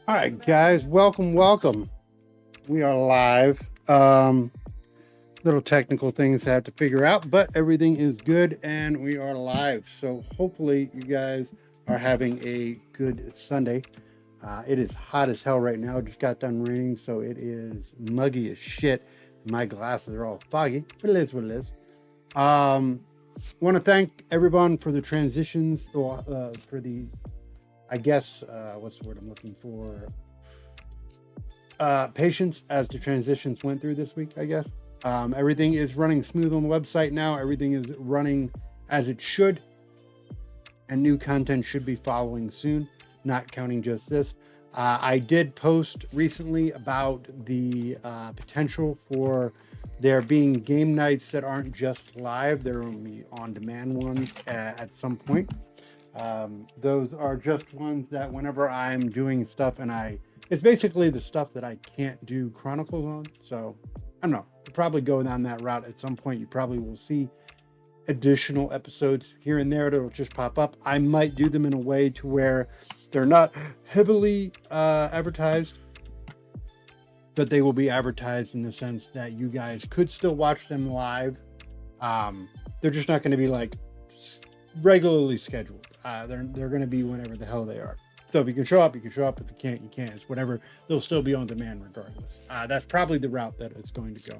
All right, guys, welcome. We are live. Little technical things I have to figure out, but everything is good and we are live. So hopefully you guys are having a good Sunday. It is hot as hell right now. It just got done raining, so it is muggy as shit. My glasses are all foggy, but it is what it is. Want to thank everyone for the transitions, for the, I guess, what's the word I'm looking for? Patience as the transitions went through this week, I guess. Everything is running smooth on the website now. Everything is running as it should. And new content should be following soon, not counting just this. I did post recently about the potential for there being game nights that aren't just live, they're only on demand ones at some point. Those are just ones that whenever I'm doing stuff it's basically the stuff that I can't do chronicles on. So I don't know. We'll probably go down that route at some point. You probably will see additional episodes here and there that'll just pop up. I might do them in a way to where they're not heavily advertised, but they will be advertised in the sense that you guys could still watch them live. They're just not going to be like regularly scheduled. They're going to be whenever the hell they are. So if you can show up, you can show up. If you can't, you can't. It's whatever. They'll still be on demand regardless. That's probably the route that it's going to go.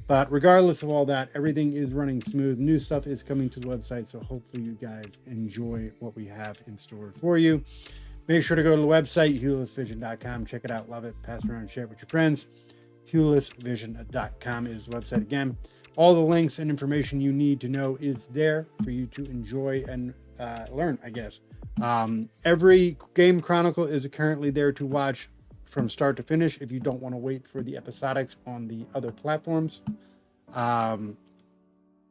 But regardless of all that, everything is running smooth. New stuff is coming to the website. So hopefully you guys enjoy what we have in store for you. Make sure to go to the website, huelessvision.com. Check it out. Love it. Pass it around and share it with your friends. Huelessvision.com is the website again. All the links and information you need to know is there for you to enjoy and learn, I guess. Every game chronicle is currently there to watch from start to finish if you don't want to wait for the episodics on the other platforms.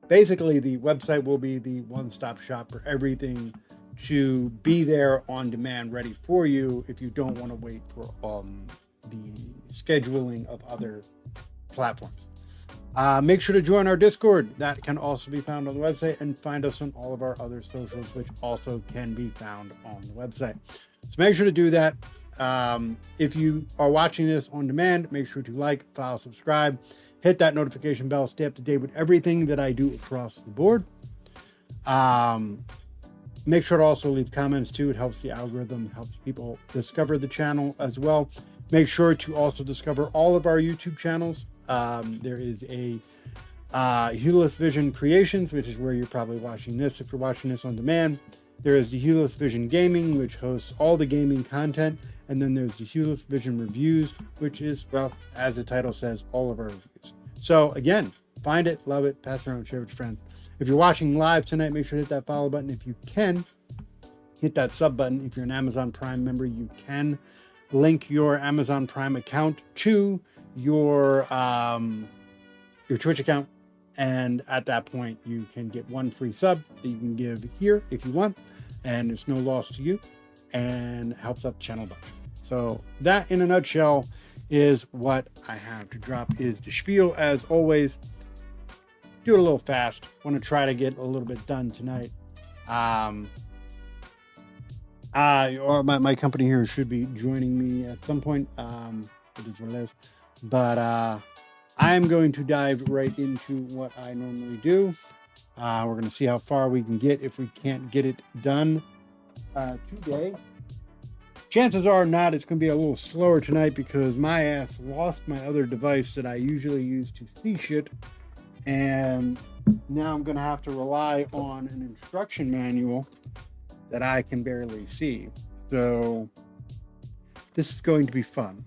Basically, the website will be the one-stop shop for everything to be there on demand, ready for you if you don't want to wait for the scheduling of other platforms. Make sure to join our Discord. That can also be found on the website, and find us on all of our other socials, which also can be found on the website. So make sure to do that. If you are watching this on demand, make sure to like, follow, subscribe, hit that notification bell, stay up to date with everything that I do across the board. Make sure to also leave comments too. It helps the algorithm, helps people discover the channel as well. Make sure to also discover all of our YouTube channels. There is a Hueless Vision Creations, which is where you're probably watching this if you're watching this on demand. There is the Hueless Vision Gaming, which hosts all the gaming content. And then there's the Hueless Vision Reviews, which is, well, as the title says, all of our reviews. So again, find it, love it, pass it around, share it with your friends. If you're watching live tonight, make sure to hit that follow button. If you can, hit that sub button. If you're an Amazon Prime member, you can link your Amazon Prime account to your Twitch account, and at that point you can get one free sub that you can give here if you want, and it's no loss to you and helps up the channel bunch. So that in a nutshell is what I have to drop, is the spiel. As always, do it a little fast. Want to try to get a little bit done tonight. Or my company here should be joining me at some point. It is what it is. But I am going to dive right into what I normally do. We're going to see how far we can get if we can't get it done today. Chances are not, it's going to be a little slower tonight because my ass lost my other device that I usually use to see shit. And now I'm going to have to rely on an instruction manual that I can barely see. So this is going to be fun.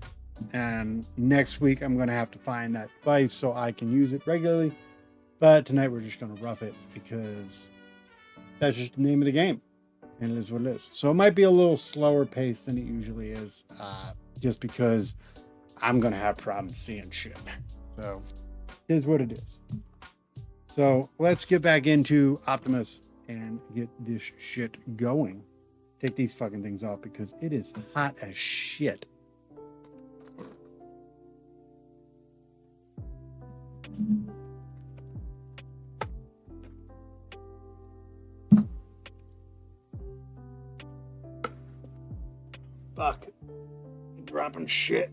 And next week I'm going to have to find that device so I can use it regularly. But tonight we're just going to rough it because that's just the name of the game. And it is what it is. So it might be a little slower pace than it usually is, just because I'm going to have problems seeing shit. So it is what it is. So let's get back into Optimus and get this shit going. Take these fucking things off because it is hot as shit. Fuck. dropping shit.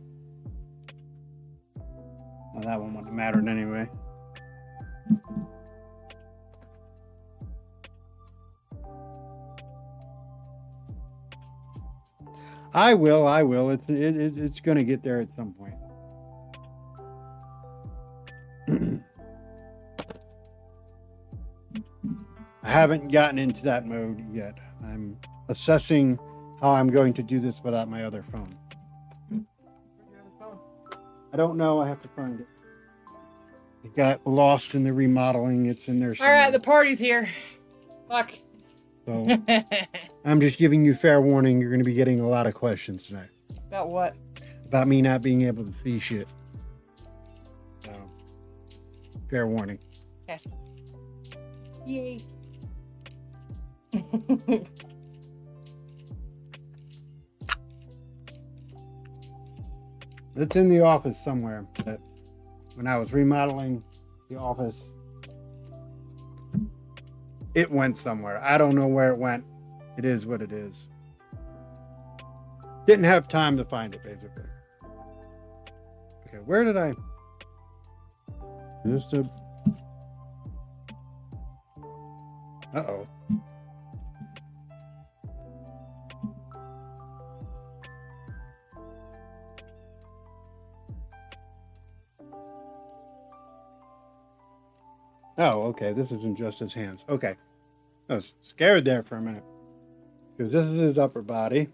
Well, that one wouldn't have mattered anyway. I will. It's going to get there at some point. I haven't gotten into that mode yet. I'm assessing how I'm going to do this without my other phone. I don't know. I have to find it. It got lost in the remodeling. It's in there somewhere. All right, the party's here. Fuck. So I'm just giving you fair warning. You're going to be getting a lot of questions tonight. About what? About me not being able to see shit. So, fair warning. Okay. Yay. It's in the office somewhere. But when I was remodeling the office, it went somewhere. I don't know where it went. It is what it is. Didn't have time to find it, basically. Okay, where did I... Just a... Uh-oh. Oh, okay. This isn't just his hands. Okay. I was scared there for a minute. Because this is his upper body.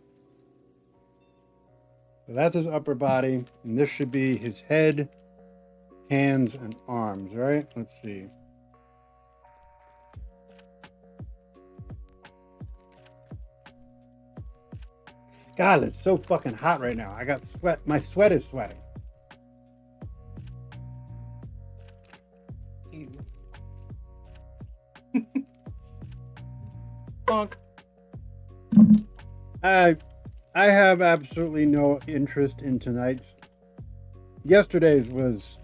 So that's his upper body. And this should be his head, hands, and arms, right? Let's see. God, it's so fucking hot right now. I got sweat. My sweat is sweating. Bonk. I have absolutely no interest in tonight's. Yesterday's was,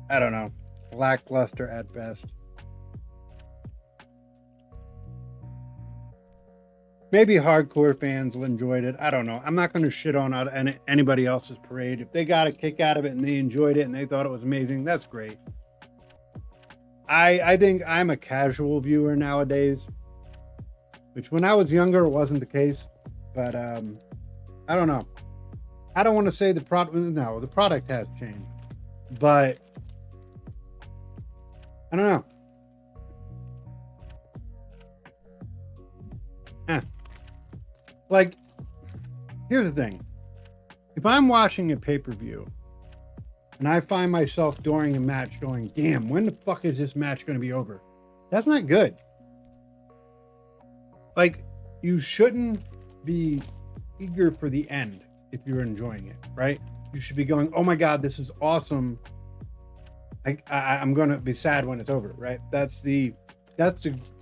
I don't know, lackluster at best. Maybe hardcore fans will enjoy it. I don't know. I'm not going to shit on anybody else's parade. If they got a kick out of it and they enjoyed it and they thought it was amazing, that's great. I think I'm a casual viewer nowadays, which when I was younger it wasn't the case. But I don't know. I don't want to say the product. No, the product has changed, but I don't know. Like, here's the thing. If I'm watching a pay-per-view and I find myself during a match going, damn, when the fuck is this match going to be over? That's not good. Like, you shouldn't be eager for the end if you're enjoying it, right? You should be going, oh my God, this is awesome. I'm going to be sad when it's over, right? That's the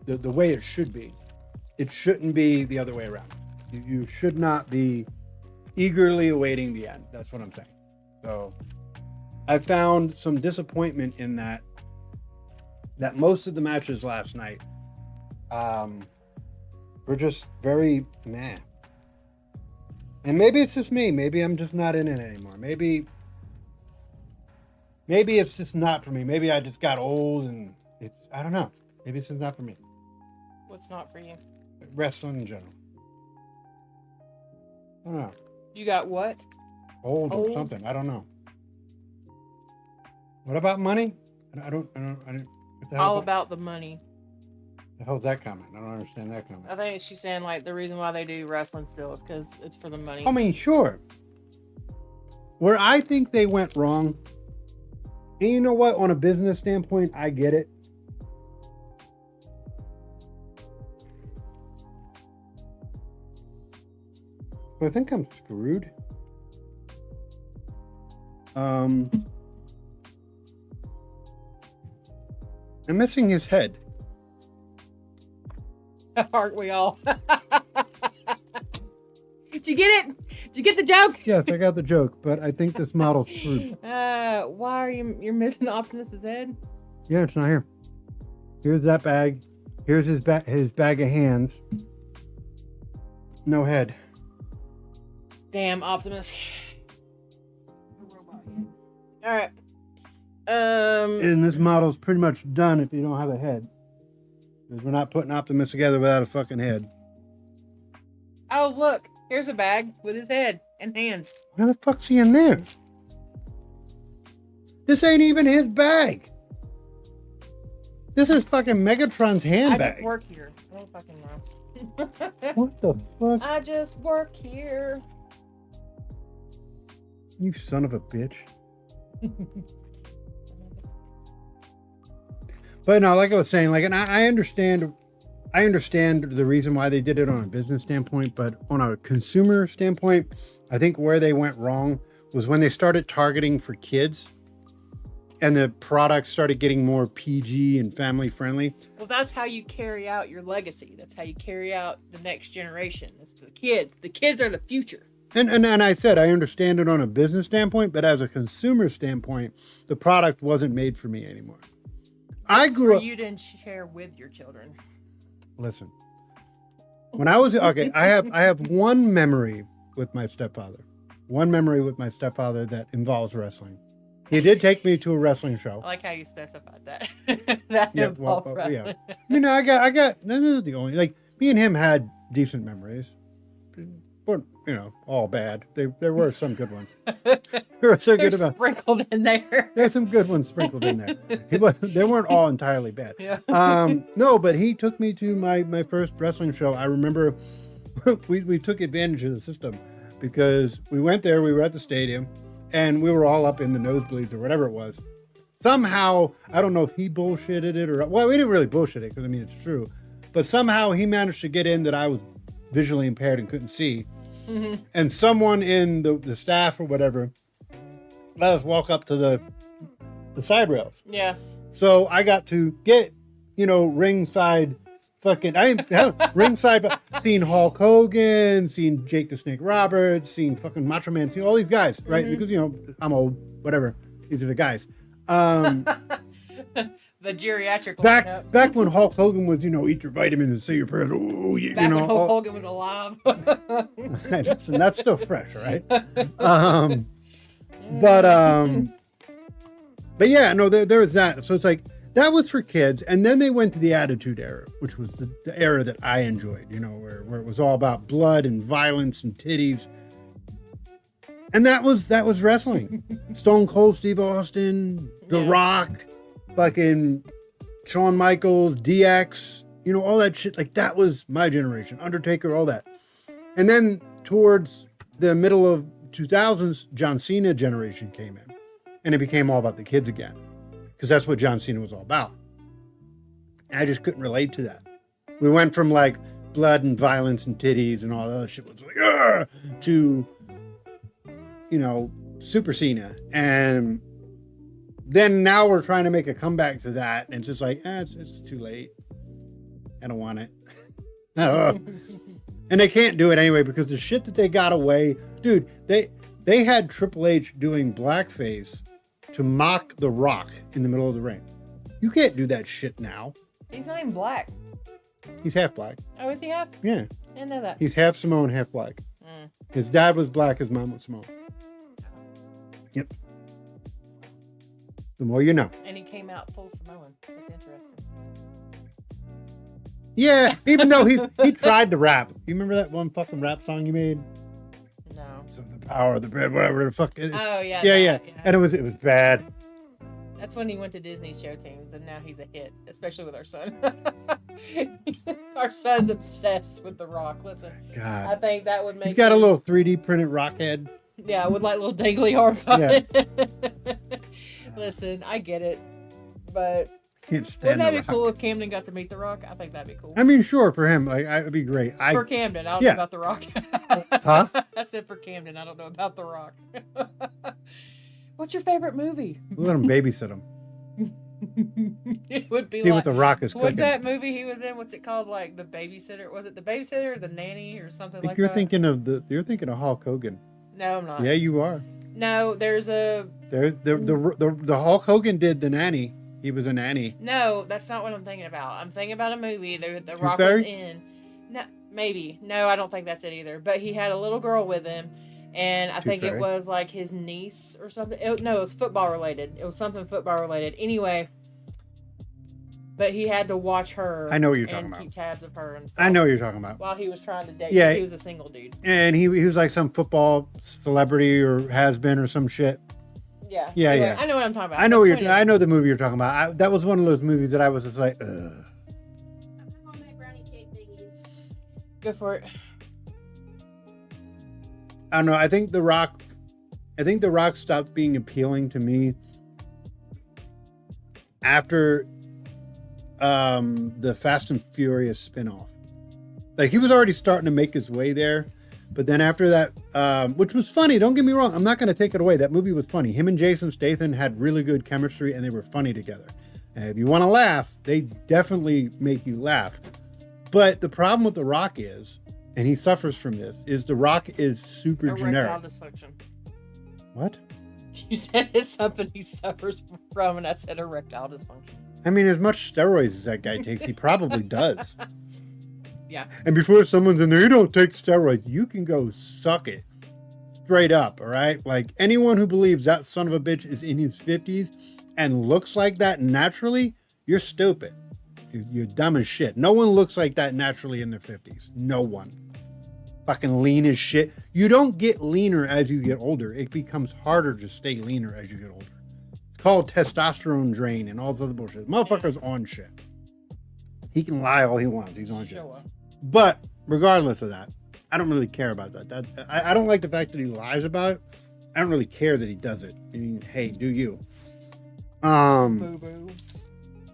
way it should be. It shouldn't be the other way around. You should not be eagerly awaiting the end. That's what I'm saying. So I found some disappointment in that most of the matches last night were just very meh. And maybe it's just me. Maybe I'm just not in it anymore. Maybe it's just not for me. Maybe I just got old and I don't know. Maybe it's just not for me. What's not for you? Wrestling in general. I don't know. You got what? Old or something. I don't know. What about money? I don't. What the hell All about the money. The hell's that comment? I don't understand that comment. I think she's saying like the reason why they do wrestling still is because it's for the money. I mean, sure. Where I think they went wrong, and you know what? On a business standpoint, I get it. But I think I'm screwed. I'm missing his head. Aren't we all? Did you get it? Did you get the joke? Yes, I got the joke, but I think this model's screwed. Why are you're missing Optimus's head? Yeah, it's not here. Here's that bag. Here's his bag of hands. No head. Damn Optimus. All right. And this model's pretty much done if you don't have a head. Because we're not putting Optimus together without a fucking head. Oh, look. Here's a bag with his head and hands. Where the fuck's he in there? This ain't even his bag. This is fucking Megatron's I handbag. just work here. I don't fucking know. What the fuck? I just work here. You son of a bitch. But no, like I was saying, like, and I understand the reason why they did it on a business standpoint, but on a consumer standpoint, I think where they went wrong was when they started targeting for kids and the products started getting more PG and family friendly. Well, that's how you carry out your legacy. That's how you carry out the next generation. It's the kids. The kids are the future. And I said, I understand it on a business standpoint, but as a consumer standpoint, the product wasn't made for me anymore. I grew up. You didn't share with your children. Listen, when I was okay, I have one memory with my stepfather. One memory with my stepfather that involves wrestling. He did take me to a wrestling show. I like how you specified that. That involved wrestling. Yeah. You know, I got. This is the only, like, me and him had decent memories. But, you know, all bad. There were some good ones. There were so good about sprinkled in there. There's some good ones sprinkled in there. They weren't all entirely bad. Yeah. No, but he took me to my first wrestling show. I remember we took advantage of the system because we went there. We were at the stadium, and we were all up in the nosebleeds or whatever it was. Somehow, I don't know if he bullshitted it or well, we didn't really bullshit it because I mean it's true, but somehow he managed to get in that I was visually impaired and couldn't see. Mm-hmm. And someone in the staff or whatever let us walk up to the side rails. Yeah. So I got to get, ringside ringside, seen Hulk Hogan, seen Jake the Snake Roberts, seen fucking Macho Man, seen all these guys, right? Mm-hmm. Because, I'm old, whatever. These are the guys. The geriatric back when Hulk Hogan was, eat your vitamins and say your prayers. Ooh, when Hulk Hogan was alive. Listen, that's still fresh, right? But yeah, no, there was that. So it's like that was for kids, and then they went to the Attitude Era, which was the era that I enjoyed. Where it was all about blood and violence and titties, and that was wrestling. Stone Cold Steve Austin, The Rock. Fucking Shawn Michaels, DX, all that shit. Like, that was my generation. Undertaker, all that. And then towards the middle of 2000s, John Cena generation came in. And it became all about the kids again. Because that's what John Cena was all about. And I just couldn't relate to that. We went from, like, blood and violence and titties and all that shit was like, to, Super Cena. And then now we're trying to make a comeback to that, and it's just like, it's too late. I don't want it. And they can't do it anyway because the shit that they got away, dude. They had Triple H doing blackface to mock The Rock in the middle of the ring. You can't do that shit now. He's not even black. He's half black. Oh, is he half? Yeah. I didn't know that. He's half Samoan, half black. His dad was black, his mom was Samoan. Yep. The more you know. And he came out full Samoan. That's interesting. Yeah, even though he tried to rap. You remember that one fucking rap song you made? No. Some the power of the bread, whatever the fuck. Oh yeah. Yeah. And it was bad. That's when he went to Disney Show Tunes, and now he's a hit, especially with our son. Our son's obsessed with The Rock. Listen, God. I think that would make. He's got a little 3D printed rock head. Yeah, with like little dangly arms on it. Listen, I get it, but can't stand wouldn't that be cool if Camden got to meet The Rock? I think that'd be cool. I mean, sure, for him, like, it'd be great. For Camden, I don't know about The Rock. Huh? I said for Camden, I don't know about The Rock. What's your favorite movie? We'll let him babysit him. It would be see what The Rock is cooking. What's that movie he was in? What's it called? Like The Babysitter? Was it The Babysitter or The Nanny or something like you're that? You're thinking of Hulk Hogan. No, I'm not. Yeah, you are. No, there's a. The Hulk Hogan did The Nanny. He was a nanny. No, that's not what I'm thinking about. I'm thinking about a movie that The Rock was in. No, maybe. No, I don't think that's it either. But he had a little girl with him, And I think Fairy. it was like his niece or something. No, it was football related. It was something football related. Anyway, but he had to watch her. I know what you're talking about. Keep tabs of her and stuff. I know what you're talking about. While he was trying to date. Yeah, he was a single dude. And he was like some football celebrity or has been or some shit. Yeah. Yeah, anyway, yeah. I know what I'm talking about. I know the movie you're talking about. That was one of those movies that I was just like, ugh. Go for it. I don't know. I think The Rock stopped being appealing to me after the Fast and Furious spinoff. Like, he was already starting to make his way there, but then after that, which was funny, don't get me wrong, I'm not going to take it away. That movie was funny. Him and Jason Statham had really good chemistry and they were funny together. And if you want to laugh, they definitely make you laugh. But the problem with The Rock is, and he suffers from this, is The Rock is super generic. Erectile dysfunction. What? You said it's something he suffers from, and I said erectile dysfunction. I mean, as much steroids as that guy takes, he probably does. Yeah. And before someone's in there, you don't take steroids, you can go suck it. Straight up, all right? Like, anyone who believes that son of a bitch is in his 50s and looks like that naturally, you're stupid. You're dumb as shit. No one looks like that naturally in their 50s. No one. Fucking lean as shit. You don't get leaner as you get older. It becomes harder to stay leaner as you get older. It's called testosterone drain and all this other bullshit. Motherfucker's on shit. He can lie all he wants. He's on shit. Sure. But regardless of that, I don't really care about that. I don't like the fact that he lies about it. I don't really care that he does it. I mean, hey, do you? Boo-boo.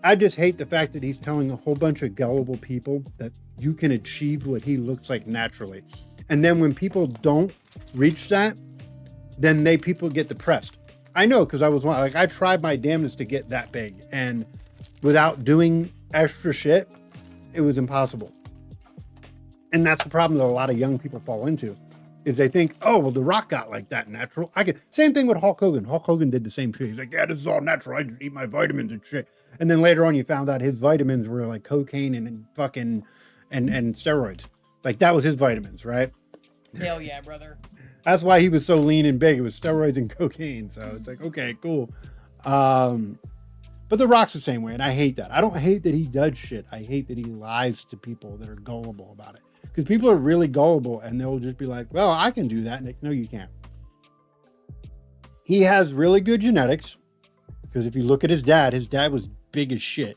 I just hate the fact that he's telling a whole bunch of gullible people that you can achieve what he looks like naturally. And then when people don't reach that, then people get depressed. I know, because I tried my damnedest to get that big, and without doing extra shit, it was impossible. And that's the problem that a lot of young people fall into, is they think, oh, well, The Rock got like that natural. Same thing with Hulk Hogan. Hulk Hogan did the same shit. He's like, yeah, this is all natural. I just eat my vitamins and shit. And then later on, you found out his vitamins were like cocaine and fucking and steroids. Like, that was his vitamins, right? Hell yeah, brother. That's why he was so lean and big. It was steroids and cocaine. So it's like, okay, cool. But The Rock's the same way, and I hate that. I don't hate that he does shit. I hate that he lies to people that are gullible about it. Because people are really gullible, and they'll just be like, well, I can do that. And no, you can't. He has really good genetics. Because if you look at his dad was big as shit.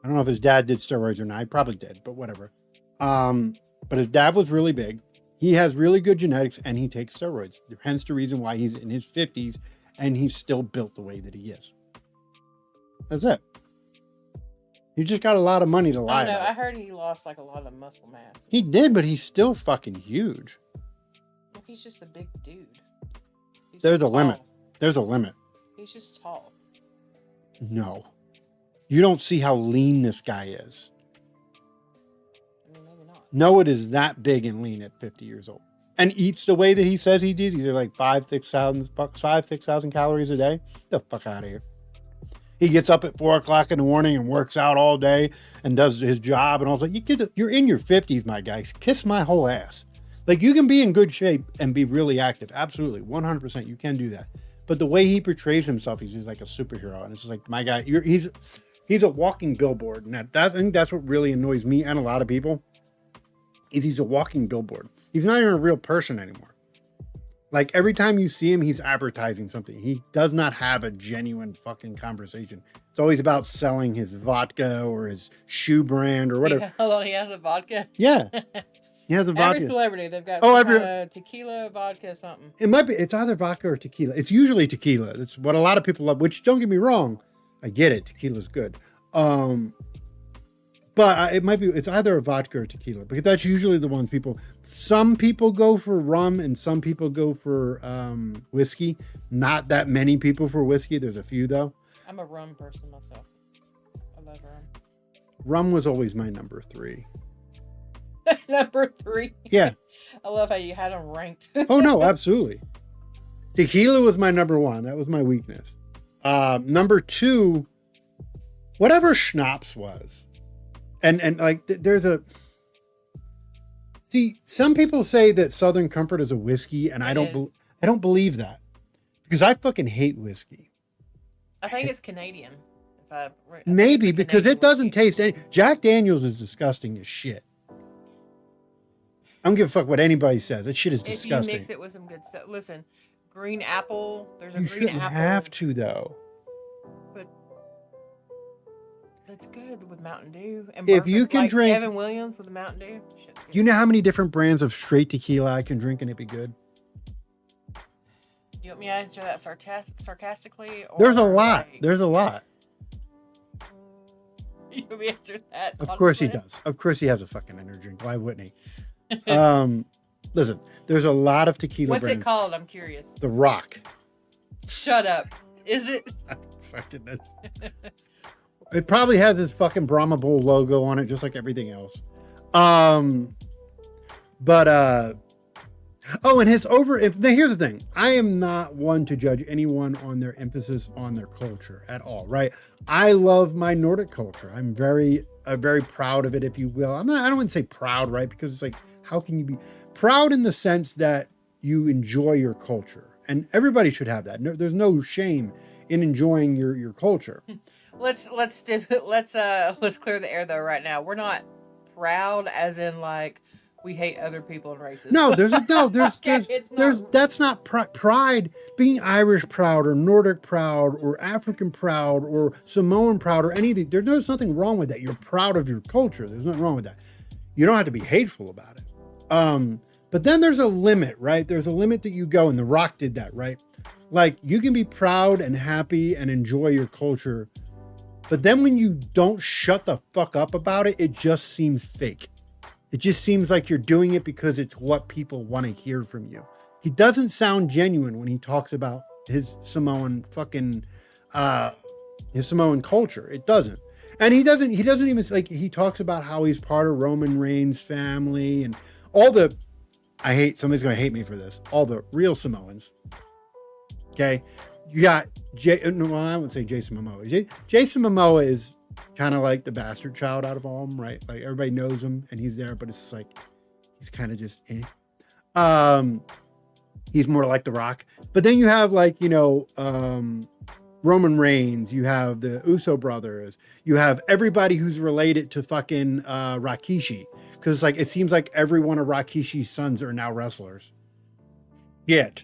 I don't know if his dad did steroids or not. He probably did, but whatever. But his dad was really big. He has really good genetics, and he takes steroids. Hence the reason why he's in his 50s, and he's still built the way that he is. That's it. He just got a lot of money to lie about. I heard he lost like a lot of muscle mass. He did, but he's still fucking huge. Well, he's just a big dude. There's a limit. There's a limit. He's just tall. No. You don't see how lean this guy is. I mean, maybe not. Noah is that big and lean at 50 years old. And eats the way that he says he does. He's like 6,000 calories a day. Get the fuck out of here. He gets up at 4 o'clock in the morning and works out all day and does his job. And I was like, you're in your 50s, my guy. Kiss my whole ass. Like, you can be in good shape and be really active. Absolutely. 100%. You can do that. But the way he portrays himself, he's just like a superhero. And it's just like, my guy, he's a walking billboard. And I think that's what really annoys me and a lot of people, is he's a walking billboard. He's not even a real person anymore. Like, every time you see him, he's advertising something. He does not have a genuine fucking conversation. It's always about selling his vodka or his shoe brand or whatever. Yeah, hold on, he has a vodka? Yeah. He has a vodka. Every celebrity, they've got tequila, vodka, something. It's either vodka or tequila. It's usually tequila. It's what a lot of people love, which, don't get me wrong, I get it. Tequila's good. But it's either a vodka or tequila, because that's usually the ones some people go for rum and some people go for whiskey. Not that many people for whiskey. There's a few though. I'm a rum person myself. I love rum. Rum was always my number 3. Number 3? Yeah. I love how you had them ranked. Oh no, absolutely. Tequila was my number 1. That was my weakness. Number 2, whatever schnapps was. And like, there's a See, some people say that Southern Comfort is a whiskey, and I don't believe that because I fucking hate whiskey. I think it's Canadian. Maybe because it doesn't taste any. Jack Daniels is disgusting as shit. I don't give a fuck what anybody says. That shit is disgusting. If you mix it with some good stuff. Listen, green apple. There's a you green apple. You shouldn't have to though. But that's good with Mountain Dew. And if you can drink Kevin Williams with the Mountain Dew. Shit's good. You know how many different brands of straight tequila I can drink and it'd be good? You want me to answer that sarcastically? Or There's a lot. There's a lot. You want me to answer that? Of course he does. Of course he has a fucking energy drink. Why wouldn't he? Listen, there's a lot of tequila What's brands. it called? I'm curious. The Rock. Shut up. Is it? Fucking it probably has this fucking Brahma Bull logo on it, just like everything else. And here's the thing. I am not one to judge anyone on their emphasis on their culture at all, right? I love my Nordic culture. I'm very proud of it, if you will. I don't want to say proud, right? Because it's like, how can you be proud in the sense that you enjoy your culture? And everybody should have that. No, there's no shame in enjoying your culture. Let's clear the air though right now. We're not proud as in like we hate other people and races. No, that's not pride. Being Irish proud or Nordic proud or African proud or Samoan proud or any of these. There's nothing wrong with that. You're proud of your culture. There's nothing wrong with that. You don't have to be hateful about it. But then there's a limit, right? There's a limit that you go, and The Rock did that, right? Like, you can be proud and happy and enjoy your culture, but then when you don't shut the fuck up about it, it just seems fake. It just seems like you're doing it because it's what people want to hear from you. He doesn't sound genuine when he talks about his Samoan his Samoan culture. It doesn't. And he doesn't even, like, he talks about how he's part of Roman Reigns' family and all the, somebody's going to hate me for this, all the real Samoans. Okay. You got I wouldn't say Jason Momoa. Jason Momoa is kind of like the bastard child out of all of them, right? Like, everybody knows him and he's there, but it's just like, he's kind of just, he's more like The Rock. But then you have, like, Roman Reigns, you have the Uso brothers, you have everybody who's related to fucking Rikishi. Because, like, it seems like every one of Rikishi's sons are now wrestlers. Yet,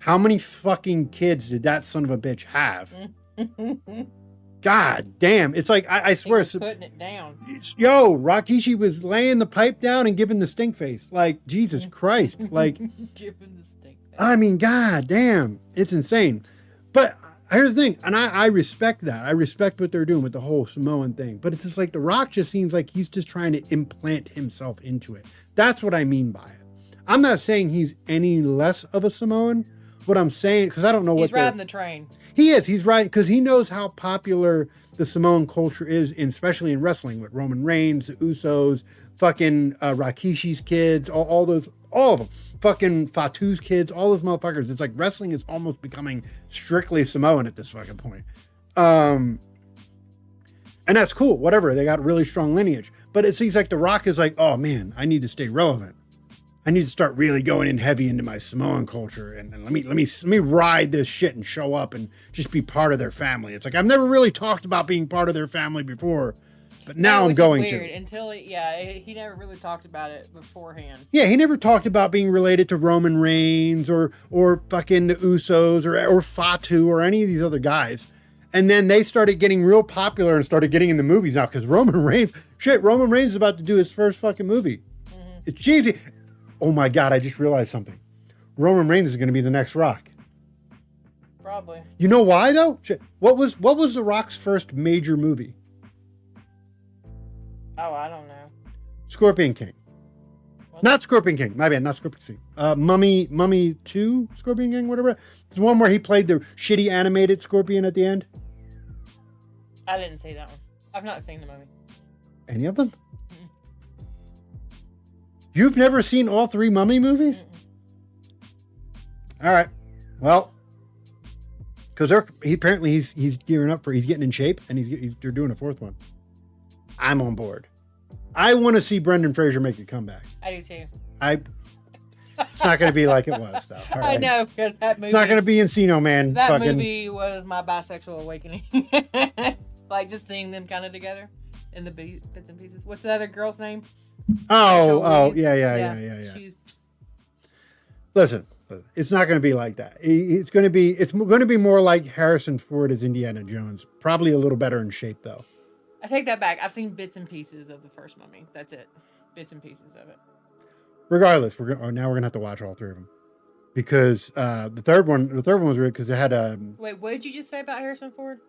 how many fucking kids did that son of a bitch have? God damn. It's like, I swear. He's putting it down. Yo, Rikishi was laying the pipe down and giving the stink face. Like, Jesus Christ. Like, giving the stink face. I mean, God damn. It's insane. But here's the thing, and I respect that. I respect what they're doing with the whole Samoan thing. But it's just like The Rock just seems like he's just trying to implant himself into it. That's what I mean by it. I'm not saying he's any less of a Samoan. What I'm saying, because I don't know what he's riding the train. He is. He's riding because he knows how popular the Samoan culture is, especially in wrestling with Roman Reigns, the Usos, fucking Rikishi's kids, all of them. Fucking Fatu's kids, all those motherfuckers. It's like wrestling is almost becoming strictly Samoan at this fucking point. And that's cool. Whatever. They got really strong lineage. But it seems like The Rock is like, oh man, I need to stay relevant. I need to start really going in heavy into my Samoan culture and let me ride this shit and show up and just be part of their family. It's like, I've never really talked about being part of their family before, but now I'm going to. Until he never really talked about it beforehand. Yeah, he never talked about being related to Roman Reigns or fucking the Usos or Fatu or any of these other guys. And then they started getting real popular and started getting in the movies now because Roman Reigns is about to do his first fucking movie. Mm-hmm. It's cheesy. Oh my God, I just realized something. Roman Reigns is going to be the next Rock. Probably. You know why though? What was The Rock's first major movie? Oh, I don't know. Scorpion King. Not Scorpion King. My bad, not Scorpion King. Mummy 2, Scorpion King, whatever. It's the one where he played the shitty animated scorpion at the end. I didn't see that one. I've not seen the movie. Any of them? You've never seen all 3 Mummy movies? All right. Well, because apparently he's gearing up he's getting in shape and they're doing a 4th one. I'm on board. I want to see Brendan Fraser make a comeback. I do too. It's not going to be like it was, though. All I right? know, because that movie. It's not going to be Encino Man. That fucking... movie was my bisexual awakening. Like just seeing them kind of together in the bits and pieces. What's the other girl's name? Oh, yeah. She's... Listen, it's not going to be like that. It's going to be more like Harrison Ford as Indiana Jones. Probably a little better in shape, though. I take that back. I've seen bits and pieces of the first Mummy. That's it. Bits and pieces of it. Regardless, now we're gonna have to watch all three of them because the third one was weird because it had a. Wait, what did you just say about Harrison Ford?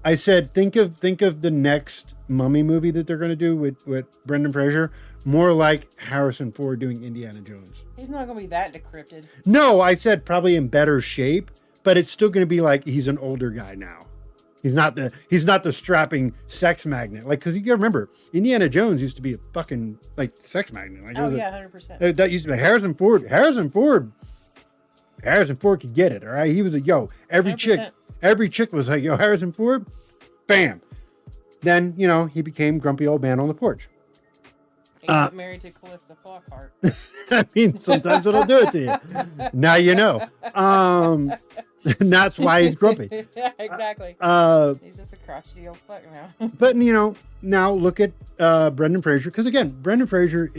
I said think of the next Mummy movie that they're gonna do with Brendan Fraser more like Harrison Ford doing Indiana Jones. He's not gonna be that decrepit. No, I said probably in better shape, but it's still gonna be like he's an older guy now. He's not the strapping sex magnet. Like, because you gotta remember, Indiana Jones used to be a fucking like sex magnet. Like, 100%. That used to be Harrison Ford could get it. All right, he was every 100%. every chick was like, yo, Harrison Ford, bam. Then he became grumpy old man on the porch. He got married to Callista Flockhart. I mean, sometimes it'll do it to you. Now you know. And that's why he's grumpy. Yeah, exactly. He's just a crotchety old fuck now. But now look at Brendan Fraser, because again, Brendan Fraser's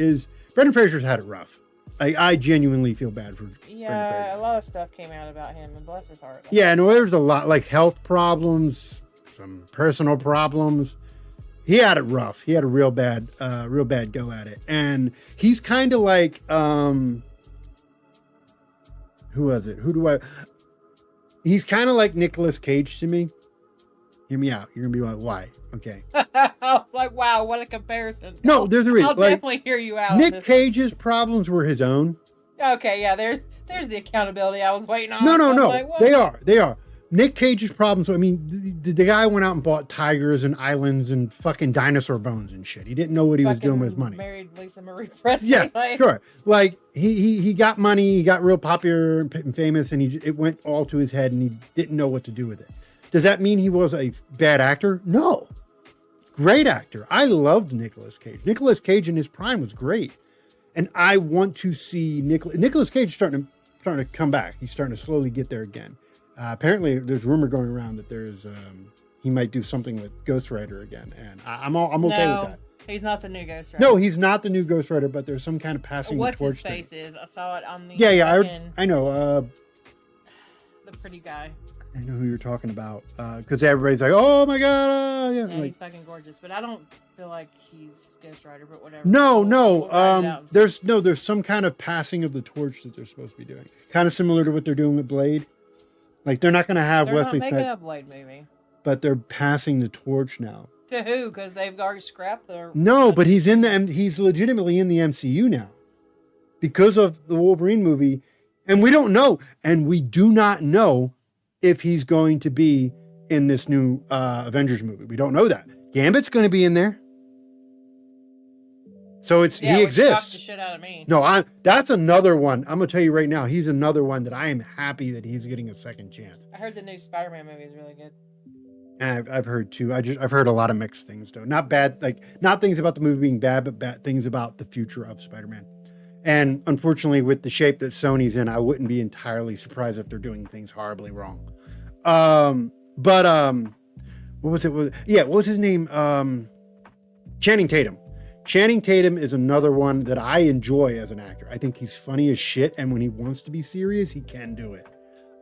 had it rough. I genuinely feel bad for Brendan Fraser. Yeah, a lot of stuff came out about him, and bless his heart. Yeah, no, there's a lot, like health problems, some personal problems. He had it rough. He had a real bad go at it, and he's kind of like who was it? He's kind of like Nicolas Cage to me. Hear me out. You're going to be like, why? Okay. I was like, wow, what a comparison. No, there's a reason. I'll definitely hear you out. Nick Cage's problems were his own. Okay, yeah, there's the accountability I was waiting on. No. Like, they are. Nick Cage's problems, I mean, the guy went out and bought tigers and islands and fucking dinosaur bones and shit. He didn't know what he was doing with his money. Married Lisa Marie Presley. Yeah, sure. Like, he got money, he got real popular and famous, and it went all to his head, and he didn't know what to do with it. Does that mean he was a bad actor? No. Great actor. I loved Nicolas Cage. Nicolas Cage in his prime was great. And I want to see Nicolas Cage starting to come back. He's starting to slowly get there again. Apparently, there's rumor going around that there's he might do something with Ghost Rider again, and I'm okay with that. He's not the new Ghost Rider. No, he's not the new Ghost Rider, but there's some kind of passing the torch. What's his face is? I saw it on the I know. The pretty guy. I know who you're talking about because everybody's like, "Oh my god!" Yeah, like, he's fucking gorgeous, but I don't feel like he's Ghost Rider. But whatever. No. There's some kind of passing of the torch that they're supposed to be doing, kind of similar to what they're doing with Blade. Like they're not going to have Wesley Snipes. They're not making a Blade movie. But they're passing the torch now. To who? Because they've already scrapped their. No, but he's legitimately in the MCU now, because of the Wolverine movie, and we don't know, and we do not know if he's going to be in this new Avengers movie. We don't know that. Gambit's going to be in there. So he exists. Shocked the shit out of me. No, that's another one. I'm gonna tell you right now. He's another one that I am happy that he's getting a second chance. I heard the new Spider-Man movie is really good. I've heard too. I've heard a lot of mixed things though. Not bad, not things about the movie being bad, but bad things about the future of Spider-Man. And unfortunately, with the shape that Sony's in, I wouldn't be entirely surprised if they're doing things horribly wrong. What was it? What was his name? Channing Tatum. Channing Tatum is another one that I enjoy as an actor. I think he's funny as shit, and when he wants to be serious, he can do it.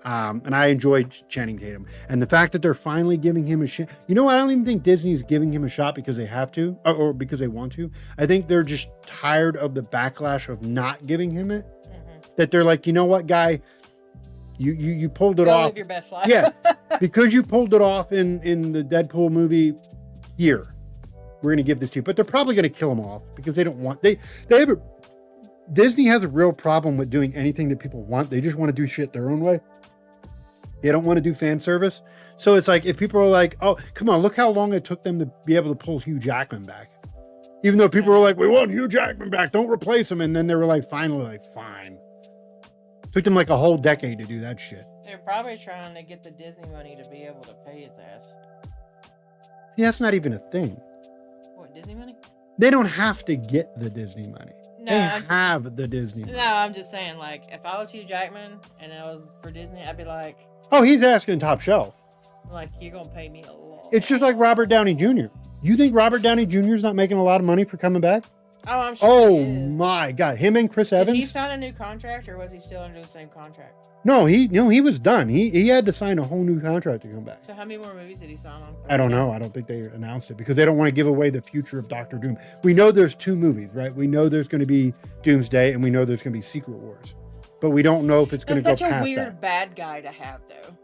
And I enjoy Channing Tatum. And the fact that they're finally giving him a shot. You know what? I don't even think Disney's giving him a shot because they have to, or because they want to. I think they're just tired of the backlash of not giving him it. Mm-hmm. That they're like, you know what, guy? You pulled it off. Live your best life. Yeah, because you pulled it off in the Deadpool movie. Here, we're going to give this to you, but they're probably going to kill him off because they don't want Disney has a real problem with doing anything that people want. They just want to do shit their own way. They don't want to do fan service. So it's like, if people are like, oh, come on, look how long it took them to be able to pull Hugh Jackman back. Even though people were like, we want Hugh Jackman back, don't replace him. And then they were like, finally, fine. Took them like a whole decade to do that shit. They're probably trying to get the Disney money to be able to pay his ass. See, that's not even a thing. What, Disney money? They don't have to get the Disney money. No, They have the Disney money. No, I'm just saying, like, if I was Hugh Jackman and I was for Disney, I'd be like, Oh, he's asking top shelf. you're gonna pay me a lot. It's just like Robert Downey Jr. You think Robert Downey Jr. is not making a lot of money for coming back? Oh, I'm sure. Oh he is. my God, him and Chris Did Evans. he sign a new contract, or was he still under the same contract? No, he was done. He had to sign a whole new contract to come back. So how many more movies did he sign on? I don't know. I don't think they announced it because they don't want to give away the future of Doctor Doom. We know there's 2 movies, right? We know there's going to be Doomsday and we know there's going to be Secret Wars, but we don't know if it's going to go past that. That's such a weird bad guy to have, though.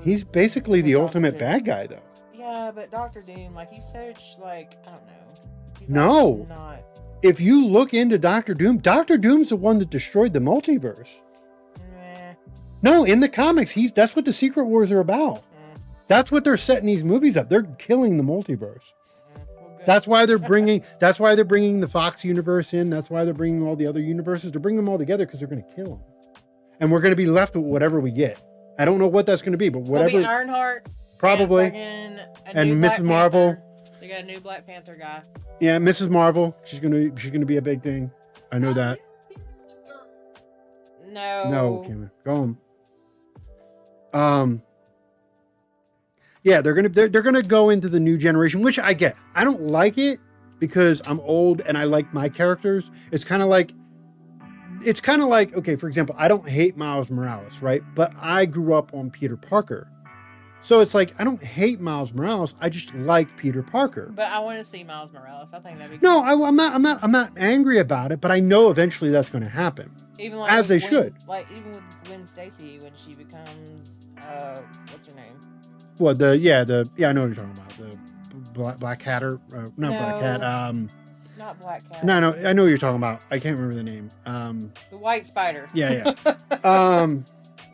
He's basically the ultimate bad guy, though. Yeah, but Doctor Doom, he's such, I don't know. He's no. Not. If you look into Doctor Doom's the one that destroyed the multiverse. Nah. No, in the comics, that's what the Secret Wars are about. That's what they're setting these movies up. They're killing the multiverse. Well, that's why they're bringing the Fox universe in. That's why they're bringing all the other universes. They're bringing them all together because they're going to kill them. And we're going to be left with whatever we get. I don't know what that's going to be, but it's whatever. Gonna be Ironheart. Probably. And Mrs. Marvel. They got a new Black Panther guy. Yeah, Mrs. Marvel. She's gonna be a big thing. I know that. No, Kim, go on. Yeah, they're gonna go into the new generation, which I get. I don't like it because I'm old and I like my characters. It's kind of like, okay, for example, I don't hate Miles Morales, right? But I grew up on Peter Parker. So it's like, I don't hate Miles Morales. I just like Peter Parker. But I want to see Miles Morales. I think that'd be cool. No, I'm not angry about it, but I know eventually that's going to happen. Even as they should. Even with Gwen Stacy, when she becomes, what's her name? Well, I know what you're talking about. The Black Hatter, Black Hat. Not Black Cat. No, I know what you're talking about. I can't remember the name. The White Spider. Yeah. I'm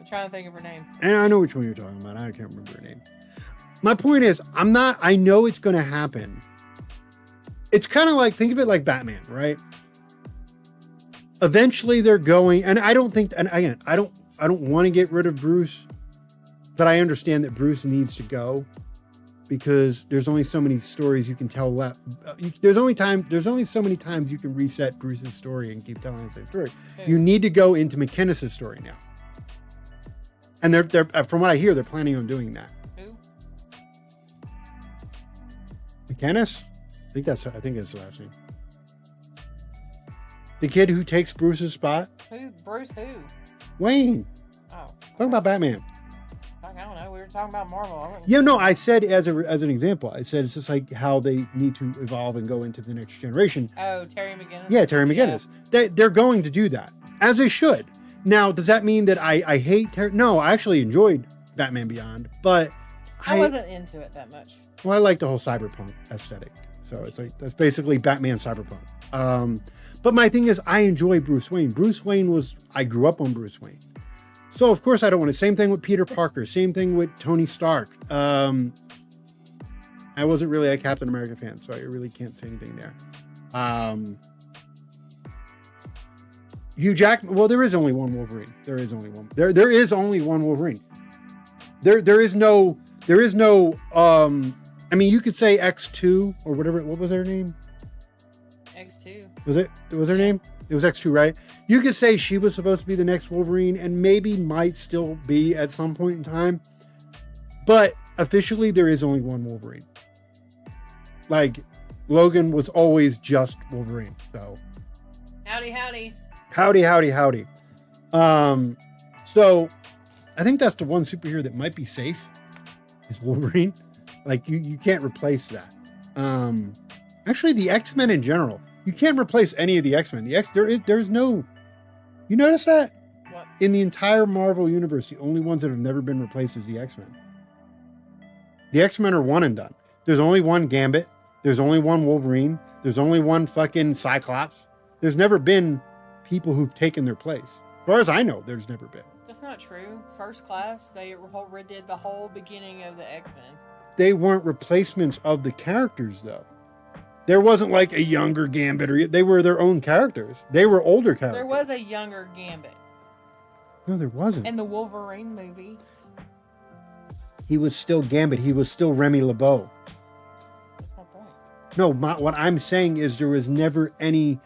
trying to think of her name. And I know which one you're talking about. I can't remember her name. My point is, I know it's going to happen. It's kind of like, think of it like Batman, right? Eventually they're going, and I don't want to get rid of Bruce, but I understand that Bruce needs to go because there's only so many stories you can tell left. There's only so many times you can reset Bruce's story and keep telling the same story. Who? You need to go into McInnes' story now. And they're from what I hear, they're planning on doing that. Who? McInnes? I think that's the last name. The kid who takes Bruce's spot. Who? Bruce who? Wayne. Oh. Talking about Batman. I don't know. We were talking about Marvel. Yeah, no, I said as an example. I said it's just like how they need to evolve and go into the next generation. Oh, Terry McGinnis? Yeah, Terry McGinnis. Yeah. They're going to do that, as they should. Now, does that mean that I hate Terry? No, I actually enjoyed Batman Beyond, but I wasn't into it that much. Well, I like the whole cyberpunk aesthetic. So it's like, that's basically Batman cyberpunk. But my thing is, I enjoy Bruce Wayne. Bruce Wayne I grew up on Bruce Wayne. So of course I don't want it. Same thing with Peter Parker. Same thing with Tony Stark. I wasn't really a Captain America fan, so I really can't say anything there. Hugh Jackman. Well, there is only one Wolverine. There is only one. There is only one Wolverine. There is no. I mean, you could say X2 or whatever. What was her name? X2. Was her name? It was X2, right? You could say she was supposed to be the next Wolverine and maybe might still be at some point in time. But officially, there is only one Wolverine. Like, Logan was always just Wolverine. So, Howdy. Howdy. So, I think that's the one superhero that might be safe is Wolverine. Like, you can't replace that. Actually, the X-Men in general. You can't replace any of the X-Men. There's no... You notice that? What? In the entire Marvel universe, the only ones that have never been replaced is the X-Men. The X-Men are one and done. There's only one Gambit. There's only one Wolverine. There's only one fucking Cyclops. There's never been people who've taken their place. As far as I know, there's never been. That's not true. First Class, they redid the whole beginning of the X-Men. They weren't replacements of the characters, though. There wasn't like a younger Gambit, they were their own characters. They were older characters. There was a younger Gambit. No, there wasn't. In the Wolverine movie. He was still Gambit. He was still Remy LeBeau. That's my point. No, what I'm saying is there was never any.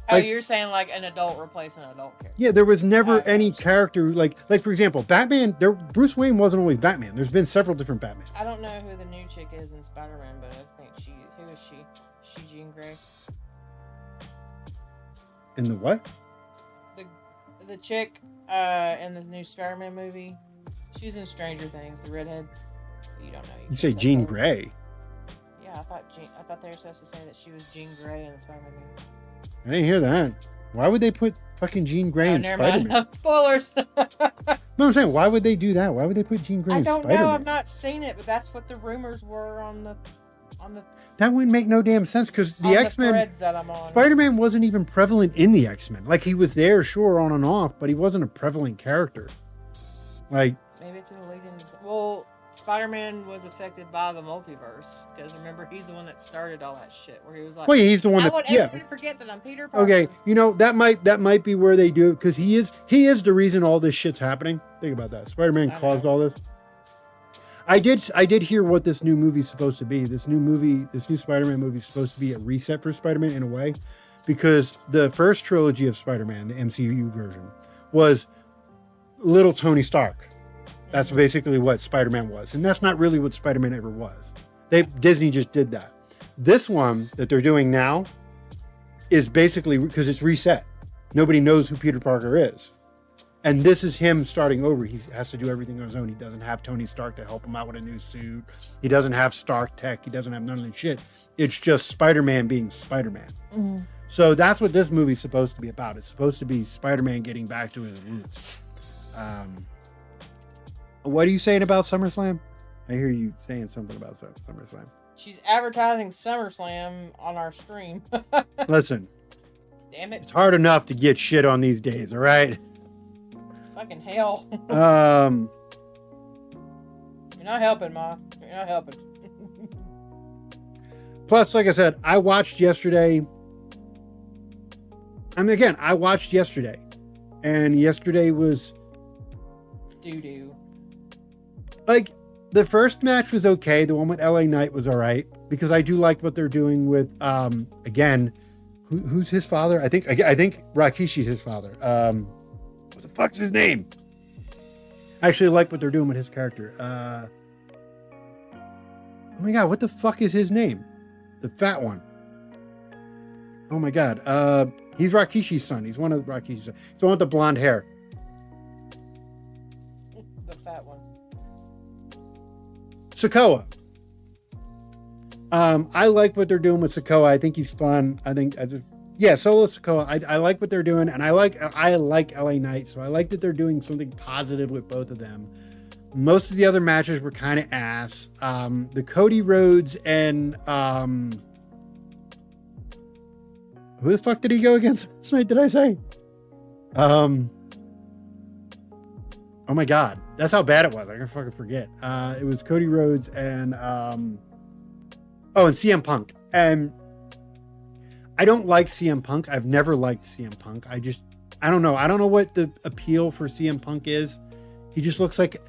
Oh, you're saying like an adult replacing an adult character. Yeah, there was never any character like for example, Batman. Bruce Wayne wasn't always Batman. There's been several different Batman. I don't know who the new chick is in Spider-Man, but I think who is she? She Jean Grey. In the what? The chick in the new Spider-Man movie. She's in Stranger Things, the redhead. You don't know. You say Jean Grey. Yeah, I thought they were supposed to say that she was Jean Grey in the Spider-Man movie. I didn't hear that. Why would they put fucking Jean Grey in Spider-Man? No, spoilers. No, I'm saying, why would they do that? Why would they put Jean Grey in Spider-Man? I don't know. I've not seen it, but that's what the rumors were on the. That wouldn't make no damn sense because the X-Men. Threads that I'm on. Spider-Man wasn't even prevalent in the X-Men. Like he was there, sure, on and off, but he wasn't a prevalent character. Like maybe it's in the Legends. Well, Spider-Man was affected by the multiverse because remember he's the one that started all that shit. Where he was like, well, yeah, he's the one I want everybody to forget that I'm Peter Parker. Okay, you know that might be where they do it because he is the reason all this shit's happening. Think about that. Spider-Man caused all this. I did hear what this new movie's supposed to be. This new Spider-Man movie is supposed to be a reset for Spider-Man in a way, because the first trilogy of Spider-Man, the MCU version, was little Tony Stark. That's basically what Spider-Man was, and that's not really what Spider-Man ever was. Disney just did that. This one that they're doing now is basically because it's reset. Nobody knows who Peter Parker is. And this is him starting over. He has to do everything on his own. He doesn't have Tony Stark to help him out with a new suit. He doesn't have Stark tech. He doesn't have none of that shit. It's just Spider-Man being Spider-Man. Mm-hmm. So that's what this movie's supposed to be about. It's supposed to be Spider-Man getting back to his roots. What are you saying about SummerSlam? I hear you saying something about SummerSlam. She's advertising SummerSlam on our stream. Listen. Damn it. It's hard enough to get shit on these days, all right? Fucking hell. You're not helping, Ma. You're not helping. Plus, like I said, I watched yesterday. I watched yesterday. And yesterday was... doo-doo. Like, the first match was okay. The one with LA Knight was all right. Because I do like what they're doing with, again, who's his father? I think Rakishi's his father. What the fuck's his name? I actually like what they're doing with his character. Oh my god, what the fuck is his name? The fat one. Oh my god. He's Rakishi's son. He's one of Rakishi's sons. He's the one with the blonde hair. The fat one. Sokoa. I like what they're doing with Sokoa. I think he's fun. Solo Sokoa. I like what they're doing, and I like LA Knight, so I like that they're doing something positive with both of them. Most of the other matches were kind of ass. The Cody Rhodes and who the fuck did he go against last night? Did I say? Oh my god, that's how bad it was. I can fucking forget. It was Cody Rhodes and and CM Punk. And I don't like CM Punk. I've never liked CM Punk. I don't know. I don't know what the appeal for CM Punk is. He just looks like...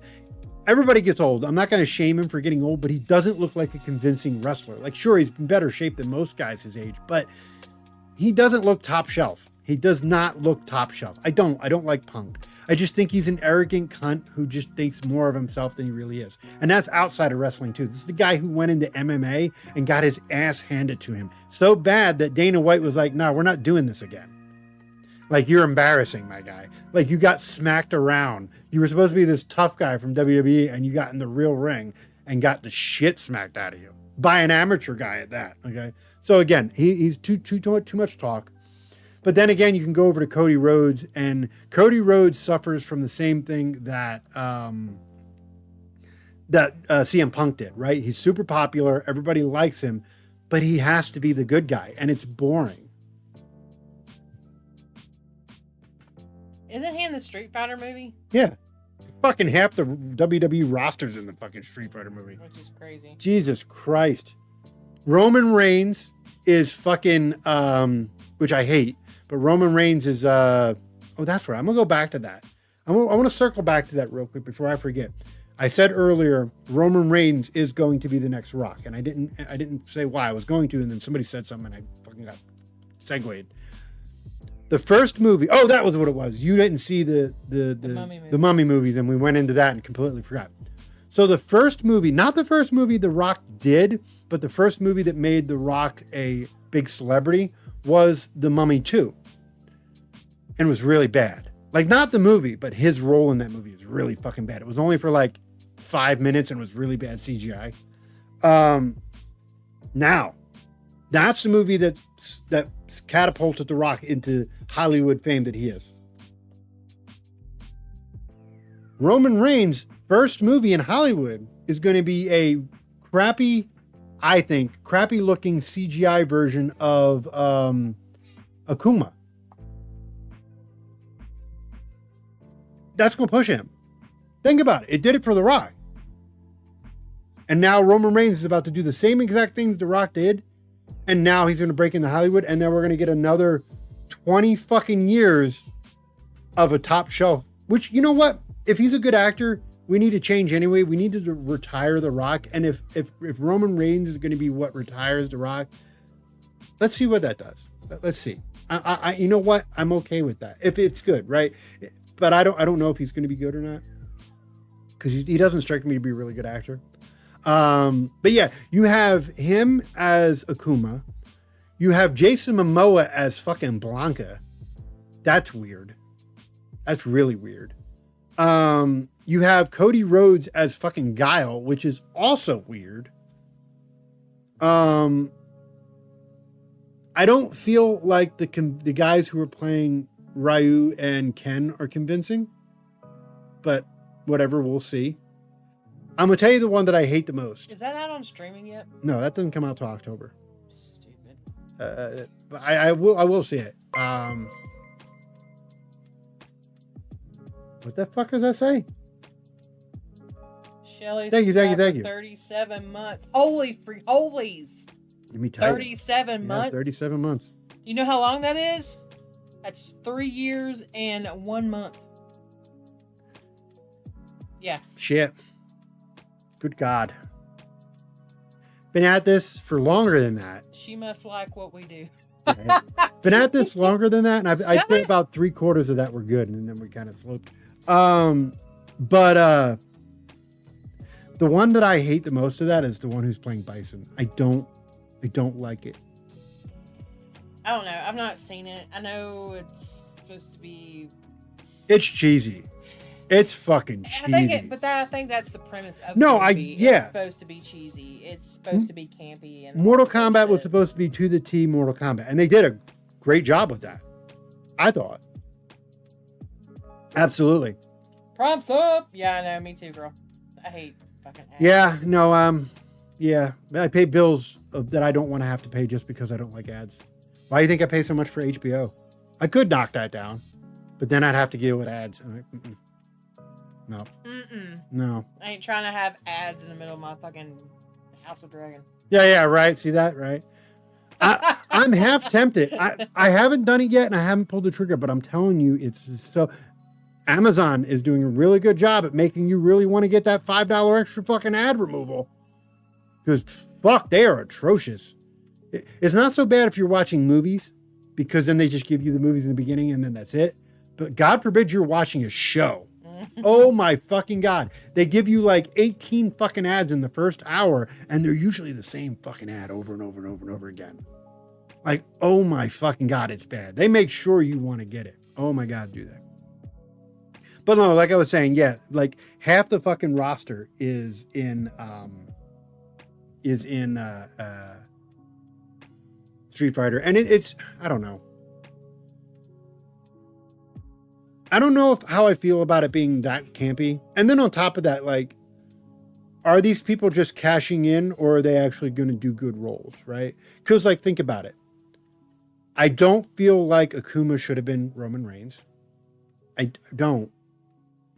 Everybody gets old. I'm not going to shame him for getting old, but he doesn't look like a convincing wrestler. Like, sure, he's in better shape than most guys his age, but he doesn't look top shelf. He does not look top shelf. I don't like Punk. I just think he's an arrogant cunt who just thinks more of himself than he really is. And that's outside of wrestling too. This is the guy who went into MMA and got his ass handed to him. So bad that Dana White was like, no, we're not doing this again. Like, you're embarrassing, my guy. Like, you got smacked around. You were supposed to be this tough guy from WWE and you got in the real ring and got the shit smacked out of you by an amateur guy at that. Okay. So again, he's too much talk. But then again, you can go over to Cody Rhodes, and Cody Rhodes suffers from the same thing that CM Punk did, right? He's super popular. Everybody likes him, but he has to be the good guy, and it's boring. Isn't he in the Street Fighter movie? Yeah. Fucking half the WWE roster's in the fucking Street Fighter movie. Which is crazy. Jesus Christ. Roman Reigns is fucking, which I hate. But Roman Reigns is, that's right. I'm going to go back to that. I want to circle back to that real quick before I forget. I said earlier, Roman Reigns is going to be the next Rock, and I didn't say why I was going to, and then somebody said something, and I fucking got segued. The first movie, oh, that was what it was. You didn't see the Mummy movies, and we went into that and completely forgot. So the first movie, not the first movie The Rock did, but the first movie that made The Rock a big celebrity was The Mummy 2. And was really bad. Like, not the movie, but his role in that movie is really fucking bad. It was only for like 5 minutes and was really bad CGI. Now, that's the movie that catapulted The Rock into Hollywood fame that he is. Roman Reigns' first movie in Hollywood is going to be a crappy looking CGI version of Akuma. That's going to push him. Think about it. It did it for The Rock. And now Roman Reigns is about to do the same exact thing that The Rock did. And now he's going to break into Hollywood. And then we're going to get another 20 fucking years of a top shelf. Which, you know what? If he's a good actor, we need to change anyway. We need to retire The Rock. And if Roman Reigns is going to be what retires The Rock, let's see what that does. Let's see. I you know what? I'm okay with that. If it's good, right? But I don't know if he's going to be good or not. Because he doesn't strike me to be a really good actor. But yeah, you have him as Akuma. You have Jason Momoa as fucking Blanca. That's weird. That's really weird. You have Cody Rhodes as fucking Guile, which is also weird. I don't feel like the guys who are playing Ryu and Ken are convincing, but whatever, we'll see. I'm gonna tell you the one that I hate the most. Is that out on streaming yet? No, that doesn't come out till October. Stupid. I will see it. What the fuck does that say? Shelly's thank you. 37 months. Holy free holies. Let me tell 37 months. 37 months. You know how long that is? That's 3 years and 1 month. Yeah. Shit. Good God. Been at this for longer than that. She must like what we do. Right? Been at this longer than that, and I'd say about 3/4 of that were good, and then we kind of sloped. But the one that I hate the most of that is the one who's playing Bison. I don't like it. I don't know. I've not seen it. I know it's supposed to be. It's cheesy. It's fucking cheesy. I think that's the premise of no, the movie. yeah. It's supposed to be cheesy. It's supposed to be campy. And Mortal Kombat was supposed to be to the T Mortal Kombat, and they did a great job with that. I thought. Absolutely. Props up. Yeah, I know. Me too, girl. I hate fucking ads. Yeah. No. Yeah. I pay bills that I don't want to have to pay just because I don't like ads. Why do you think I pay so much for HBO? I could knock that down, but then I'd have to deal with ads. No. No. I ain't trying to have ads in the middle of my fucking House of Dragon. Yeah, right. See that, right? I'm half tempted. I haven't done it yet, and I haven't pulled the trigger, but I'm telling you, it's so... Amazon is doing a really good job at making you really want to get that $5 extra fucking ad removal. Because, fuck, they are atrocious. It's not so bad if you're watching movies, because then they just give you the movies in the beginning, and then that's it. But God forbid you're watching a show. Oh my fucking God. They give you like 18 fucking ads in the first hour, and they're usually the same fucking ad over and over and over and over again. Like, oh my fucking God, it's bad. They make sure you want to get it. Oh my God, do that. But no, like I was saying, yeah, like half the fucking roster is in Street Fighter. And it's, I don't know. I don't know how I feel about it being that campy. And then on top of that, like, are these people just cashing in, or are they actually going to do good roles, right? Because, like, think about it. I don't feel like Akuma should have been Roman Reigns. I don't.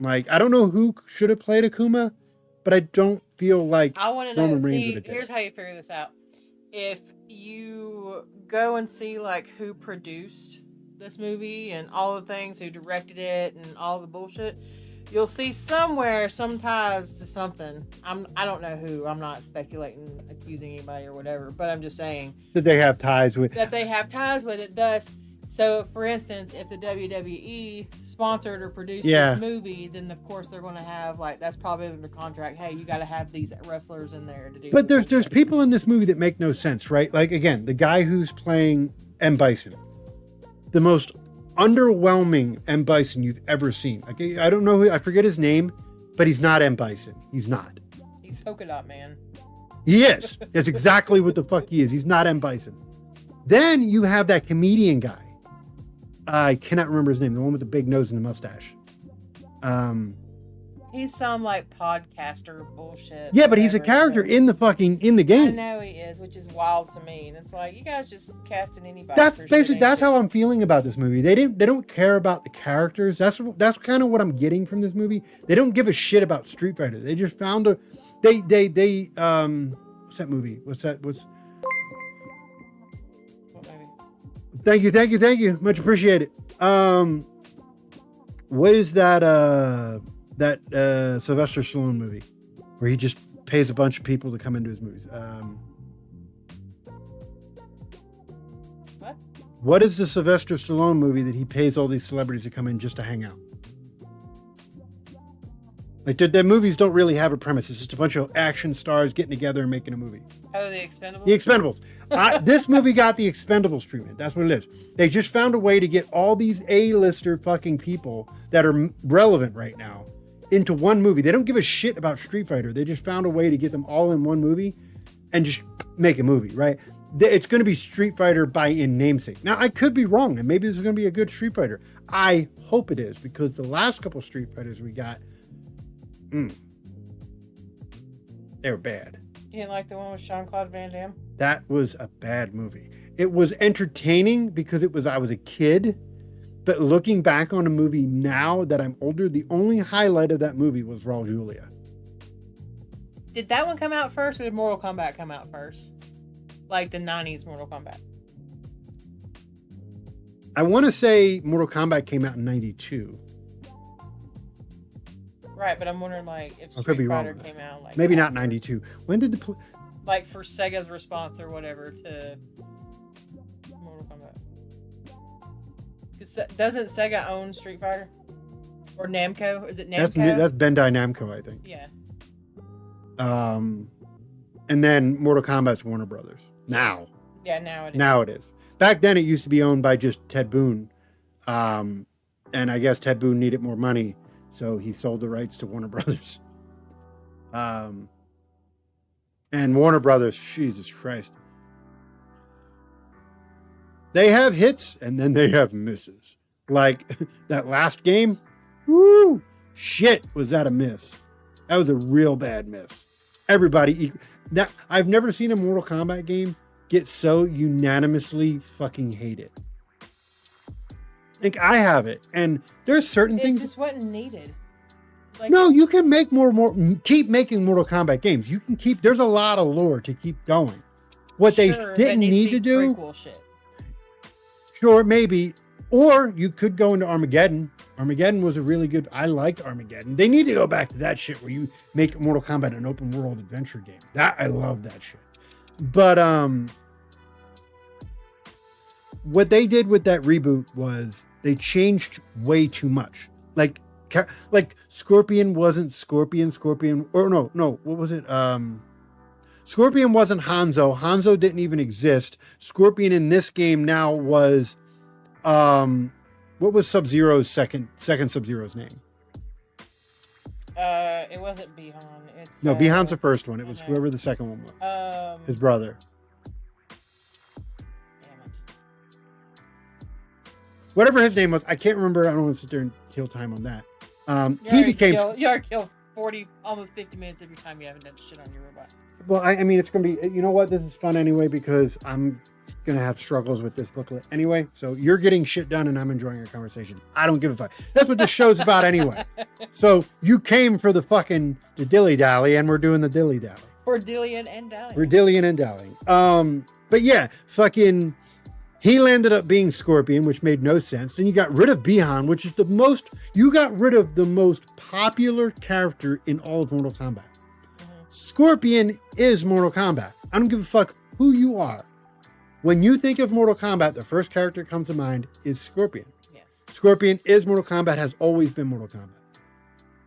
Like, I don't know who should have played Akuma, but I don't feel like I want to know. See, here's how you figure this out. If you go and see, like, who produced this movie and all the things, who directed it and all the bullshit, You'll see somewhere some ties to something. I don't know who. I'm not speculating, accusing anybody or whatever, but I'm just saying that they have ties with it. Thus, so for instance, if the WWE sponsored or produced this movie, then of course they're going to have that's probably in the contract. Hey, you got to have these wrestlers in there to do. But there's people in this movie that make no sense, right? Like again, the guy who's playing M. Bison, the most underwhelming M. Bison you've ever seen. Like, I don't know I forget his name, but he's not M. Bison. He's not. He's Polka Dot Man. He is. That's exactly what the fuck he is. He's not M. Bison. Then you have that comedian guy. I cannot remember his name. The one with the big nose and the mustache. He's some podcaster bullshit. Yeah, but he's a character in the game. I know he is, which is wild to me. And it's like, you guys just casting anybody. That's basically how I'm feeling about this movie. They don't care about the characters. That's kind of what I'm getting from this movie. They don't give a shit about Street Fighter. They just found what's that movie? What's that? What movie? Thank you. Much appreciated. What is that Sylvester Stallone movie where he just pays a bunch of people to come into his movies? What is the Sylvester Stallone movie that he pays all these celebrities to come in just to hang out? Like, their movies don't really have a premise. It's just a bunch of action stars getting together and making a movie. Oh, The Expendables? The Expendables. This movie got the Expendables treatment. That's what it is. They just found a way to get all these A-lister fucking people that are relevant right now into one movie. They don't give a shit about Street Fighter. They just found a way to get them all in one movie and just make a movie, right? It's going to be Street Fighter by namesake. Now, I could be wrong, and maybe this is going to be a good Street Fighter. I hope it is, because the last couple Street Fighters we got, they were bad. You didn't like the one with Jean-Claude Van Damme? That was a bad movie. It was entertaining because I was a kid, but looking back on a movie now that I'm older, the only highlight of that movie was Raul Julia. Did that one come out first, or did Mortal Kombat come out first? Like the 90s Mortal Kombat? I want to say Mortal Kombat came out in 92. Right, but I'm wondering if Street Fighter came out maybe not 92. When did the for Sega's response or whatever to Mortal Kombat? Doesn't Sega own Street Fighter? Or Namco? Is it Namco? That's Bandai Namco, I think. Yeah. And then Mortal Kombat's Warner Brothers. Now. Yeah, now it is. Now it is. Back then it used to be owned by just Ted Boone. And I guess Ted Boone needed more money, so he sold the rights to Warner Brothers. And Warner Brothers, Jesus Christ. They have hits and then they have misses. Like that last game, woo, shit, was that a miss. That was a real bad miss. Everybody, I've never seen a Mortal Kombat game get so unanimously fucking hated. I think I have it. And there's certain things. It just wasn't needed. No, you can make keep making Mortal Kombat games. You can there's a lot of lore to keep going. What they didn't need to do. Shit. Sure, maybe. Or you could go into Armageddon. Armageddon was a really good, I liked Armageddon. They need to go back to that shit where you make Mortal Kombat an open world adventure game. I love that shit. But, what they did with that reboot was they changed way too much. Like Scorpion wasn't Scorpion, or no, what was it? Scorpion wasn't Hanzo. Hanzo didn't even exist. Scorpion in this game now was, what was Sub-Zero's second Sub-Zero's name? It wasn't Bihan. No, Bihan's the first one. It was whoever the second one was. His brother. Whatever his name was, I can't remember. I don't want to sit there and kill time on that. You already killed 40, almost 50 minutes every time you haven't done shit on your robot. Well, I mean, it's going to be, you know what? This is fun anyway, because I'm going to have struggles with this booklet anyway. So you're getting shit done and I'm enjoying our conversation. I don't give a fuck. That's what this show's about anyway. So you came for the dilly-dally, and we're doing the dilly-dally. We're dillying and dallying. We're dillying and dallying. But yeah, fucking He landed up being Scorpion, which made no sense. Then you got rid of Bihan, which is you got rid of the most popular character in all of Mortal Kombat. Scorpion is Mortal Kombat. I don't give a fuck who you are. When you think of Mortal Kombat, the first character that comes to mind is Scorpion. Yes. Scorpion is Mortal Kombat, has always been Mortal Kombat.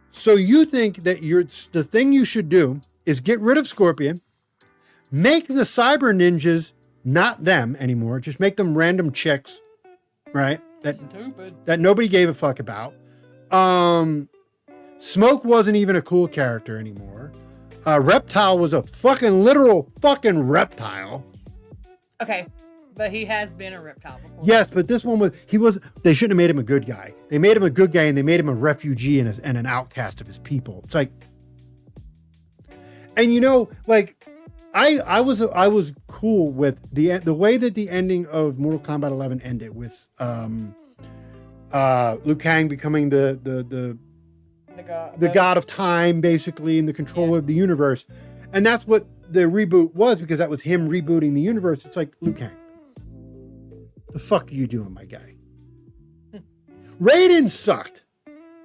So you think that the thing you should do is get rid of Scorpion, make the Cyber Ninjas not them anymore, just make them random chicks, right? That nobody gave a fuck about. Smoke wasn't even a cool character anymore. Reptile was a fucking literal fucking reptile. Okay, but he has been a reptile before. Yes, but this one they shouldn't have made him a good guy. They made him a good guy and they made him a refugee and an outcast of his people. It's like, and you know, like, I was cool with the way that the ending of Mortal Kombat 11 ended with Liu Kang becoming the god of time, basically, and the control of the universe. And that's what the reboot was, because that was him rebooting the universe. It's like, Liu Kang, the fuck are you doing, my guy? Raiden sucked.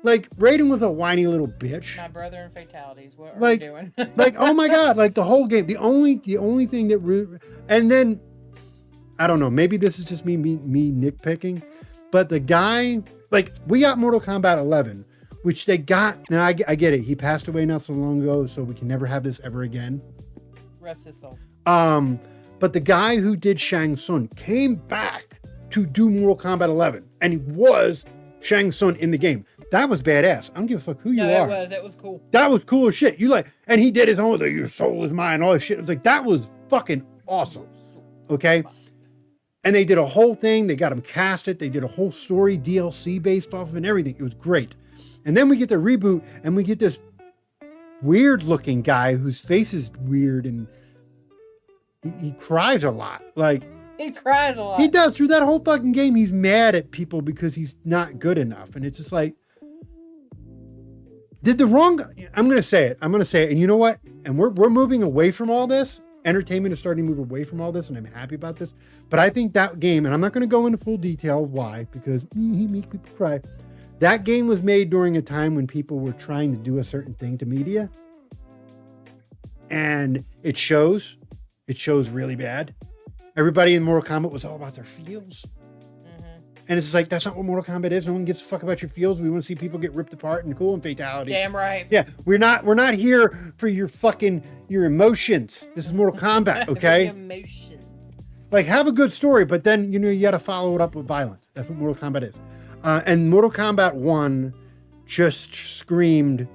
Like, Raiden was a whiny little bitch. My brother in fatalities. What are we doing? Like, oh my God, like the whole game. The only thing that, and then, I don't know, maybe this is just me nitpicking, but the guy, like, we got Mortal Kombat 11, which they got, now I get it. He passed away not so long ago, so we can never have this ever again. Rest his soul. But the guy who did Shang Tsung came back to do Mortal Kombat 11, and he was Shang Tsung in the game. That was badass. I don't give a fuck who you are. It was cool. That was cool as shit. And he did his own, your soul is mine, all this shit. It was like, that was fucking awesome. Okay? And they did a whole thing. They got him casted. They did a whole story, DLC based off of it and everything. It was great. And then we get the reboot and we get this weird looking guy whose face is weird and he cries a lot. Like, he cries a lot. He does. Through that whole fucking game, he's mad at people because he's not good enough. And it's just like, I'm going to say it. And you know what? And we're moving away from all this. Entertainment is starting to move away from all this, and I'm happy about this. But I think that game, and I'm not going to go into full detail why, because he makes people cry. That game was made during a time when people were trying to do a certain thing to media. And it shows. It shows really bad. Everybody in Mortal Kombat was all about their feels. And it's just like, that's not what Mortal Kombat is. No one gives a fuck about your feels. We want to see people get ripped apart and cool and fatality. Damn right. Yeah, we're not here for your emotions. This is Mortal Kombat, okay? Emotions. Like, have a good story, but then, you got to follow it up with violence. That's what Mortal Kombat is. And Mortal Kombat 1 just screamed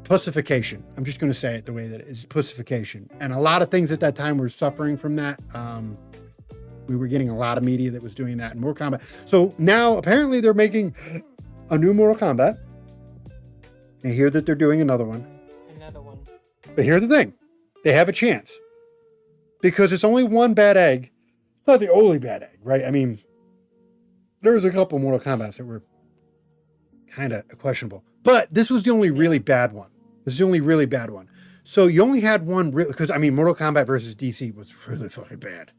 pussification. I'm just going to say it the way that it is, pussification. And a lot of things at that time were suffering from that. We were getting a lot of media that was doing that in Mortal Kombat. So now apparently they're making a new Mortal Kombat. I hear that they're doing another one. But here's the thing. They have a chance. Because it's only one bad egg. It's not the only bad egg, right? I mean, there was a couple Mortal Kombats that were kind of questionable. But this was the only really bad one. So you only had one because, I mean, Mortal Kombat versus DC was really fucking bad.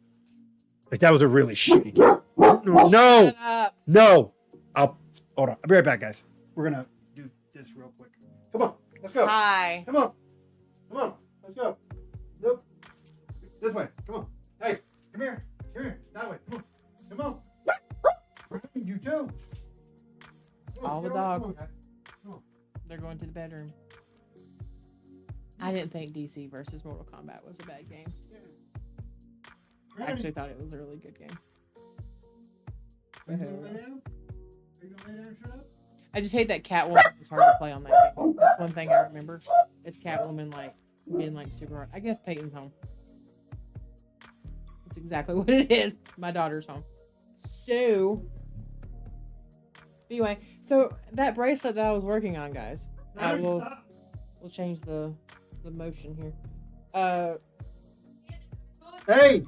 Like, that was a really shitty game. No. Hold on. I'll be right back, guys. We're going to do this real quick. Come on. Let's go. Hi. Come on. Let's go. Nope. This way. Come on. Hey, come here. That way. Come on. You too. All the dogs. They're going to the bedroom. I didn't think DC versus Mortal Kombat was a bad game. I actually thought it was a really good game. I just hate that Catwoman was hard to play on that game. That's one thing I remember. Is Catwoman being super hard. I guess Peyton's home. That's exactly what it is. My daughter's home. So anyway, that bracelet that I was working on, guys. We'll change the motion here. Hey.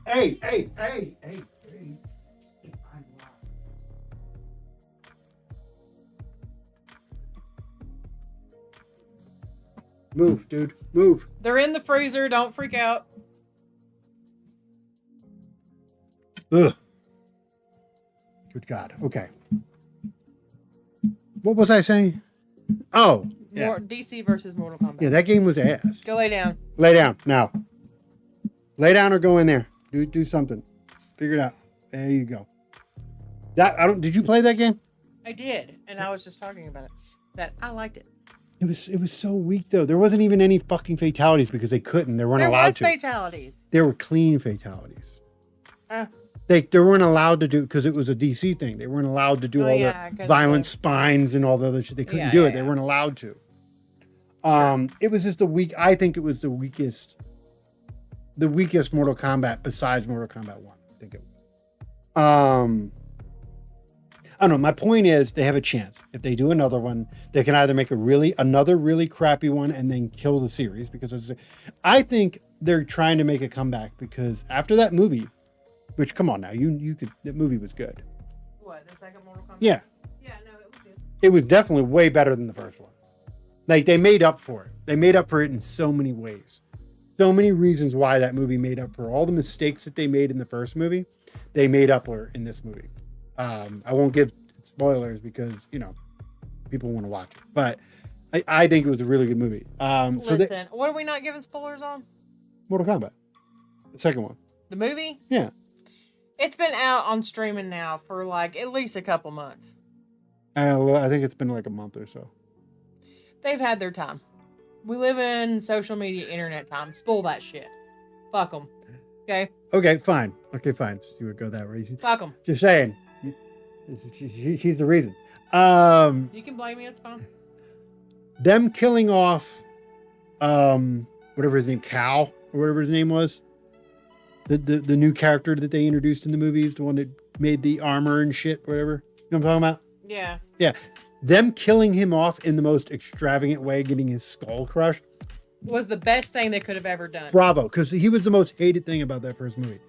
Move, dude. Move. They're in the freezer. Don't freak out. Ugh. Good God. Okay. What was I saying? Oh, yeah. DC versus Mortal Kombat. Yeah, that game was ass. Go lay down. Lay down now. Lay down or go in there. Do something. Figure it out. There you go. Did you play that game? I did, and I was just talking about it. That I liked it. It was so weak though. There wasn't even any fucking fatalities because they couldn't. They weren't allowed to. There was fatalities. There were clean fatalities. They weren't allowed to do because it was a DC thing. They weren't allowed to do all the violent spines and all the other shit. They couldn't do it. They weren't allowed to. It was just I think it was the weakest Mortal Kombat besides Mortal Kombat 1. I think it was. I don't know. My point is they have a chance. If they do another one, they can either make another really crappy one and then kill the series because I think they're trying to make a comeback because after that movie, which come on now, that movie was good. What, the second Mortal Kombat? Yeah. Yeah, no, it was good. It was definitely way better than the first one. Like they made up for it. They made up for it in so many ways. So many reasons why that movie made up for all the mistakes that they made in the first movie. They made up for in this movie. I won't give spoilers because, people want to watch it. But I think it was a really good movie. Listen, what are we not giving spoilers on? Mortal Kombat. The second one. The movie? Yeah. It's been out on streaming now for like at least a couple months. I think it's been like a month or so. They've had their time. We live in social media internet time. Spoil that shit. Fuck them. Okay? Okay, fine. You would go that way. Fuck them. Just saying. She's the reason. You can blame me. It's fine. Them killing off, whatever his name, Cal, or whatever his name was. The new character that they introduced in the movies, the one that made the armor and shit, whatever. You know what I'm talking about? Yeah. Yeah. Them killing him off in the most extravagant way, getting his skull crushed, was the best thing they could have ever done. Bravo, because he was the most hated thing about that first movie.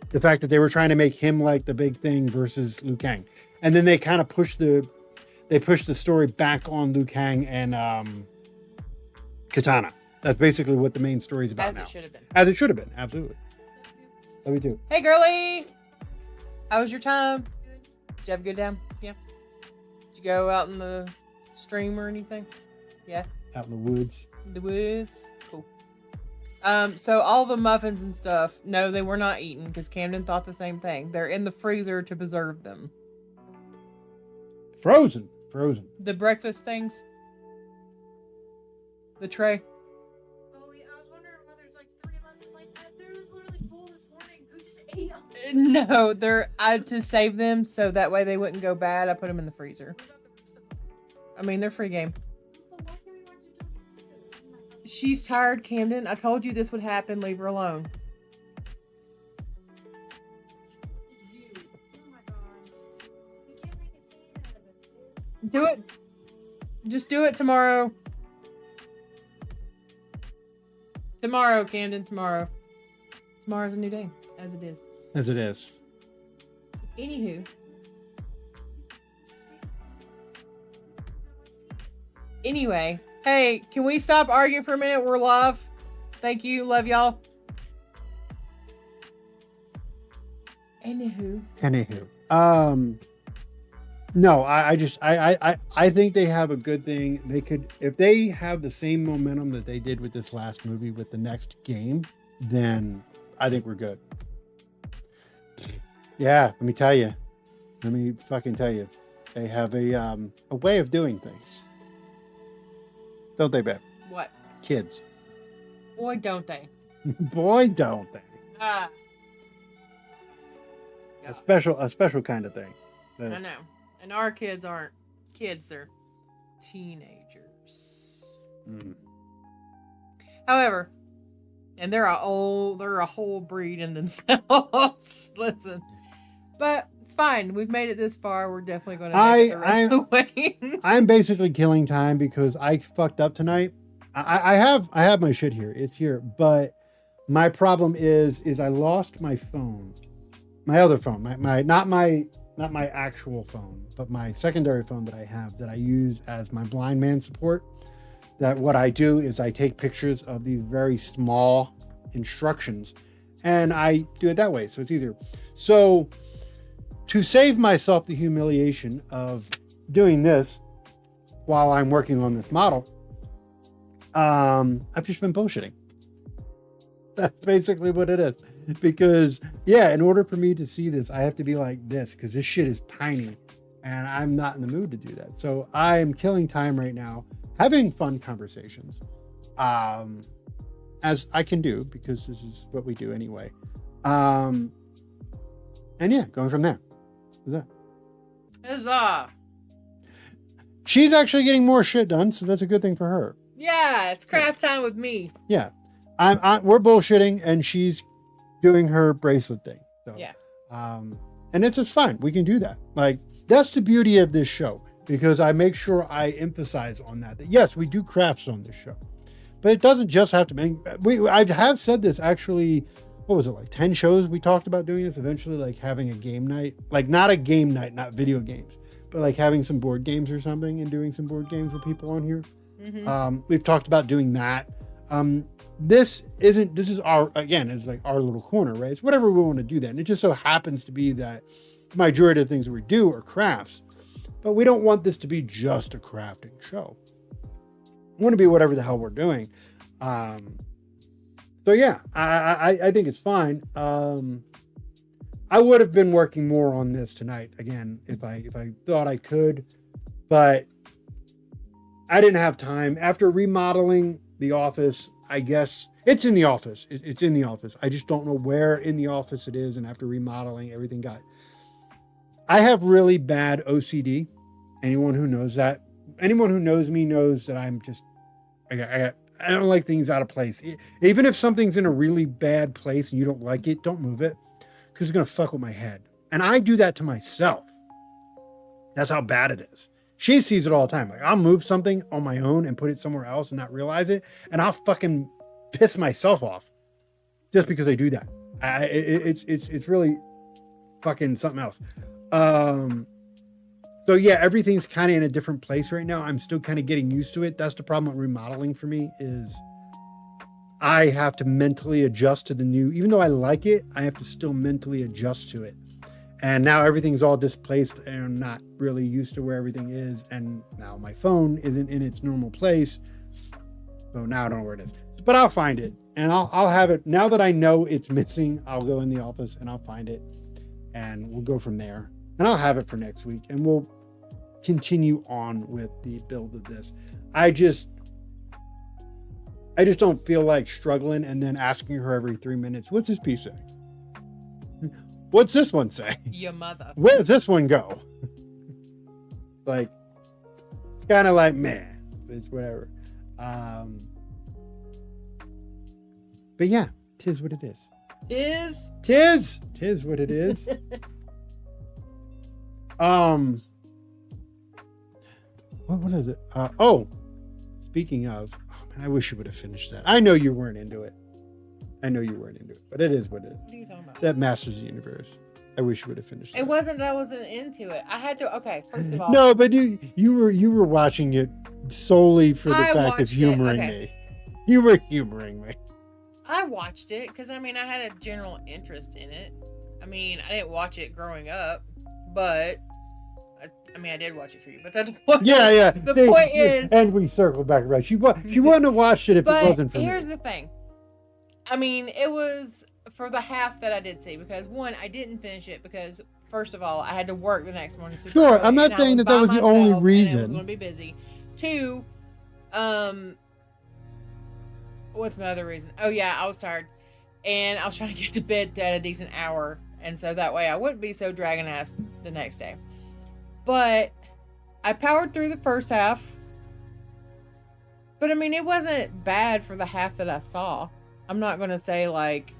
The fact that they were trying to make him like the big thing versus Liu Kang. And then they kind of pushed the story back on Liu Kang and Katana. That's basically what the main story is about now. As it should have been. As it should have been, absolutely. Love you too. Hey, girlie. How was your time? Did you have a good time? Yeah. Did you go out in the stream or anything? Yeah. Out in the woods. The woods. Cool. So all the muffins and stuff, no, they were not eaten because Camden thought the same thing. They're in the freezer to preserve them. Frozen. The breakfast things. The tray. Oh, yeah, I was wondering why there's like 3 left like that. There was literally full this morning. Who just ate them? No, they're to save them so that way they wouldn't go bad. I put them in the freezer. I mean, they're free game. So why can't we watch the Joker? She's tired, Camden. I told you this would happen. Leave her alone. Oh my god. We can't make a scene out of it. Do it. Just do it tomorrow. Tomorrow, Camden. Tomorrow. Tomorrow's a new day, as it is. As it is. Anywho. Anyway. Hey, can we stop arguing for a minute? We're live. Thank you. Love y'all. Anywho. No, I think they have a good thing. They could, if they have the same momentum that they did with this last movie with the next game, then I think we're good. Yeah, let me tell you. Let me fucking tell you. They have a way of doing things. Don't they, babe? What? Kids. Boy, don't they. Boy, don't they. Ah. A special kind of thing. I know. And our kids aren't kids, they're teenagers. Mm. However, and they're a whole breed in themselves. Listen. But it's fine. We've made it this far. We're definitely going to make it the rest of the way. I'm basically killing time because I fucked up tonight. I have my shit here. It's here. But my problem is I lost my phone. My other phone. Not my actual phone, but my secondary phone that I have that I use as my blind man support. That what I do is I take pictures of these very small instructions And I do it that way, so it's easier. So to save myself the humiliation of doing this while I'm working on this model, I've just been bullshitting. That's basically what it is. Because, yeah, in order for me to see this, I have to be like this, because this shit is tiny, and I'm not in the mood to do that. So I'm killing time right now, having fun conversations, as I can do, because this is what we do anyway. And yeah, going from there. What's that? Huzzah! She's actually getting more shit done, so that's a good thing for her. Yeah, it's craft time with me. Yeah, we're bullshitting, and she's doing her bracelet thing. So, Yeah. And it's just fine. We can do that. Like, that's the beauty of this show, because I make sure I emphasize on that yes, we do crafts on this show, but it doesn't just have to be. I have said this actually. What was it, like 10 shows we talked about doing this eventually, like having a game night, like not a game night, not video games, but like having some board games or something and doing some board games with people on here. Mm-hmm. We've talked about doing that. This is our, again, it's like our little corner, right? It's whatever we want to do that. And it just so happens to be that the majority of the things we do are crafts, but we don't want this to be just a crafting show. We want to be whatever the hell we're doing. So yeah, I think it's fine. I would have been working more on this tonight again if I thought I could, but I didn't have time. After remodeling the office, I guess it's in the office. It's in the office. I just don't know where in the office it is. And after remodeling, everything I have really bad OCD. Anyone who knows that, anyone who knows me knows that I'm just, I don't like things out of place. Even if something's in a really bad place and you don't like it, don't move it, because it's going to fuck with my head. And I do that to myself. That's how bad it is. She sees it all the time. Like, I'll move something on my own and put it somewhere else and not realize it, and I'll fucking piss myself off just because I do that. It's really fucking something else. So yeah, everything's kind of in a different place right now. I'm still kind of getting used to it. That's the problem with remodeling for me, is I have to mentally adjust to the new, even though I like it, I have to still mentally adjust to it. And now everything's all displaced and I'm not really used to where everything is. And now my phone isn't in its normal place. So now I don't know where it is, but I'll find it and I'll have it. Now that I know it's missing, I'll go in the office and I'll find it and we'll go from there. And I'll have it for next week and we'll continue on with the build of this. I just don't feel like struggling and then asking her every 3 minutes, what's this piece say? What's this one say? Your mother. Where does this one go? Like, kind of like, man, it's whatever. But yeah, tis what it is. Tis what it is. What is it? Speaking of, man, I wish you would have finished that. I know you weren't into it, but it is what it is. What are you talking about? That Masters of the Universe. I wish you would have finished it. It wasn't that I wasn't into it. I had to, okay, first of all. No, but you were watching it solely for the fact of humoring me. You were humoring me. I watched it because, I mean, I had a general interest in it. I mean, I didn't watch it growing up, but I mean, I did watch it for you, but that's the point. Yeah. The point is, and we circle back around. She wouldn't have watched it if it wasn't for me. Here's the thing. I mean, it was for the half that I did see, because one, I didn't finish it because, first of all, I had to work the next morning. Sure, I'm not saying that was the only reason. I was going to be busy. Two, what's my other reason? Oh yeah, I was tired, and I was trying to get to bed at a decent hour, and so that way I wouldn't be so dragging ass the next day. But I powered through the first half. But I mean, it wasn't bad for the half that I saw. I'm not going to say like,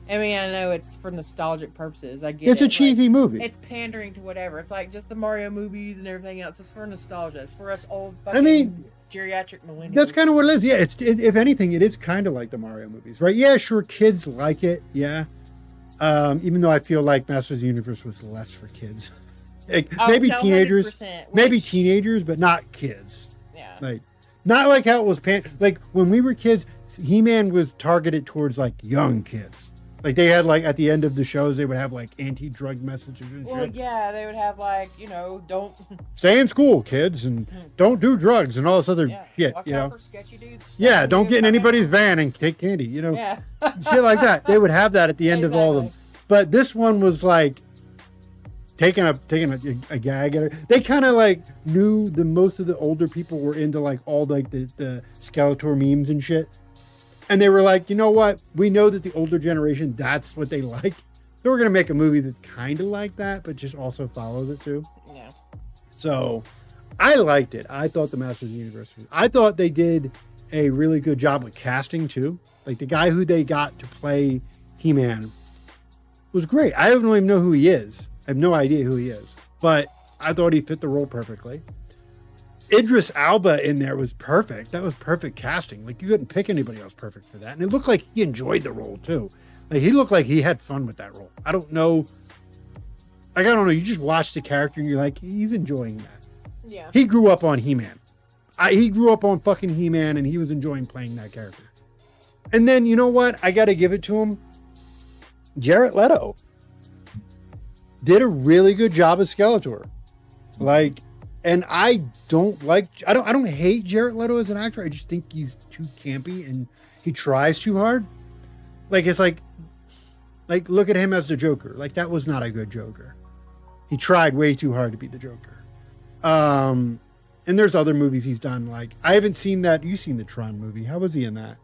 I mean, I know it's for nostalgic purposes. I get it's it. A cheesy movie. It's pandering to whatever. It's like just the Mario movies and everything else. It's for nostalgia. It's for us old fucking geriatric millennials. That's kind of what it is. Yeah, if anything, it is kind of like the Mario movies, right? Yeah, sure, kids like it. Yeah. Even though I feel like Masters of the Universe was less for kids. Maybe teenagers, maybe teenagers, but not kids. Yeah. Like, not like how it was like when we were kids, He-Man was targeted towards like young kids. Like they had like at the end of the shows, they would have like anti-drug messages and Well, shit. yeah, they would have like, don't. Stay in school, kids, and don't do drugs and all this other Yeah, shit. watch You out know. for sketchy dudes. Yeah, don't get in anybody's van and take candy. You know, Yeah. shit like that. They would have that at the end of all of them. Exactly. But this one was like taking a gag at her. They kind of like knew the most of the older people were into like all like the Skeletor memes and shit. And they were like, you know what? We know that the older generation, that's what they like. So we're going to make a movie that's kind of like that, but just also follows it too. Yeah. So I liked it. I thought the Masters of the Universe, I thought they did a really good job with casting too. Like the guy who they got to play He-Man was great. I don't even know who he is. I have no idea who he is, but I thought he fit the role perfectly. Idris Elba in there was perfect. That was perfect casting. Like you couldn't pick anybody else perfect for that. And it looked like he enjoyed the role too. Like he looked like he had fun with that role. I don't know. Like, I don't know. You just watch the character and you're like, he's enjoying that. Yeah. He grew up on He-Man. He grew up on fucking He-Man and he was enjoying playing that character. And then, you know what? I got to give it to him. Jared Leto did a really good job as Skeletor. Like, and I don't hate Jared Leto as an actor. I just think he's too campy and he tries too hard. Like, it's like look at him as the Joker. Like, that was not a good Joker. He tried way too hard to be the Joker. And there's other movies he's done. Like, I haven't seen that. You've seen the Tron movie. How was he in that?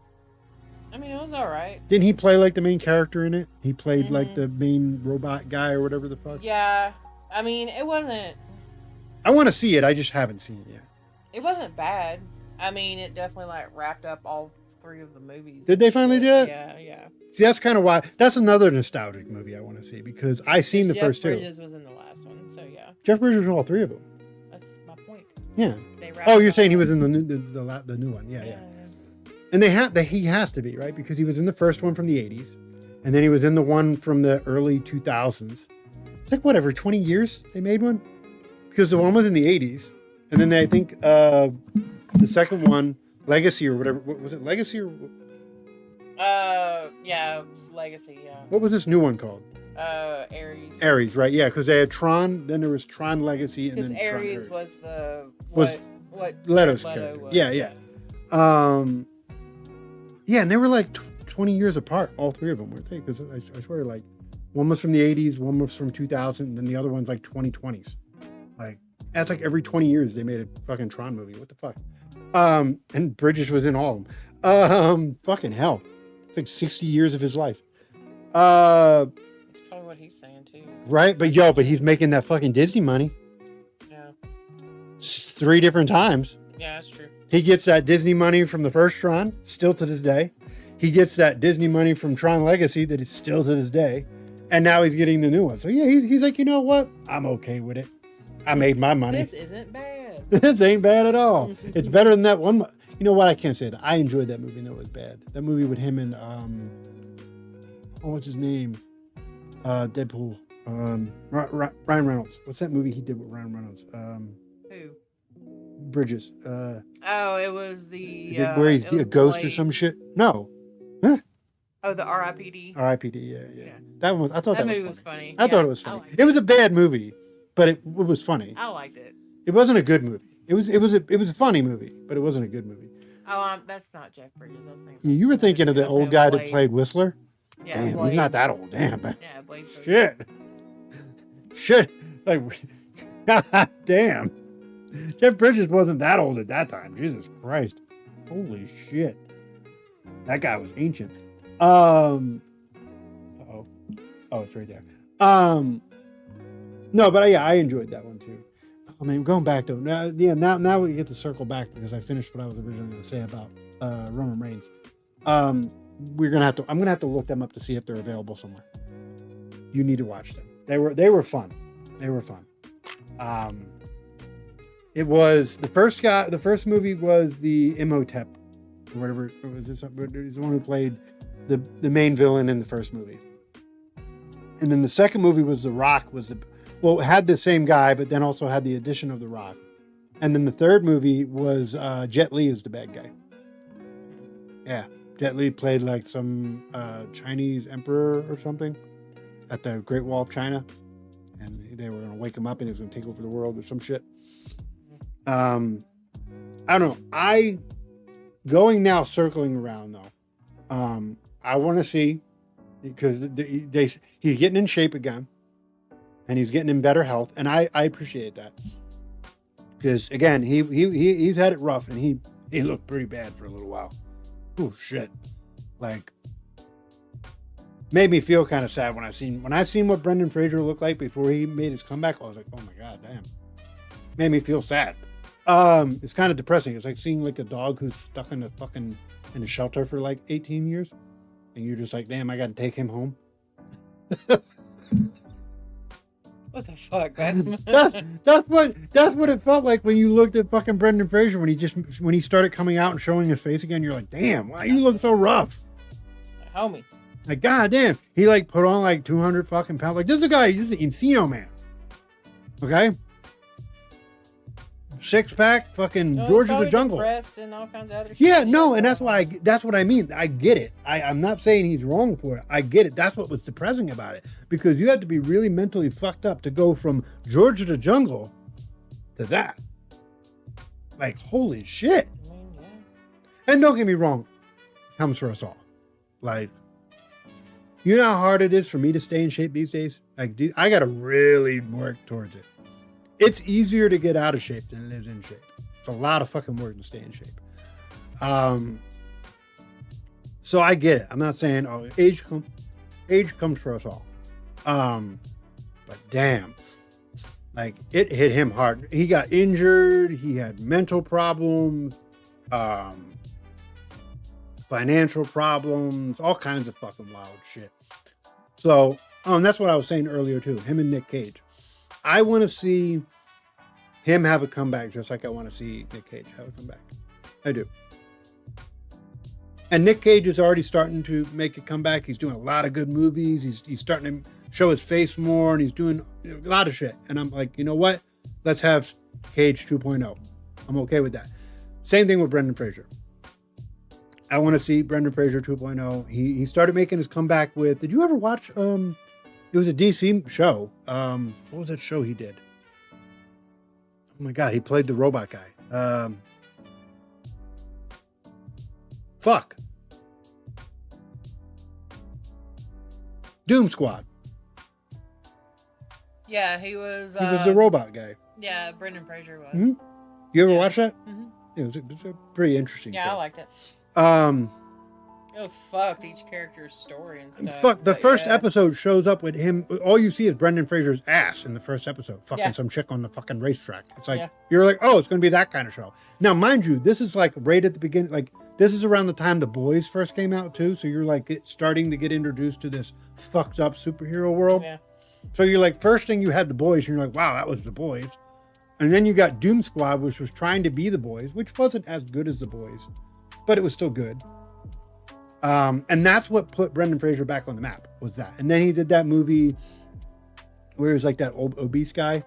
I mean, it was all right. Didn't he play like the main character in it? He played like the main robot guy or whatever the fuck. Yeah. I mean, it wasn't. I want to see it. I just haven't seen it yet. It wasn't bad. I mean, it definitely like wrapped up all 3 of the movies. Did they finally do it? Yeah, yeah. See, that's kind of why. That's another nostalgic movie I want to see because I seen the first two. Jeff Bridges was in the last one, so yeah. Jeff Bridges was in all 3 of them. That's my point. Yeah. They wrapped Oh, it you're up. saying he was in the new one? Yeah. And he has to be, right? Because he was in the first one from the 80s, and then he was in the one from the early 2000s. It's like whatever, 20 years they made one, because the one was in the 80s, and then I think the second one, Legacy or whatever, what was it, Legacy or? Yeah, it was Legacy. Yeah. What was this new one called? Ares. Ares, right? Yeah, because they had Tron, then there was Tron Legacy, and Because then Tron Ares Ares. was the Was what Leto's Jared Leto character. was. Yeah. Yeah, and they were like 20 years apart, all 3 of them, weren't they? Because I swear, like, one was from the 80s, one was from 2000, and then the other one's like 2020s. Like, that's like every 20 years they made a fucking Tron movie. What the fuck? And Bridges was in all of them. Fucking hell. It's like 60 years of his life. That's probably what he's saying too. Right? But he's making that fucking Disney money. Yeah. 3 different times. Yeah, that's true. He gets that Disney money from the first Tron, still to this day. He gets that Disney money from Tron Legacy that is still to this day. And now he's getting the new one. So yeah, he's like, you know what? I'm okay with it. I made my money. This isn't bad. This ain't bad at all. It's better than that one. You know what? I can't say that. I enjoyed that movie, and it was bad. That movie with him and what's his name? Deadpool. Ryan Reynolds. What's that movie he did with Ryan Reynolds? Who? Bridges. Oh, it was the where he's it was a ghost or Blade. some shit. No. Oh, the R.I.P.D. R.I.P.D. Yeah. That one was. I thought That that movie was was funny. I thought Yeah, it was I funny. liked It was a bad movie, but it was funny. I liked it. It wasn't a good movie. It was a funny movie, but it wasn't a good movie. Oh, that's not Jeff Bridges. I was thinking. You were thinking of the old guy that Blade. played Whistler. Yeah, Damn, Blade. he's not that old. Damn. Yeah, Blade. Trinity. Shit. Like, damn. Jeff Bridges wasn't that old at that time. Jesus Christ. Holy shit. That guy was ancient. Uh-oh. Oh, it's right there. No, but yeah, I enjoyed that one too. I mean, going back to now we get to circle back because I finished what I was originally going to say about Roman Reigns. I'm gonna have to look them up to see if they're available somewhere. You need to watch them. They were fun. They were fun. It was the first movie was the Imhotep, or whatever it was. He's the one who played the main villain in the first movie. And then the second movie was The Rock. It had the same guy, but then also had the addition of The Rock. And then the third movie was Jet Li is the bad guy. Yeah. Jet Li played like some Chinese emperor or something at the Great Wall of China, and they were gonna wake him up and he was gonna take over the world or some shit. I don't know. Going now, circling around though. I want to see, because he's getting in shape again, and he's getting in better health, and I appreciate that. Because again, he's had it rough, and he looked pretty bad for a little while. Oh shit! Like, made me feel kind of sad when I seen what Brendan Fraser looked like before he made his comeback. I was like, oh my god, damn! Made me feel sad. It's kind of depressing. It's like seeing like a dog who's stuck in a shelter for like 18 years, and you're just like, damn, I got to take him home. What the fuck, man? that's what it felt like when you looked at fucking Brendan Fraser when he started coming out and showing his face again. You're like, damn, why you look so rough? Homie. Like, god damn, he like put on like 200 fucking pounds. Like, this is a guy, this is an Encino man. Okay. 6-pack, fucking George of the Jungle. And all kinds of other Yeah, shit. no, and that's what I mean. I get it. I'm not saying he's wrong for it. I get it. That's what was depressing about it, because you had to be really mentally fucked up to go from George of the Jungle to that. Like, holy shit. I mean, yeah. And don't get me wrong, it comes for us all. Like, you know how hard it is for me to stay in shape these days? Like, dude, I got to really work towards it. It's easier to get out of shape than it is in shape. It's a lot of fucking work to stay in shape. So I get it. I'm not saying, oh, age comes for us all. But damn, like, it hit him hard. He got injured. He had mental problems, financial problems, all kinds of fucking wild shit. So, and that's what I was saying earlier too. Him and Nick Cage. I want to see him have a comeback, just like I want to see Nick Cage have a comeback. I do. And Nick Cage is already starting to make a comeback. He's doing a lot of good movies. He's starting to show his face more, and he's doing a lot of shit. And I'm like, you know what? Let's have Cage 2.0. I'm okay with that. Same thing with Brendan Fraser. I want to see Brendan Fraser 2.0. He started making his comeback with, did you ever watch, it was a DC show. What was that show he did? Oh my God, he played the robot guy. Fuck. Doom Squad. Yeah, he was. He was the robot guy. Yeah, Brendan Fraser was. Mm-hmm. You ever watch that? Mm-hmm. It was a pretty interesting Yeah, show. I liked it. It was fucked, each character's story and stuff. Fuck, the first yeah. episode shows up with him. All you see is Brendan Fraser's ass in the first episode. Fucking some chick on the fucking racetrack. It's like, you're like, oh, it's going to be that kind of show. Now, mind you, this is like right at the beginning. Like, this is around the time The Boys first came out too. So you're like starting to get introduced to this fucked up superhero world. Yeah. So you're like, first thing you had The Boys, and you're like, wow, that was The Boys. And then you got Doom Squad, which was trying to be The Boys, which wasn't as good as The Boys, but it was still good. And that's what put Brendan Fraser back on the map, was that. And then he did that movie where he was like that old obese guy,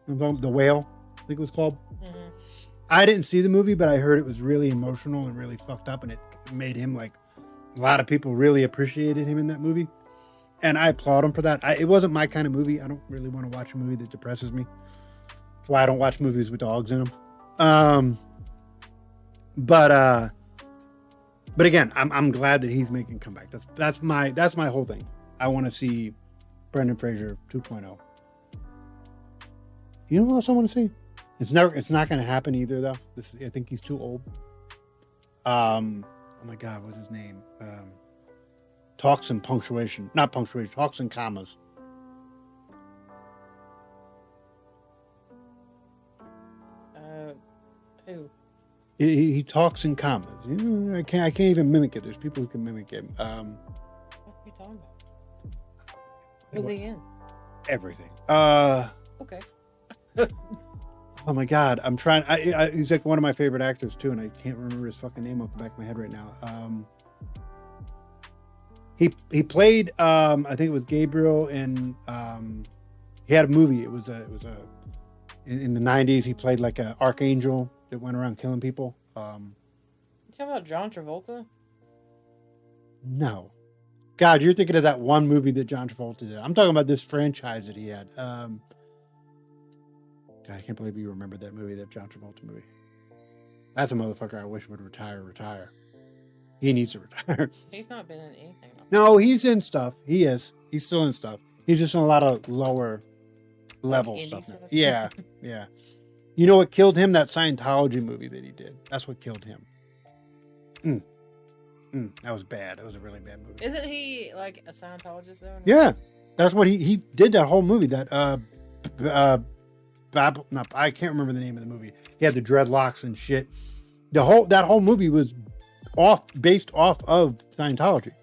The Whale, I think it was called. Mm-hmm. I didn't see the movie, but I heard it was really emotional and really fucked up, and it made him, like, a lot of people really appreciated him in that movie. And I applaud him for that. It wasn't my kind of movie. I don't really want to watch a movie that depresses me. That's why I don't watch movies with dogs in them. But again, I'm glad that he's making a comeback. That's my whole thing. I want to see Brendan Fraser 2.0. You know what else I want to see? It's not going to happen either, though. I think he's too old. Oh my God, what's his name? Talks and punctuation, not punctuation. Talks and commas. Who? He talks in commas. You know, I can't even mimic it. There's people who can mimic it. What are you talking about? What's he in? Everything. Okay. Oh my God, I'm trying. He's like one of my favorite actors too, and I can't remember his fucking name off the back of my head right now. He played. I think it was Gabriel, and he had a movie. It was in the '90s. He played like an archangel that went around killing people. You talking about John Travolta? No. God, you're thinking of that one movie that John Travolta did. I'm talking about this franchise that he had. God, I can't believe you remembered that movie, that John Travolta movie. That's a motherfucker I wish would retire. He needs to retire. He's not been in anything. No, he's in stuff. He is. He's still in stuff. He's just in a lot of lower level stuff now. Yeah, yeah. You know what killed him? That Scientology movie that he did. That's what killed him. That was bad. That was a really bad movie. Isn't he like a Scientologist though? Yeah, that's what he did. That whole movie. That I can't remember the name of the movie. He had the dreadlocks and shit. That whole movie was based off of Scientology.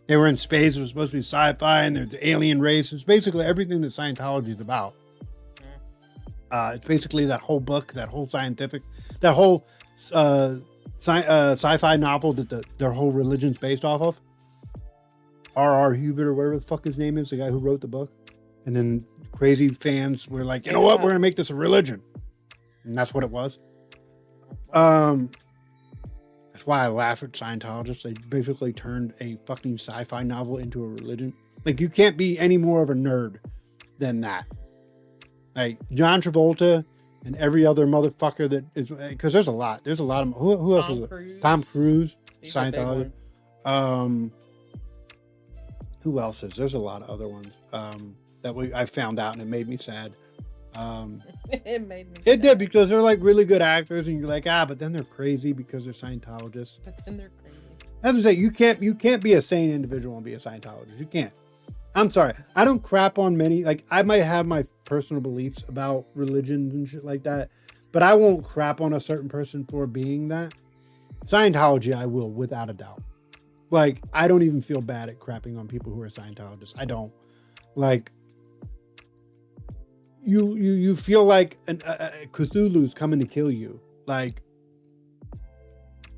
They were in space. It was supposed to be sci-fi, and there's the alien race. It's basically everything that Scientology is about. It's basically that whole book, that whole sci-fi novel that their whole religion's based off of. R.R. Hubert or whatever the fuck his name is, the guy who wrote the book. And then crazy fans were like, you know what? We're going to make this a religion. And that's what it was. That's why I laugh at Scientologists. They basically turned a fucking sci-fi novel into a religion. Like, you can't be any more of a nerd than that. Like, John Travolta and every other motherfucker that is... Because there's a lot. There's a lot of... Who else was it? Tom Cruise. Scientology. Who else is? There's a lot of other ones that I found out, and it made me sad. It made me sad. It did, because they're like really good actors, and you're like, but then they're crazy because they're Scientologists. But then they're crazy. I have to say, you can't be a sane individual and be a Scientologist. You can't. I'm sorry. I don't crap on many. Like, I might have my personal beliefs about religions and shit like that, but I won't crap on a certain person for being that. Scientology, I will, without a doubt. Like, I don't even feel bad at crapping on people who are Scientologists. I don't. Like, you feel like Cthulhu's coming to kill you. Like,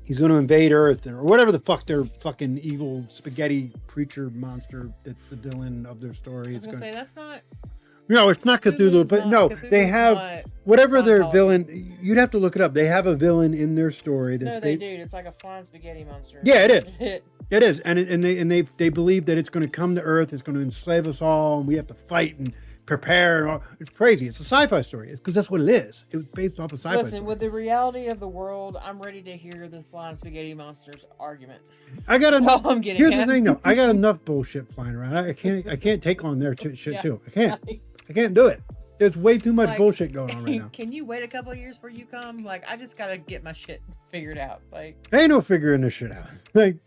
he's going to invade Earth or whatever the fuck their fucking evil spaghetti preacher monster that's the villain of their story. I was going to say, that's not... No, it's not Cthulhu, but no, they have whatever their villain. You'd have to look it up. They have a villain in their story. No, they do. It's like a flying spaghetti monster. Yeah, it is. It is, and they believe that it's going to come to Earth. It's going to enslave us all, and we have to fight and prepare. And all. It's crazy. It's a sci-fi story. It's because that's what it is. It was based off a sci-fi. Listen, story. With the reality of the world, I'm ready to hear the flying spaghetti monsters argument. I got enough. I'm getting here's the thing, though. I got enough bullshit flying around. I can't take on their shit too. I can't do it. There's way too much bullshit going on right now. Can you wait a couple of years before you come? Like, I just gotta get my shit figured out. Like, ain't no figuring this shit out. Like,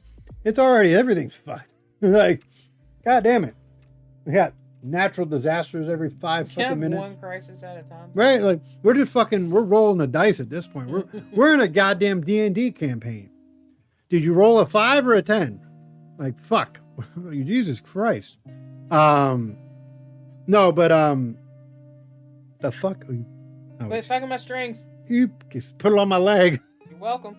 it's already, everything's fucked. Like, god damn it. We got natural disasters every 5 fucking minutes. One crisis at a time. Right? Like, we're rolling the dice at this point. We're in a goddamn D&D campaign. Did you roll a 5 or a 10? Like, fuck. Jesus Christ. No, but the fuck? Oh, Quit fucking my strings. You just put it on my leg. You're welcome.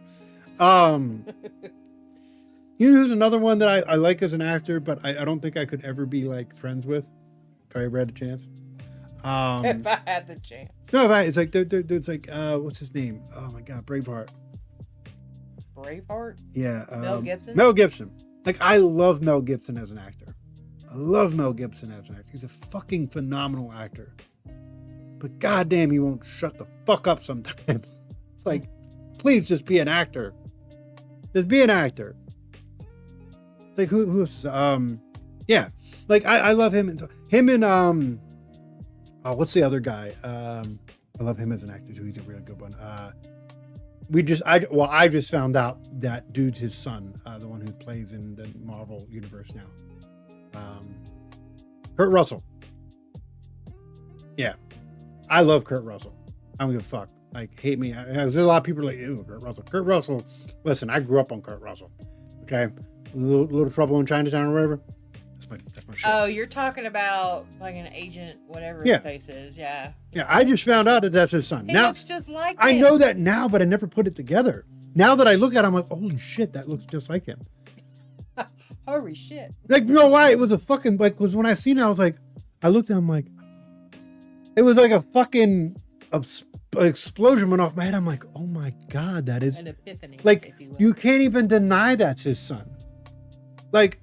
You know who's another one that I like as an actor, but I don't think I could ever be like friends with if I ever had a chance. If I had the chance. No, it's like it's like what's his name? Oh my god, Braveheart. Braveheart? Yeah. Mel Gibson? Mel Gibson. Like, I love Mel Gibson as an actor. I love Mel Gibson as an actor. He's a fucking phenomenal actor. But goddamn, he won't shut the fuck up sometimes. It's like, please just be an actor. Just be an actor. It's like, who's yeah. Like, I love him. And what's the other guy? I love him as an actor too. He's a real good one. I just found out that dude's his son, the one who plays in the Marvel universe now. Kurt Russell. Yeah. I love Kurt Russell. I don't give a fuck. Like, hate me. There's a lot of people like, ew, Kurt Russell. Kurt Russell, listen, I grew up on Kurt Russell. Okay? Little Trouble in Chinatown or whatever. That's my shit. Oh, you're talking about like an agent, whatever his face is. Yeah. Yeah, I just found out that that's his son. He looks just like him. I know that now, but I never put it together. Now that I look at him, I'm like, holy shit, that looks just like him. Holy shit. Like, you know why? It was a fucking, like, because when I seen it, I was like, I looked at him like, it was like a fucking explosion went off my head. I'm like, oh my God, that is. An epiphany. Like, you can't even deny that's his son. Like,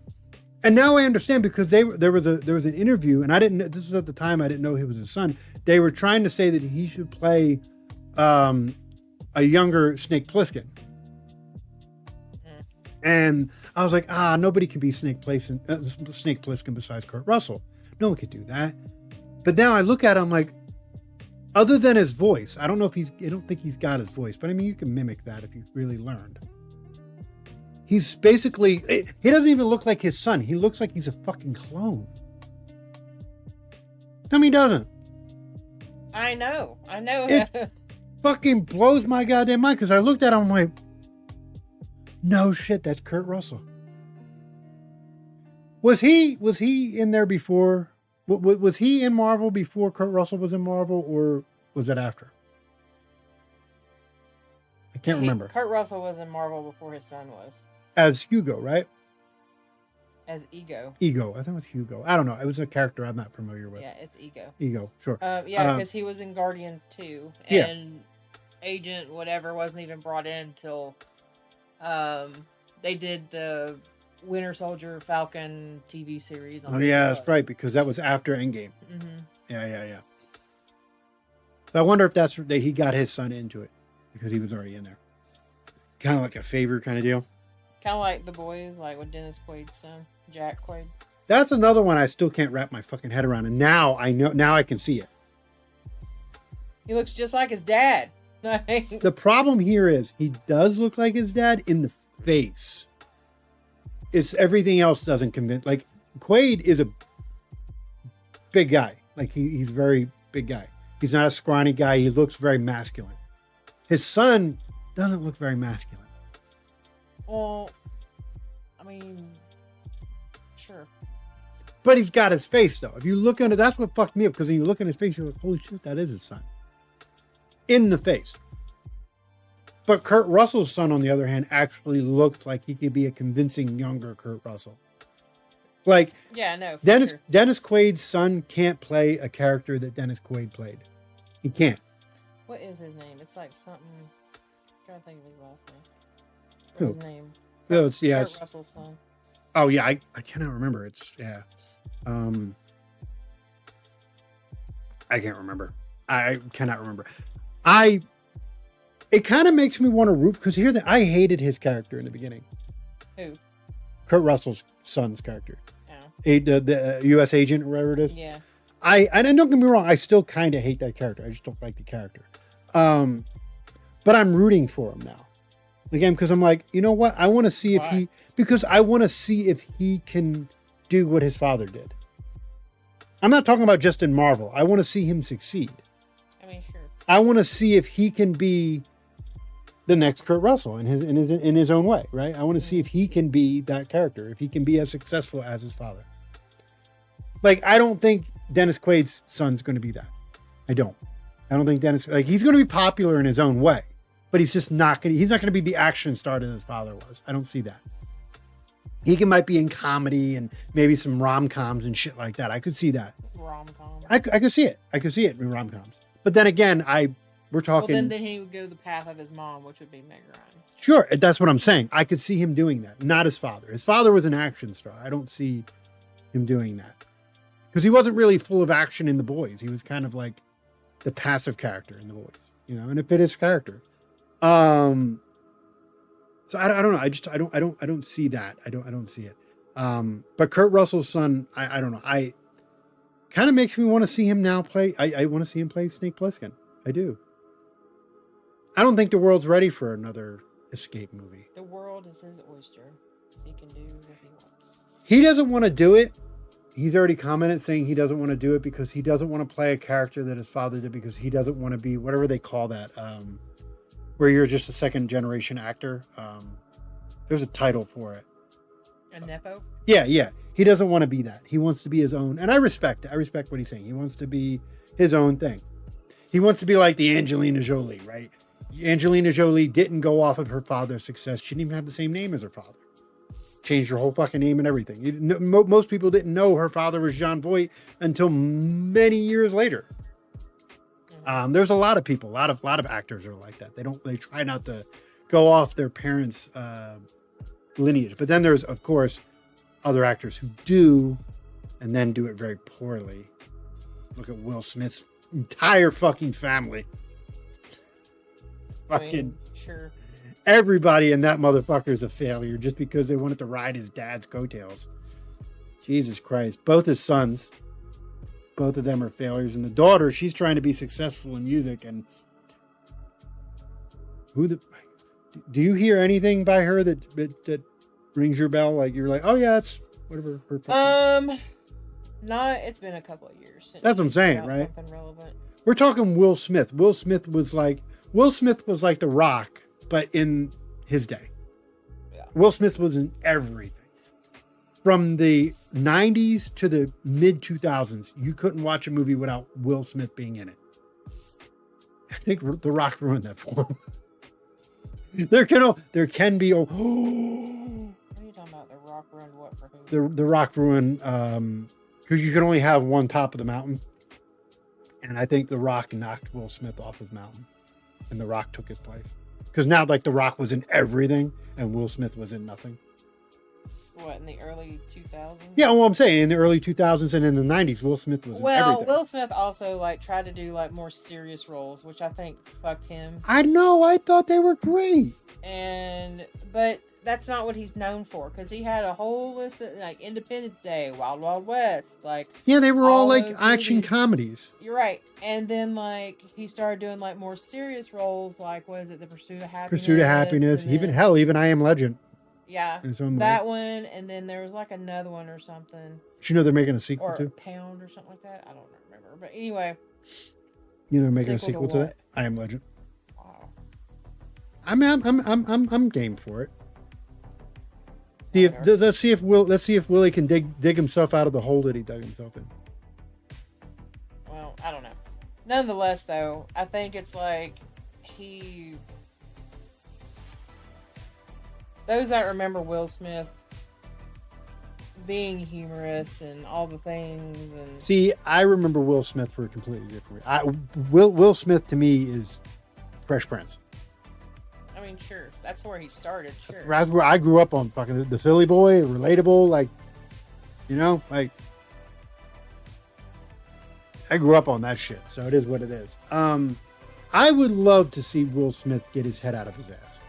and now I understand because there was an interview, and I didn't know, this was at the time I didn't know he was his son. They were trying to say that he should play a younger Snake Plissken. And I was like, nobody can be Snake Plissken besides Kurt Russell. No one could do that. But now I look at him like, other than his voice, I don't think he's got his voice, but I mean, you can mimic that if you really learned. He's basically, he doesn't even look like his son. He looks like he's a fucking clone. Tell me he doesn't. I know. It fucking blows my goddamn mind because I looked at him, I'm like, no shit, that's Kurt Russell. Was he in there before? Was he in Marvel before Kurt Russell was in Marvel, or was it after? I can't remember. Kurt Russell was in Marvel before his son was. As Hugo, right? As Ego. Ego. I thought it was Hugo. I don't know. It was a character I'm not familiar with. Yeah, it's Ego. Ego, sure. Yeah, because he was in Guardians too. And Agent whatever wasn't even brought in until they did the Winter Soldier Falcon TV series. Oh yeah, that's right, because that was after Endgame. Mm-hmm. Yeah. So I wonder if that's that he got his son into it because he was already in there. Kind of like a favor kind of deal. Kind of like The Boys, like with Dennis Quaid's son, Jack Quaid. That's another one I still can't wrap my fucking head around, and now I know. Now I can see it. He looks just like his dad. The problem here is he does look like his dad in the face. It's everything else doesn't convince. Like Quaid is a big guy. Like he's a very big guy. He's not a scrawny guy. He looks very masculine. His son doesn't look very masculine. Well, I mean, sure. But he's got his face though. If you look at it, that's what fucked me up. Because when you look at his face, you're like, holy shit, that is his son. In the face. But Kurt Russell's son, on the other hand, actually looks like he could be a convincing younger Kurt Russell. Like, yeah, no, Dennis sure. Dennis Quaid's son can't play a character that Dennis Quaid played. He can't. What is his name? It's like something. I'm trying to think of his last name. Who? His name. No, Kurt Russell's son. Oh yeah, I cannot remember. It's I can't remember. I cannot remember. It kind of makes me want to root because here's I hated his character in the beginning. Who? Kurt Russell's son's character. Oh. The U.S. agent or whatever it is. Yeah. And don't get me wrong, I still kind of hate that character. I just don't like the character. But I'm rooting for him now. Again, because I'm like, you know what? I want to see I want to see if he can do what his father did. I'm not talking about just in Marvel. I want to see him succeed. I mean, sure. I want to see if he can be the next Kurt Russell in his own way, right? I want to see if he can be that character, if he can be as successful as his father. Like, I don't think Dennis Quaid's son's going to be that. I don't think he's going to be popular in his own way, but he's not going to be the action star that his father was. I don't see that. He might be in comedy and maybe some rom-coms and shit like that. I could see that. Rom-com. I could see it. I could see it in rom-coms. But then again, we're talking. Well, then he would go the path of his mom, which would be Meg Ryan. Sure, that's what I'm saying. I could see him doing that. Not his father. His father was an action star. I don't see him doing that because he wasn't really full of action in The Boys. He was kind of like the passive character in The Boys, and it fit his character. So I don't know. I don't see that. I don't see it. But Kurt Russell's son, I don't know. I kind of makes me want to see him now play. I want to see him play Snake Plissken. I do. I don't think the world's ready for another escape movie. The world is his oyster. He can do what he wants. He doesn't want to do it. He's already commented saying he doesn't want to do it because he doesn't want to play a character that his father did because he doesn't want to be whatever they call that, where you're just a second generation actor. There's a title for it. A nepo? Yeah. He doesn't want to be that. He wants to be his own. And I respect it. I respect what he's saying. He wants to be his own thing. He wants to be like the Angelina Jolie, right? Angelina Jolie didn't go off of her father's success. She didn't even have the same name as her father. Changed her whole fucking name and everything. Most people didn't know her father was John Voight until many years later. There's a lot of people, a lot of actors are like that. They try not to go off their parents' lineage. But then there's, of course, other actors who do, and then do it very poorly. Look at Will Smith's entire fucking family. Fucking sure. everybody in that motherfucker is a failure just because they wanted to ride his dad's coattails. Jesus Christ. Both his sons, both of them are failures. And the daughter, she's trying to be successful in music. And do you hear anything by her that rings your bell? Like you're like, oh yeah, that's whatever. It's been a couple of years. Since That's what I'm saying, right? Something relevant. We're talking Will Smith. Will Smith was like The Rock, but in his day. Yeah. Will Smith was in everything. From the 90s to the mid 2000s, you couldn't watch a movie without Will Smith being in it. I think The Rock ruined that for him. There can be. What are you talking about? The Rock ruined what for who? The Rock ruined because you can only have one top of the mountain, and I think The Rock knocked Will Smith off his mountain, and The Rock took his place. Because now, like, The Rock was in everything, and Will Smith was in nothing. What, in the early 2000s? Yeah, well, I'm saying in the early 2000s and in the 90s, Will Smith was in everything. Will Smith also like tried to do like more serious roles, which I think fucked him. I know. I thought they were great. But that's not what he's known for, because he had a whole list of like Independence Day, Wild Wild West, like Yeah, they were all like those action movies. comedies. You're right. And then like he started doing like more serious roles, like what is it, The Pursuit of Happiness? Pursuit of Happiness. and Even then- even I Am Legend. Yeah, In its own way. that one, and then there was like another one or something, But you know they're making a sequel or to. Pound or something like that. I don't remember, but anyway. You know, they're making a Sequel sequel to to what? that. I Am Legend. Wow. I'm game for it. Let's see if Willie can dig himself out of the hole that he dug himself in. Well, I don't know. Nonetheless, though, I think it's like those that remember Will Smith being humorous and all the things, and See, I remember Will Smith for a completely different reason. Will Smith to me is Fresh Prince. I mean, sure, that's where he started. Sure, That's where I grew up on fucking the Philly boy, relatable, like, you know, like I grew up on that shit. So it is what it is. I would love to see Will Smith get his head out of his ass.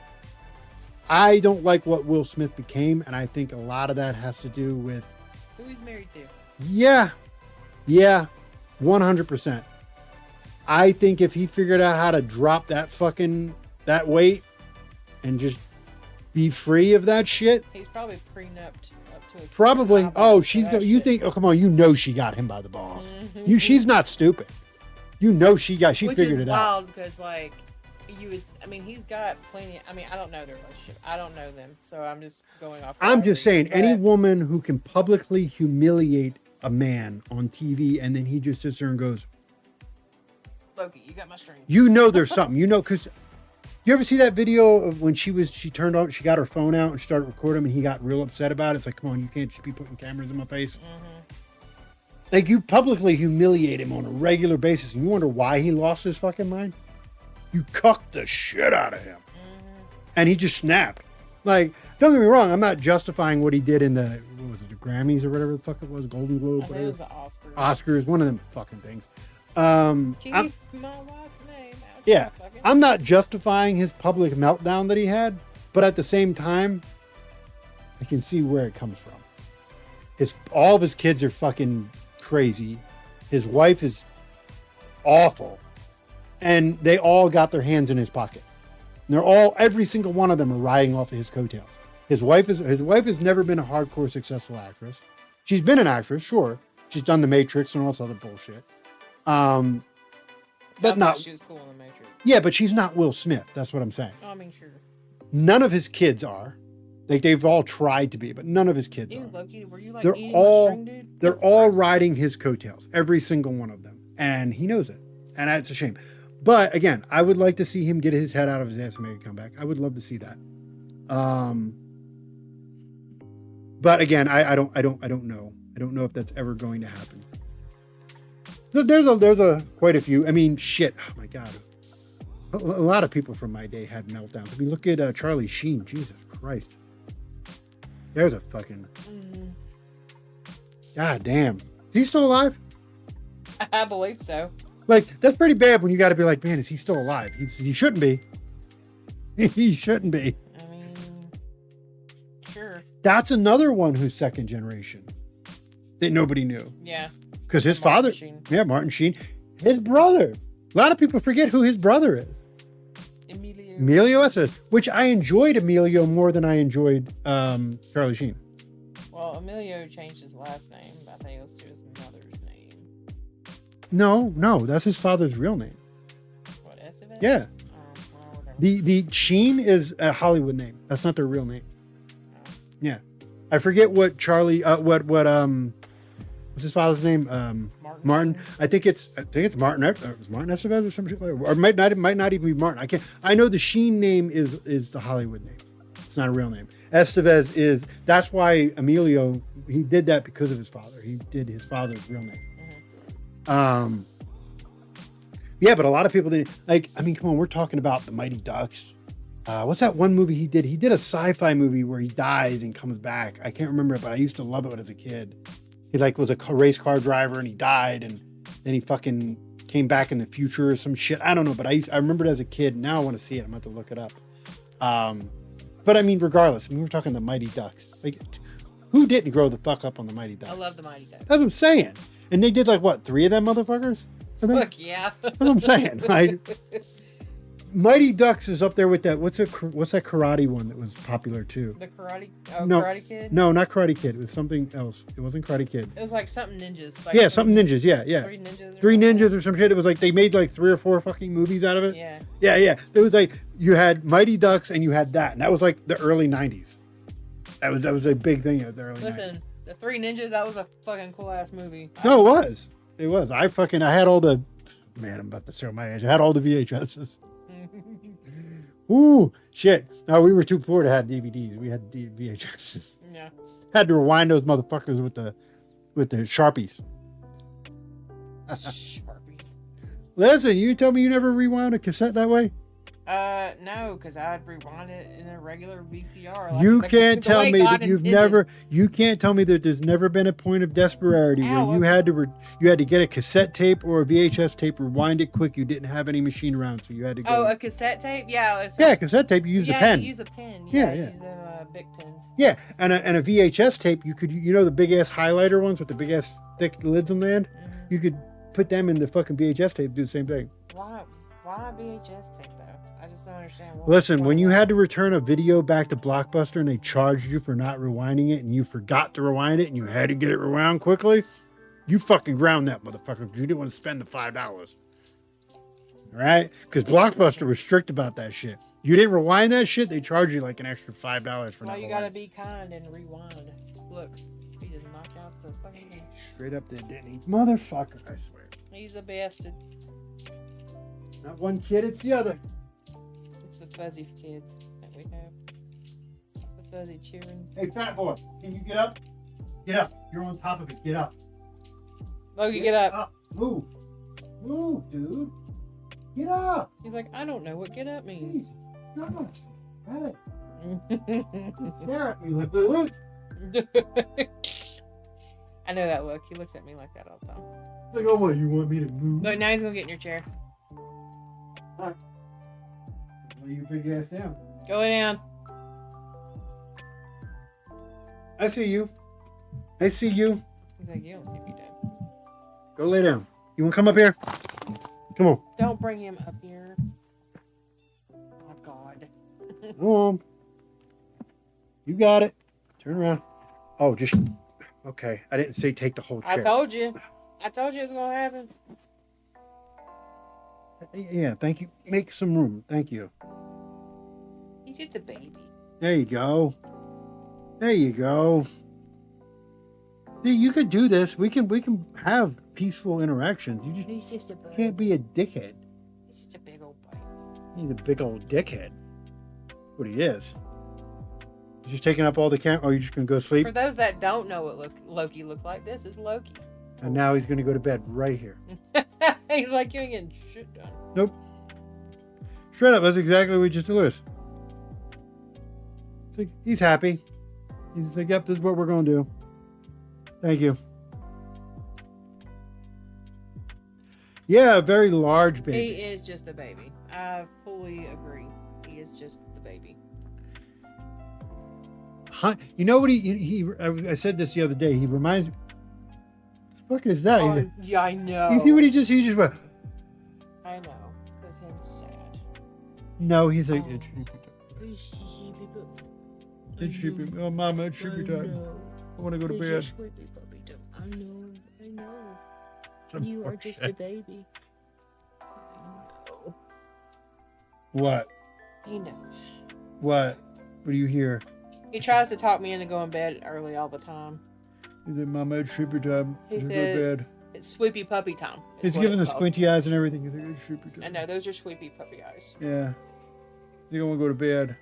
I don't like what Will Smith became, and I think a lot of that has to do with who he's married to. Yeah, 100%. I think if he figured out how to drop that weight and just be free of that shit, He's probably prenupped up to his probably. eyeballs Oh, for she's that got. You shit. think? Oh, come on. You know she got him by the balls. Mhm. She's not stupid. You know she Which figured is it out. wild because like you would. I mean, he's got plenty. I mean, I don't know their relationship. I don't know them, so I'm just going off. I'm what I just read, saying, any but- woman who can publicly humiliate a man on TV and then he just sits there and goes, Loki, you got my string. you know there's something, you know, because you ever see that video of when she got her phone out and she started recording him and he got real upset about it? It's like, come on, you can't just be putting cameras in my face. Mm-hmm. Like, you publicly humiliate him on a regular basis and you wonder why he lost his fucking mind? You cucked the shit out of him. Mm-hmm. And he just snapped. Like, don't get me wrong, I'm not justifying what he did in the, what was it, the Grammys or whatever the fuck it was, Golden Globe, I think it whatever. was the Oscars. Oscars, one of them fucking things. Keep I'm- my wife's name out. Yeah, Fucking- I'm not justifying his public meltdown that he had, but at the same time, I can see where it comes from. All of his kids are fucking crazy. His wife is awful, and they all got their hands in his pocket. And every single one of them are riding off of his coattails. His wife has never been a hardcore successful actress. She's been an actress, sure. She's done The Matrix and all this other bullshit. I But thought not. She was cool in the Matrix. Yeah, but she's not Will Smith. That's what I'm saying. Oh, I mean, sure. None of his kids are. Like, they've all tried to be, but none of his kids You, are. Loki, were you like They're eating all my string, dude? they're all Gross. riding his coattails, every single one of them, and he knows it, and it's a shame. But again, I would like to see him get his head out of his ass and make a comeback. I would love to see that. But again, I don't know. I don't know if that's ever going to happen. There's quite a few. I mean, shit. Oh my god. A lot of people from my day had meltdowns. I mean, look at Charlie Sheen. Jesus Christ. There's a fucking. God damn. Is he still alive? I believe so. Like, that's pretty bad when you got to be like, man, is he still alive? He shouldn't be. He shouldn't be. I mean, sure. That's another one who's second generation that nobody knew. Yeah. Because his Martin father, Sheen. yeah, Martin Sheen, his brother. A lot of people forget who his brother is. Emilio Estevez, which I enjoyed Emilio more than I enjoyed Charlie Sheen. Well, Emilio changed his last name. I think it was to his mother's name. No, that's his father's real name. What, Estevez? Yeah. Well, whatever. The Sheen is a Hollywood name. That's not their real name. Oh. Yeah. I forget what Charlie what's his father's name? Martin. I think it's Martin. Martin Estevez or some shit like that. Or it might not even be Martin. I know the Sheen name is the Hollywood name. It's not a real name. Estevez is, that's why Emilio, he did that because of his father. He did his father's real name. Mm-hmm. Yeah, but a lot of people didn't, like, I mean, come on, we're talking about the Mighty Ducks. What's that one movie he did? He did a sci-fi movie where he dies and comes back. I can't remember it, but I used to love it as a kid. He like was a race car driver and he died and then he fucking came back in the future or some shit. I don't know, but I remember it as a kid. Now I want to see it. I'm going to have to look it up. But I mean, regardless, I mean, we're talking the Mighty Ducks. Like, who didn't grow the fuck up on the Mighty Ducks? I love the Mighty Ducks. That's what I'm saying. And they did like, what, 3 of them motherfuckers? Fuck yeah. That's what I'm saying. Like, Mighty Ducks is up there with that. What's that karate one that was popular too? The Karate Kid? No, not Karate Kid. It was something else. It wasn't Karate Kid. It was like something ninjas. Like Yeah, something ninjas. Yeah. Three ninjas Or some shit. It was like they made like 3 or 4 fucking movies out of it. Yeah. Yeah. It was like you had Mighty Ducks and you had that. And that was like the early 90s. That was a big thing at the early 90s. Listen, the Three Ninjas, that was a fucking cool ass movie. No, it was. It was. I had all the, man, I'm about to show my age. I had all the VHSs. Ooh, shit. No, we were too poor to have DVDs. We had VHSs. Yeah. Had to rewind those motherfuckers with the Sharpies. Sharpies. Listen, you tell me you never rewound a cassette that way? No, because I'd rewind it in a regular VCR. Like You can't tell me that intended. you can't tell me that there's never been a point of desperity where you had to get a cassette tape or a VHS tape, rewind it quick. You didn't have any machine around, so you had to go. Oh, a cassette tape? Yeah. Cassette tape. You used a pen. You use a pen. Yeah. Use them big pens. Yeah, and a VHS tape, you could, the big ass highlighter ones with the big ass thick lids on the end. Mm-hmm. You could put them in the fucking VHS tape, do the same thing. Why VHS tape though? I just don't understand. Listen, when you had to return a video back to Blockbuster and they charged you for not rewinding it and you forgot to rewind it and you had to get it rewound quickly, you fucking ground that motherfucker because you didn't want to spend the $5. All right? Because Blockbuster was strict about that shit. You didn't rewind that shit, they charge you like an extra $5 for not you rewinding. gotta be kind and rewind. Look, he just knocked out the fucking. Straight up there, didn't he? Motherfucker, I swear. He's the bastard. Not one kid, it's the other. It's the fuzzy kids that we have. The fuzzy children. Hey, fat boy, can you get up? Get up. You're on top of it. Get up. Logie, get up. Move. Move, dude. Get up. He's like, I don't know what get up means. Jeez. No. Hey. Stare at me like that. I know that look. He looks at me like that all the time. Like, oh, what? You want me to move? Look, now he's gonna get in your chair. All right. Lay your big ass down. Go down. I see you. I see you. He's like, you don't see me, Dad. Go lay down. You want to come up here? Come on. Don't bring him up here. Oh, God. Come on. You got it. Turn around. Oh, just... Okay. I didn't say take the whole chair. I told you it was gonna happen. Yeah, thank you. Make some room. Thank you. He's just a baby. There you go. There you go. See, you could do this. We can have peaceful interactions. You just He's just a baby. can't be a dickhead. He's just a big old boy. He's a big old dickhead. What he is. He's just taking up all the camera. Oh, you're just gonna go sleep? For those that don't know what Loki looks like, this is Loki. And now he's gonna go to bed right here. He's like, you ain't getting shit done. Nope. Straight up, that's exactly what he just did. It's like, he's happy. He's like, yep, this is what we're gonna do. Thank you. Yeah, a very large He baby. is just a baby. I fully agree. He is just the baby. You know what I said this the other day. He reminds me. What the fuck is that? Oh, yeah, I know. You see what he just went. I know. Because him's sad. No, he's like, Oh. it's sleepy time. It's sleepy. Oh, Mama, it's sleepy time. I want to go to bed. I know. Some You are just a bullshit. baby. I know. What? He knows. What? What do you hear? He tries to talk me into going to bed early all the time. He said, Mama, it's sleepy time. He Go to said- bed. It's sweepy puppy time. is He's what giving the it's called. squinty eyes and everything. He's like, it's sleepy time. I know, those are sweepy puppy eyes. Yeah. He's going to go to bed.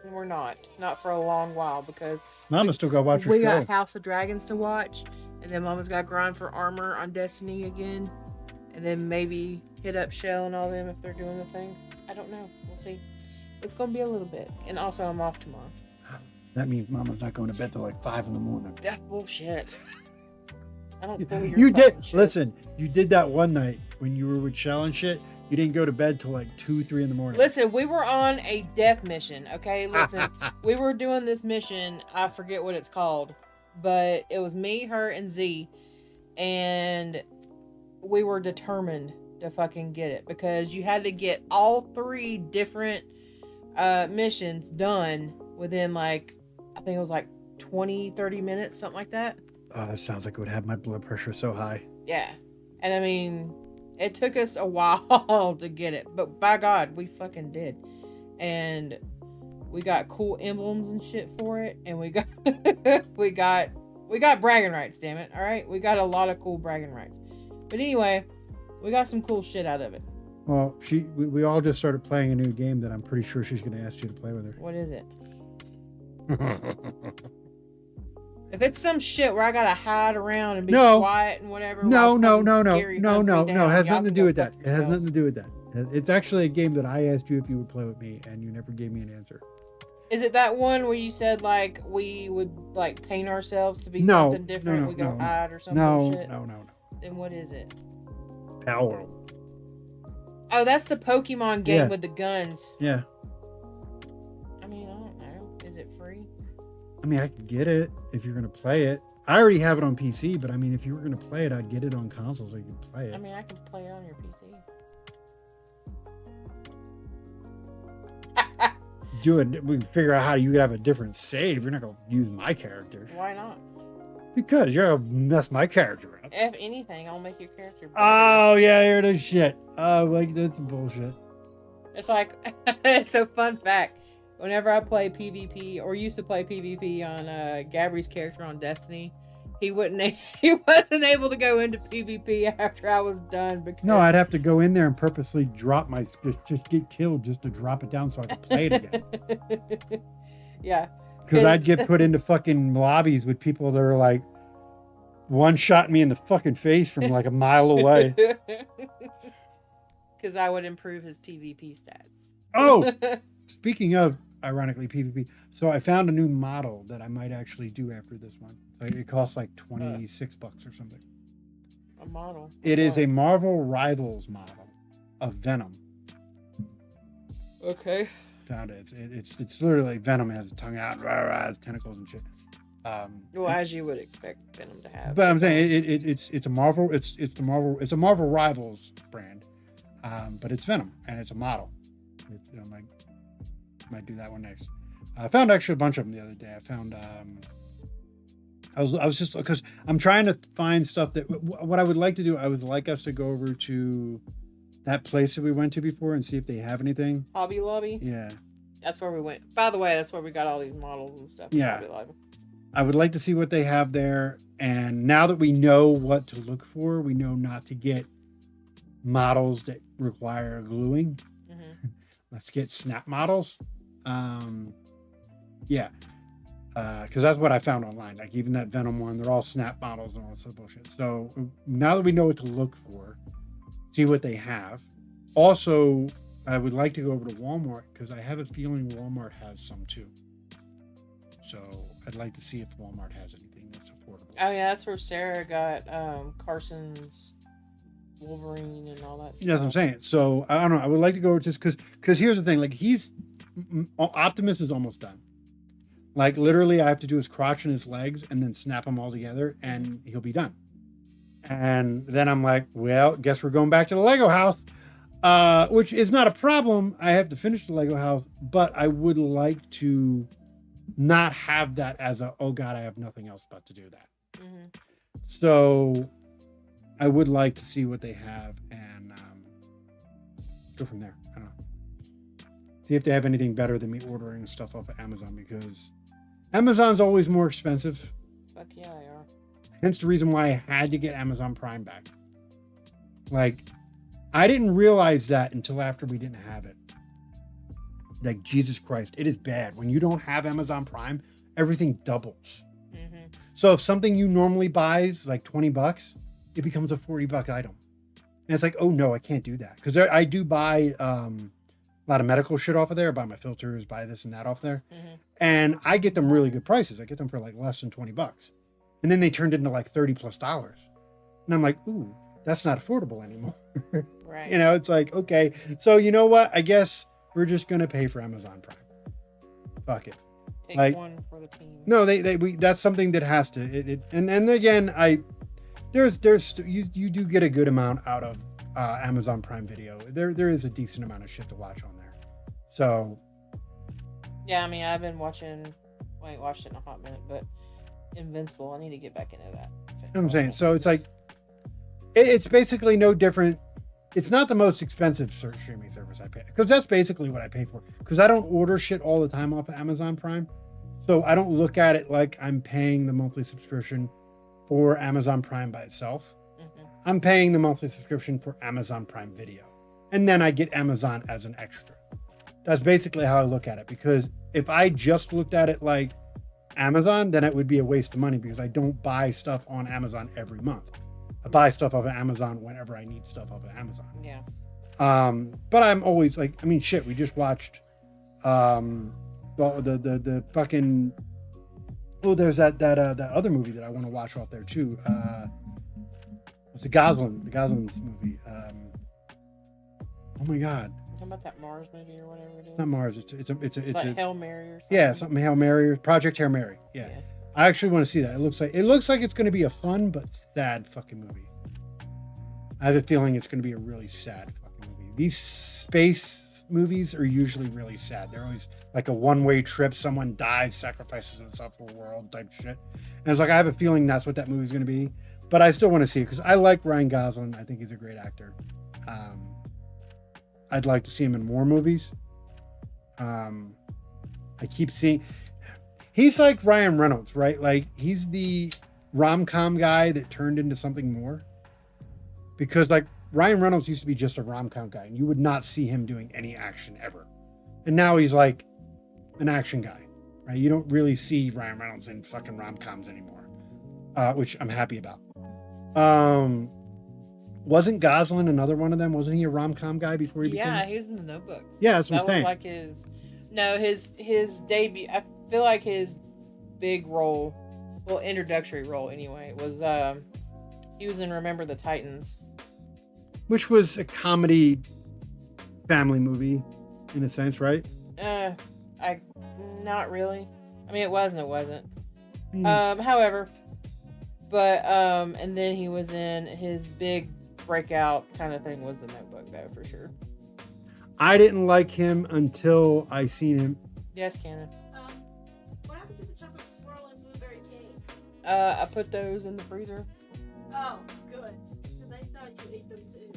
And we're not. Not for a long while because Mama still got to watch her we show. got House of Dragons to watch. And then Mama's got to grind for armor on Destiny again. And then maybe hit up Shell and all them if they're doing the thing. I don't know. We'll see. It's going to be a little bit. And also, I'm off tomorrow. That means Mama's not going to bed till like 5 in the morning. That's bullshit. I don't pull your You did. fucking shit. Listen, you did that one night when you were with Shell and shit. You didn't go to bed till like 2, 3 in the morning. Listen, we were on a death mission, okay? Listen, we were doing this mission. I forget what it's called, but it was me, her, and Z, and we were determined to fucking get it because you had to get all 3 different missions done within like, I think it was like 20, 30 minutes, something like that. That sounds like it would have my blood pressure so high. Yeah. And I mean, it took us a while to get it, but by God, we fucking did. And we got cool emblems and shit for it, and we got we got bragging rights, damn it. All right? We got a lot of cool bragging rights. But anyway, we got some cool shit out of it. Well, we all just started playing a new game that I'm pretty sure she's going to ask you to play with her. What is it? If it's some shit where I gotta hide around and be No. quiet and whatever. No. while something scary hunts me It down, has y'all nothing to can do go with that. fuck It has yourselves. nothing to do with that. It's actually a game that I asked you if you would play with me, and you never gave me an answer. Is it that one where you said like we would like paint ourselves to be No, something different? no, We go no, hide or something. No. Shit? No. Then what is it? Power. Oh, that's the Pokemon game Yeah. with the guns. Yeah. I mean, I don't know. Is it free? I mean, I could get it if you're going to play it. I already have it on PC, but I mean, if you were going to play it, I'd get it on console so you could play it. I mean, I can play it on your PC. Do it. We can figure out how you could have a different save. You're not going to use my character Why not? because you're going to mess my character up. If anything, I'll make your character better. Oh yeah, here it is. Shit. Oh, like that's some bullshit. It's like, so fun fact. Whenever I play PvP or used to play PvP on Gabby's character on Destiny, he wasn't able to go into PvP after I was done because No, I'd have to go in there and purposely drop my just get killed just to drop it down so I could play it again. Yeah. Because I'd get put into fucking lobbies with people that are like one shot me in the fucking face from like a mile away. Because I would improve his PvP stats. Oh, speaking of ironically PvP, so I found a new model that I might actually do after this one. So it costs like $26 or something. A model. It is What? a Marvel Rivals model of Venom. Okay. Found it. It's literally Venom has a tongue out, has tentacles and shit. Well, as you would expect Venom to have. But I'm saying it's a Marvel it's a Marvel Rivals brand, but it's Venom and it's a model. Might do that one next. I found actually a bunch of them the other day. I found I was just because I'm trying to find stuff that what I would like to do. I would like us to go over to that place that we went to before and see if they have anything. Hobby Lobby. Yeah, That's where we went. By the way, that's where we got all these models and stuff. Yeah. Hobby Lobby. I would like to see what they have there. And now that we know what to look for, we know not to get models that require gluing. Mhm. Let's get snap models. Yeah. Because that's what I found online. Like even that Venom one, they're all snap models and all that sort of bullshit. So now that we know what to look for, see what they have. Also, I would like to go over to Walmart because I have a feeling Walmart has some too. So I'd like to see if Walmart has anything that's affordable. Oh yeah, that's where Sarah got Carson's Wolverine and all that That's what I'm stuff. saying. So I don't know. I would like to go just because here's the thing. Like Optimus is almost done. Like literally, I have to do his crotch and his legs and then snap them all together, and he'll be done. And then I'm like, well, guess we're going back to the Lego house, which is not a problem. I have to finish the Lego house, but I would like to not have that as a, oh God, I have nothing else but to do that. Mm-hmm. So I would like to see what they have and go from there. I don't know. See if they have anything better than me ordering stuff off of Amazon, because Amazon's always more expensive. Fuck yeah, they are. Hence the reason why I had to get Amazon Prime back. Like, I didn't realize that until after we didn't have it. Like, Jesus Christ, it is bad. When you don't have Amazon Prime, everything doubles. Mm-hmm. So if something you normally buy is like $20, it becomes a $40 item. And it's like, oh no, I can't do that. Because I do buy a lot of medical shit off of there. I buy my filters, buy this and that off there. Mm-hmm. And I get them really good prices. I get them for like less than $20. And then they turned into like $30+. And I'm like, ooh, that's not affordable anymore. Right. You know, it's like, okay. So you know what? I guess we're just going to pay for Amazon Prime. Fuck it. Take like- one for the team. No, that's something that has to, and again, you do get a good amount out of Amazon Prime Video. There is a decent amount of shit to watch on there. So Yeah, I mean, I've been watching. I ain't watched it in a hot minute, but Invincible. I need to get back into that. you know what I'm saying. So it's like, it's basically no different. It's not the most expensive streaming service I pay, because that's basically what I pay for. Because I don't order shit all the time off of Amazon Prime, so I don't look at it like I'm paying the monthly subscription for Amazon Prime by itself. Mm-hmm. I'm paying the monthly subscription for Amazon Prime Video, and then I get Amazon as an extra. That's basically how I look at it, because if I just looked at it like Amazon, then it would be a waste of money, because I don't buy stuff on Amazon every month. I buy stuff off of Amazon whenever I need stuff off of Amazon. Yeah. But I'm always like, I mean, shit, we just watched the fucking, oh, there's that other movie that I want to watch off there too. It's the Gosling's movie. Oh my God. Talking about that Mars movie or whatever it is. Not Mars. It's like a Hail Mary or something. yeah, something Hail Mary, Project Hail Mary. Yeah. I actually want to see that. It looks like it's going to be a fun but sad fucking movie. I have a feeling it's going to be a really sad fucking movie. These space movies are usually really sad. They're always like a one-way trip. Someone dies, sacrifices himself for the world type shit. And it's like, I have a feeling that's what that movie's going to be. But I still want to see it because I like Ryan Gosling. I think he's a great actor. I'd like to see him in more movies. I keep seeing... He's like Ryan Reynolds, right? Like, he's the rom-com guy that turned into something more. Because, like, Ryan Reynolds used to be just a rom-com guy, and you would not see him doing any action ever. And now he's like an action guy, right? You don't really see Ryan Reynolds in fucking rom-coms anymore, which I'm happy about. Wasn't Gosling another one of them? Wasn't he a rom-com guy before he became? Yeah, he was in The Notebook. Yeah, that's what I'm That was saying. like his debut. I feel like his big role, well, introductory role anyway, was he was in Remember the Titans. Which was a comedy family movie, in a sense, right? Not really. I mean, it was and it wasn't. Mm. However, but and then he was in his big breakout kind of thing was The Notebook, though, for sure. I didn't like him until I seen him. Yes, Cannon. What happened to the chocolate swirl and blueberry cakes? I put those in the freezer. Oh, good. Because I thought you ate them too.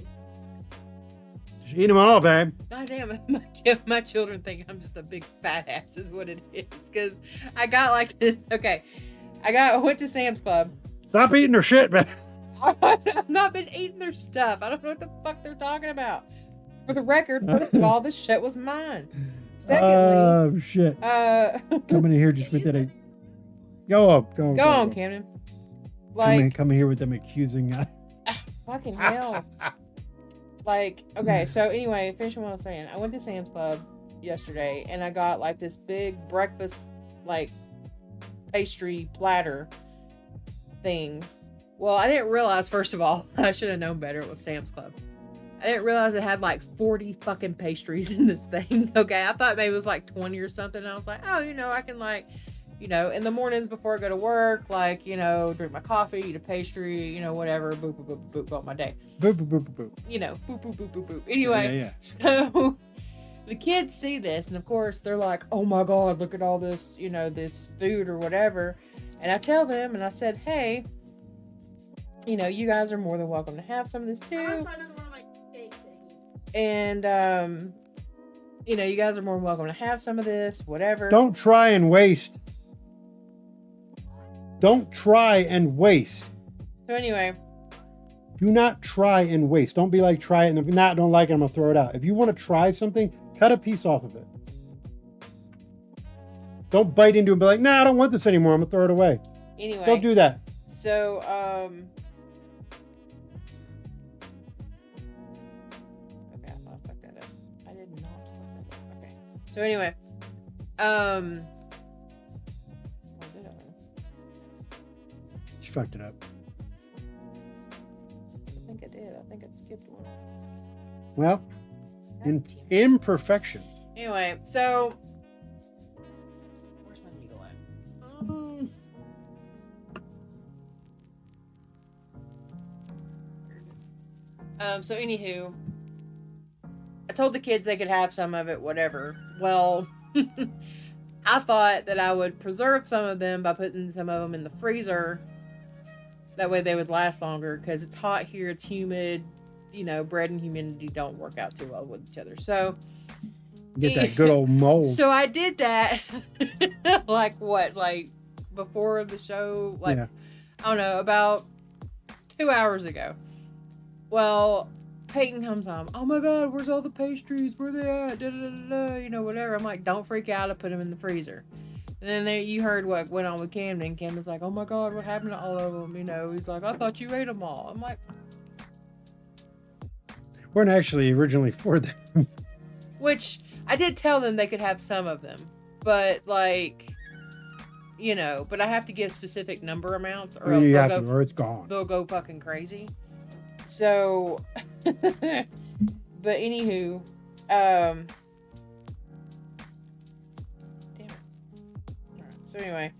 Just eat them all, babe. God damn it. My children think I'm just a big fat ass is what it is. Because I got like this. Okay. I went to Sam's Club. Stop eating their shit, man. I've not been eating their stuff. I don't know what the fuck they're talking about. For the record, first of all, this shit was mine. Secondly, Oh, shit. Coming in here just with that. Go on, Camden. Like, come in here with them accusing. fucking hell. Like, okay, so anyway, finishing what I was saying. I went to Sam's Club yesterday and I got like this big breakfast, like, pastry platter thing Well, I didn't realize, first of all, I should have known better. It was Sam's Club. I didn't realize it had like 40 fucking pastries in this thing. Okay, I thought maybe it was like 20 or something. And I was like, oh, I can like, in the mornings before I go to work, like, drink my coffee, eat a pastry, whatever, boop, boop, boop, boop, boop, my day. Boop, boop, boop, boop, boop. Boop, boop, boop, boop, boop. Anyway, Yeah. So the kids see this, and of course, they're like, oh my God, look at all this, this food or whatever. And I tell them, and I said, hey, you guys are more than welcome to have some of this I'm too. gonna find another one of my cake things. And, you guys are more than welcome to have some of this, whatever. Don't try and waste. Don't try and waste. So anyway, Do not try and waste. Don't be like, try it, and if not, don't like it, I'm going to throw it out. If you want to try something, cut a piece off of it. Don't bite into it and be like, nah, I don't want this anymore. I'm going to throw it away. anyway. Don't do that. So, okay, I thought I fucked that up. I did not fuck that up. Okay. So anyway, what did I? She fucked it up. I think I did. I think I skipped one. Well, God damn it. imperfections. Anyway, so where's my needle at? So anywho, I told the kids they could have some of it, whatever. Well, I thought that I would preserve some of them by putting some of them in the freezer. That way they would last longer, because it's hot here, it's humid, bread and humidity don't work out too well with each other. So Get that good old mold. So I did that, like before the show, Yeah. I don't know, about 2 hours ago. Well, Peyton comes home. Oh my God, where's all the pastries? Where they at? Da, da, da, da, whatever. I'm like, don't freak out. I put them in the freezer. And then you heard what went on with Camden. Camden's like, oh my God, what happened to all of them? He's like, I thought you ate them all. I'm like, Weren't actually originally for them. which I did tell them they could have some of them, but but I have to give specific number amounts, or else Or it's gone. they'll go fucking crazy. So, but anywho, damn it. Alright, so anyway,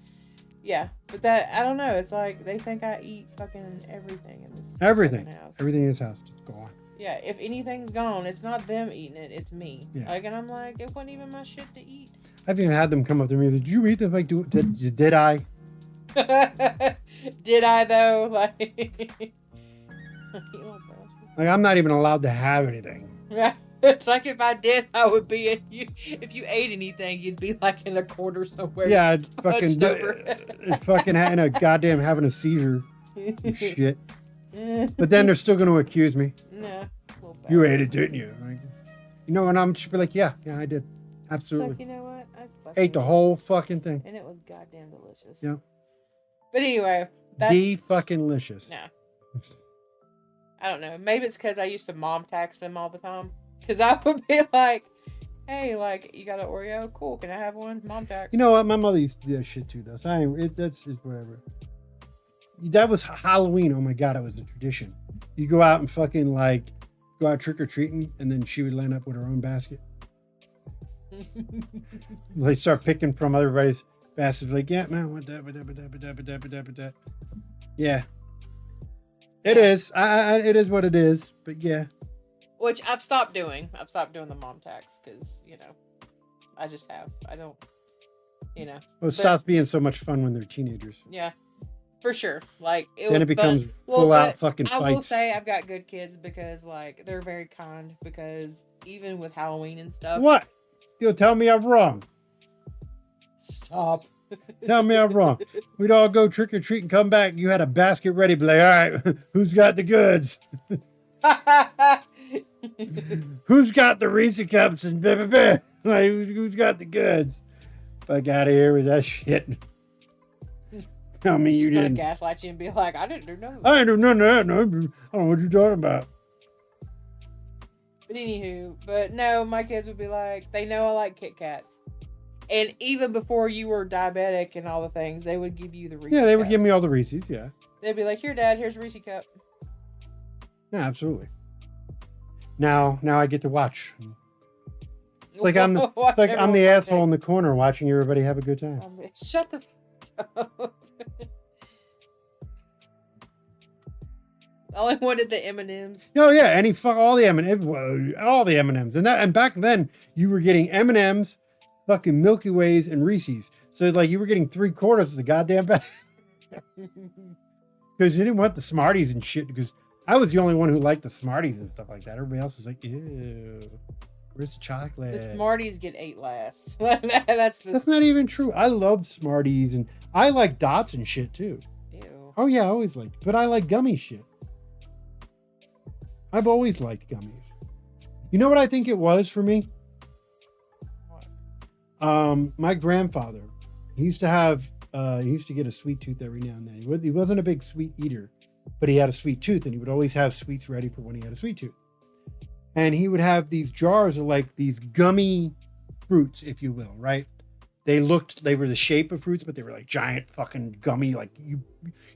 yeah, but that, I don't know, it's like they think I eat fucking everything in this Everything. fucking house. Everything in his house is gone. Yeah, if anything's gone, it's not them eating it, it's me. Yeah. And I'm like, it wasn't even my shit to eat. I've even had them come up to me. Did you eat them? Like, did I? Did I though? Like, I'm not even allowed to have anything. It's like if I did, I would be in you. If you ate anything, you'd be like in a corner somewhere. Yeah, it's fucking, hunched over. it's fucking having a seizure and shit. But then they're still going to accuse me. No. You ate it, didn't you? Like, and I'm just be like, yeah, I did. Absolutely. Like, you know what? I Ate the whole fucking thing. And it was goddamn delicious. Yeah. But anyway, that's... fucking-licious. No. I don't know. Maybe it's because I used to mom tax them all the time. Because I would be like, hey, like, you got an Oreo? Cool. Can I have one? Mom tax. You know what? My mother used to do that shit too, though. So that's just whatever. That was Halloween. Oh my God, it was a tradition. You go out and fucking go out trick-or-treating, and then she would land up with her own basket. They start picking from everybody's baskets. Like, yeah, man, what that. Yeah. It is. It is what it is. But yeah. Which I've stopped doing. I've stopped doing the mom tax because, I just have. I don't, Well, it stops being so much fun when they're teenagers. Yeah, for sure. Like, Then it becomes full out fucking fights. I will say I've got good kids because, they're very kind, because even with Halloween and stuff. What? You'll tell me I'm wrong. Stop. Tell me I'm wrong. We'd all go trick or treat and come back. You had a basket ready. Be like, all right, who's got the goods? Who's got the Reese cups and blah, blah, blah. Like, who's got the goods? Fuck out of here with that shit. Tell me you didn't. Gaslight you and be like, I didn't do none of I didn't do none of that. No, I don't know what you're talking about. But anywho, no, my kids would be like, they know I like Kit Kats. And even before you were diabetic and all the things, they would give you the Reese's Yeah, they would cups. give me all the Reese's. Yeah. They'd be like, "Here, Dad, here's a Reese cup." Yeah, absolutely. Now I get to watch. It's like I'm the asshole in the corner watching everybody have a good time. Shut the fuck up. All I wanted the M&Ms. Oh yeah, all the M&Ms, and back then you were getting M&Ms, fucking Milky Ways, and Reese's. So it's like you were getting 3/4 of the goddamn bag because you didn't want the Smarties and shit. Because I was the only one who liked the Smarties and stuff like that. Everybody else was like, ew, where's the chocolate? The Smarties get ate last. That's not even true. I love Smarties and I like Dots and shit too. Ew. Oh yeah, I always liked, but I like gummy shit. I've always liked gummies. You know what I think it was for me? What? My grandfather, he used to get a sweet tooth every now and then. He wasn't a big sweet eater, but he had a sweet tooth, and he would always have sweets ready for when he had a sweet tooth. And he would have these jars of like these gummy fruits, if you will, right? They were the shape of fruits, but they were like giant fucking gummy. Like you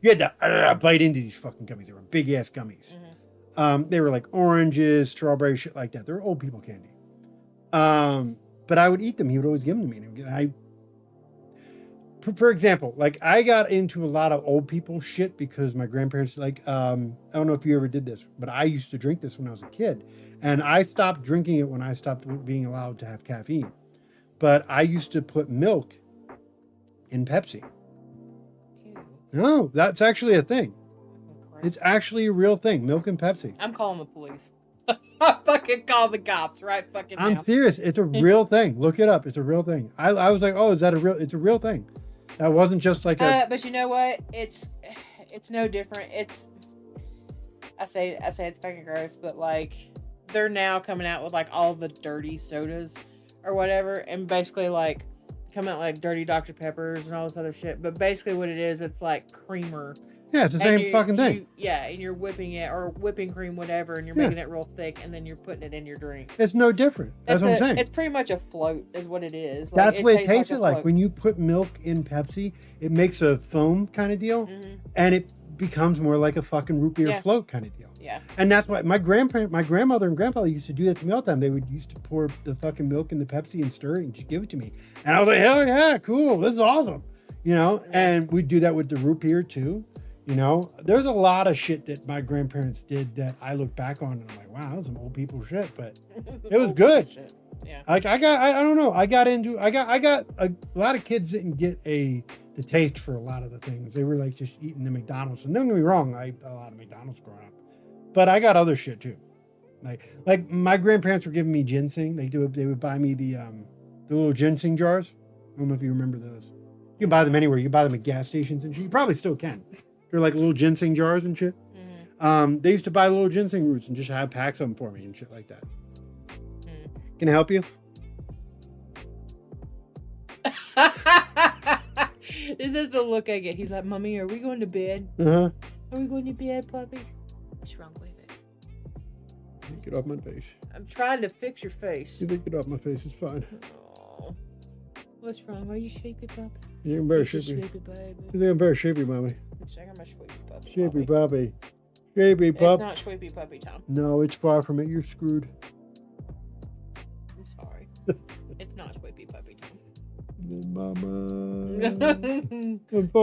had to bite into these fucking gummies. They were big ass gummies. Mm-hmm. They were like oranges, strawberry, shit like that. They were old people candy. But I would eat them. He would always give them to me. For example, like I got into a lot of old people shit because my grandparents, like, I don't know if you ever did this, but I used to drink this when I was a kid. And I stopped drinking it when I stopped being allowed to have caffeine. But I used to put milk in Pepsi. Ew. No, that's actually a thing. Gross. It's actually a real thing. Milk and Pepsi. I'm calling the police. I fucking call the cops right fucking now. I'm serious. It's a real thing. Look it up. It's a real thing. I was like, oh, it's a real thing. That wasn't just like a. But you know what? It's no different. I say it's fucking gross, but like they're now coming out with like all the dirty sodas or whatever, and basically like coming out like dirty Dr. Peppers and all this other shit. But basically, what it is, it's like creamer. Yeah, it's the same fucking thing. And you're whipping it or whipping cream, whatever, and you're making it real thick, and then you're putting it in your drink. It's no different. That's what I'm saying. It's pretty much a float, is what it is. That's what it tastes like. like. When you put milk in Pepsi, it makes a foam kind of deal, and it becomes more like a fucking root beer float kind of deal. Yeah. And that's why my grandmother and grandfather used to do that to me all the time. They used to pour the fucking milk in the Pepsi and stir it and just give it to me. And I was like, hell yeah, cool. This is awesome. You know, and we'd do that with the root beer too. You know, there's a lot of shit that my grandparents did that I look back on and I'm like, wow, that was some old people shit, but it was good. Yeah. Like I don't know. I got a lot of kids didn't get the taste for a lot of the things. They were like just eating the McDonald's. And don't get me wrong, I ate a lot of McDonald's growing up, but I got other shit too. Like my grandparents were giving me ginseng. They would buy me the little ginseng jars. I don't know if you remember those. You can buy them anywhere. You can buy them at gas stations and shit. You probably still can. They're like little ginseng jars and shit. Mm-hmm. They used to buy little ginseng roots and just have packs of them for me and shit like that. Mm. Can I help you? This is the look I get. He's like, Mommy, are we going to bed? Uh-huh. Are we going to bed, puppy? What's wrong with it? Get off my face. I'm trying to fix your face. You think get off my face, it's fine. Oh. What's wrong? Are you sleepy, puppy? You're very sleepy. Sleepy, baby. You think I'm very sleepy, mommy? You think I'm a sleepy puppy? Sleepy puppy. Sleepy pup. It's not sleepy puppy time. No, it's far from it. You're screwed. I'm sorry. It's not sleepy puppy time. Mama.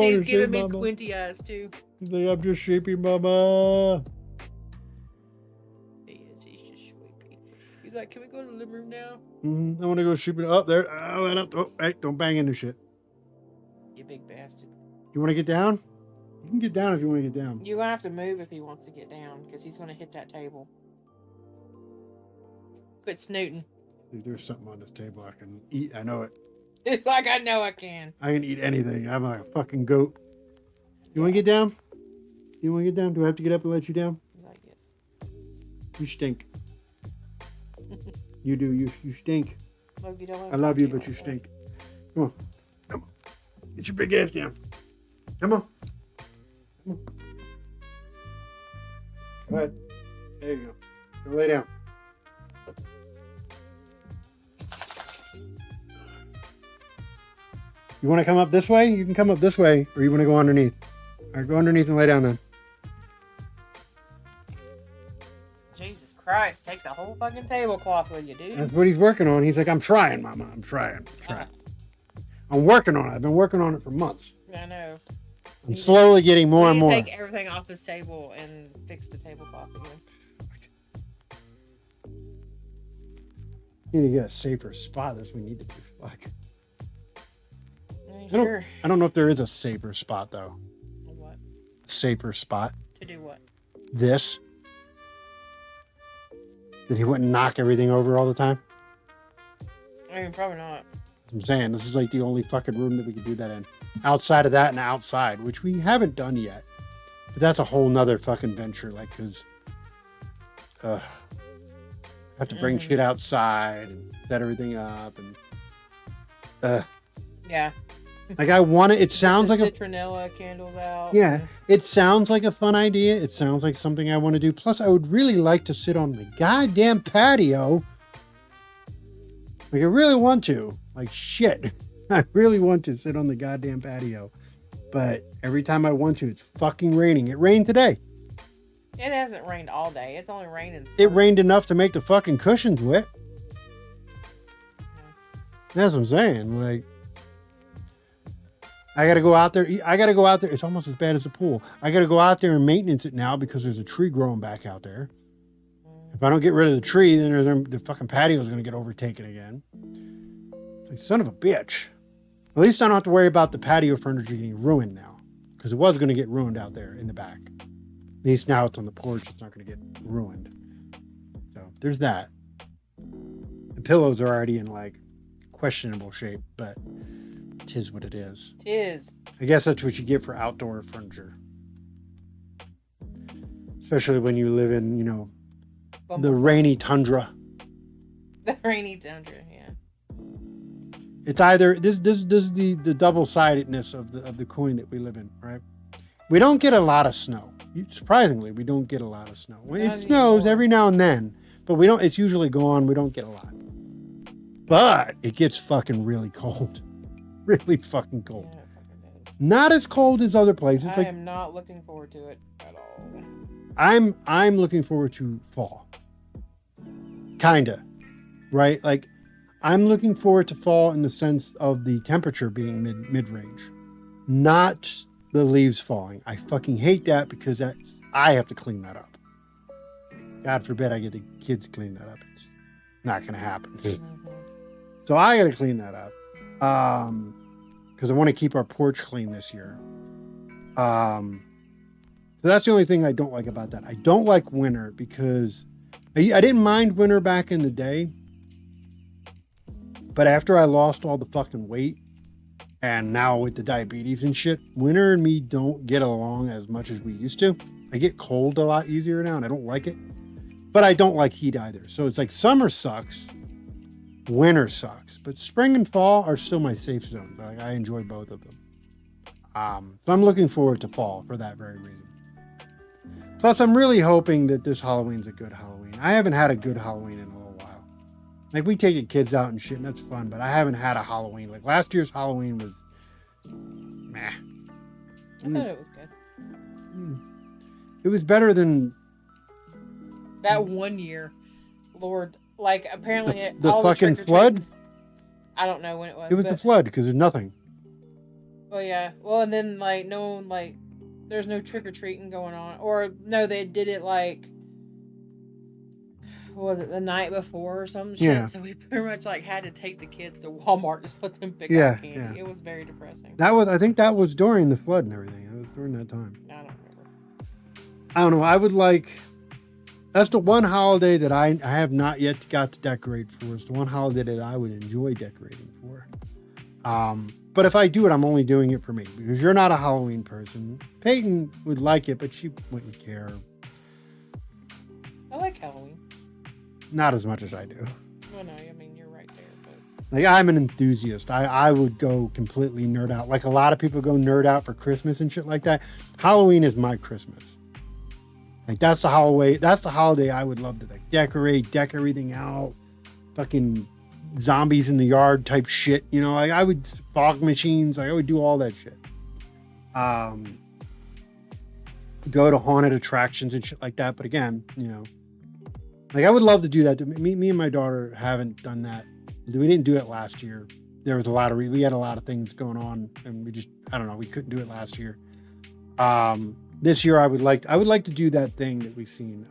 He's giving me squinty eyes too. You think I'm just sleepy, mama? He is. He's just sleepy. He's like, can we go to the living room now? I want to go sleep up there. Oh, hey, don't bang into shit. You big bastard. You want to get down? You can get down if you want to get down. You're going to have to move if he wants to get down, because he's going to hit that table. Quit snooting. Dude, there's something on this table I can eat. I know it. It's like, I know I can. I can eat anything. I'm like a fucking goat. You want to get down? You want to get down? Do I have to get up and let you down? He's like, yes. You stink. You do. You stink. Look, you don't I love you, but you stink. Come on. Come on. Get your big ass down. Come on. Come on. Go ahead. There you go. Go lay down. You want to come up this way? You can come up this way, or you want to go underneath? All right, go underneath and lay down then. Jesus Christ, take the whole fucking tablecloth with you, dude. That's what he's working on. He's like, I'm trying, Mama. I'm trying. I'm working on it. I've been working on it for months. I know. I'm slowly getting more and more. Take everything off this table and fix the tablecloth again. Need to get a safer spot. That's what we need to do. Fuck. Sure. I don't know if there is a safer spot though. What? Safer spot. To do what? This. That he wouldn't knock everything over all the time. I mean, probably not. I'm saying this is like the only fucking room that we could do that in. Outside of that and outside, which we haven't done yet. But that's a whole nother fucking venture. Like, cause have to bring shit outside and set everything up and yeah. like I want it sounds like citronella candles out. Yeah, it sounds like a fun idea. It sounds like something I want to do. Plus I would really like to sit on the goddamn patio. Like I really want to. Like shit. I really want to sit on the goddamn patio. But every time I want to, it's fucking raining. It rained today. It hasn't rained all day. It's only raining. It rained enough to make the fucking cushions wet. That's what I'm saying. Like, I got to go out there. It's almost as bad as a pool. I got to go out there and maintenance it now because there's a tree growing back out there. If I don't get rid of the tree, then the fucking patio is going to get overtaken again. Like, son of a bitch. At least I don't have to worry about the patio furniture getting ruined now. Because it was going to get ruined out there in the back. At least now it's on the porch. It's not going to get ruined. So there's that. The pillows are already in like questionable shape, but tis what it is. Tis. I guess that's what you get for outdoor furniture. Especially when you live in, you know, the rainy tundra. The rainy tundra, yeah. It's either this the double-sidedness of the coin that we live in, right? We don't get a lot of snow. Surprisingly, we don't get a lot of snow. When it snows every now and then, but we don't. It's usually gone. We don't get a lot. But it gets fucking really cold. Really fucking cold. Yeah, it fucking is. Not as cold as other places. I am not looking forward to it at all. I'm looking forward to fall. Kinda. Right? Like I'm looking forward to fall in the sense of the temperature being mid-range. Not the leaves falling. I fucking hate that because I have to clean that up. God forbid I get the kids to clean that up. It's not going to happen. Mm-hmm. So I got to clean that up. Because I want to keep our porch clean this year. So that's the only thing I don't like about that. I don't like winter because I didn't mind winter back in the day. But after I lost all the fucking weight, and now with the diabetes and shit, winter and me don't get along as much as we used to. I get cold a lot easier now, and I don't like it. But I don't like heat either. So it's like summer sucks, winter sucks. But spring and fall are still my safe zones. Like I enjoy both of them. So I'm looking forward to fall for that very reason. Plus, I'm really hoping that this Halloween's a good Halloween. I haven't had a good Halloween in a little while. Like, we take the kids out and shit, and that's fun, but I haven't had a Halloween. Like, last year's Halloween was meh. I thought it was good. It was better than That one year, Lord, like, apparently the all fucking the flood. I don't know when it was. It was the flood because there's nothing. Oh, yeah. Well, and then, like, no one, like, there's no trick-or-treating going on. Or, no, they did it, like, what was it, the night before or some shit? Yeah. So we pretty much, like, had to take the kids to Walmart just let them pick Yeah, up candy. yeah. It was very depressing. I think that was during the flood and everything. It was during that time. I don't remember. I don't know. I would like. That's the one holiday that I have not yet got to decorate for. It's the one holiday that I would enjoy decorating for. But if I do it, I'm only doing it for me because you're not a Halloween person. Peyton would like it, but she wouldn't care. I like Halloween. Not as much as I do. Well, no, I mean, you're right there. But Like, I'm an enthusiast. I would go completely nerd out. Like a lot of people go nerd out for Christmas and shit like that. Halloween is my Christmas. Like, that's the holiday I would love to like deck everything out. Fucking zombies in the yard type shit. You know, like I would fog machines. Like I would do all that shit. Go to haunted attractions and shit like that. But again, you know, like I would love to do that. Me and my daughter haven't done that. We didn't do it last year. There was a lot of we had a lot of things going on, and we just I don't know. We couldn't do it last year. This year I would like to do that thing that we've seen.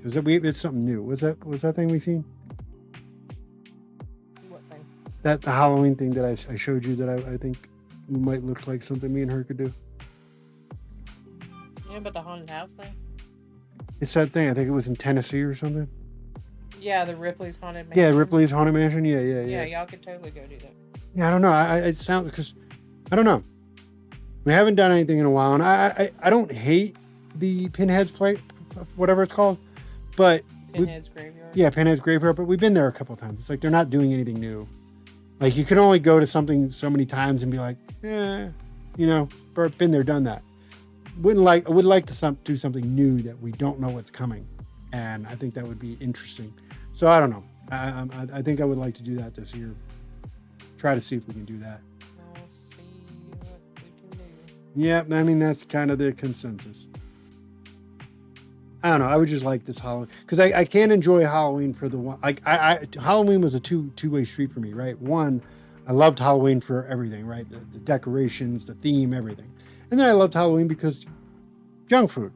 Because it's something new. Was that thing we seen? What thing? That the Halloween thing that I showed you that I think might look like something me and her could do. Yeah, but the haunted house thing. It's that thing. I think it was in Tennessee or something. Yeah, the Ripley's Haunted Mansion. Yeah, Ripley's Haunted Mansion. Yeah. Yeah, y'all could totally go do that. Yeah, I don't know. It sounds because I don't know. We haven't done anything in a while, and I don't hate the Pinhead's play, whatever it's called, but Pinhead's Graveyard. Yeah, Pinhead's Graveyard, but we've been there a couple of times. It's like they're not doing anything new. Like you can only go to something so many times and be like, you know, been there, done that. I would like to do something new that we don't know what's coming, and I think that would be interesting. So I don't know. I think I would like to do that this year. Try to see if we can do that. We'll see what we can do. Yeah, I mean that's kind of the consensus. I don't know. I would just like this Halloween because I can't enjoy Halloween for the one. Like Halloween was a two-way street for me, right? One, I loved Halloween for everything, right? The decorations, the theme, everything. And then I loved Halloween because junk food.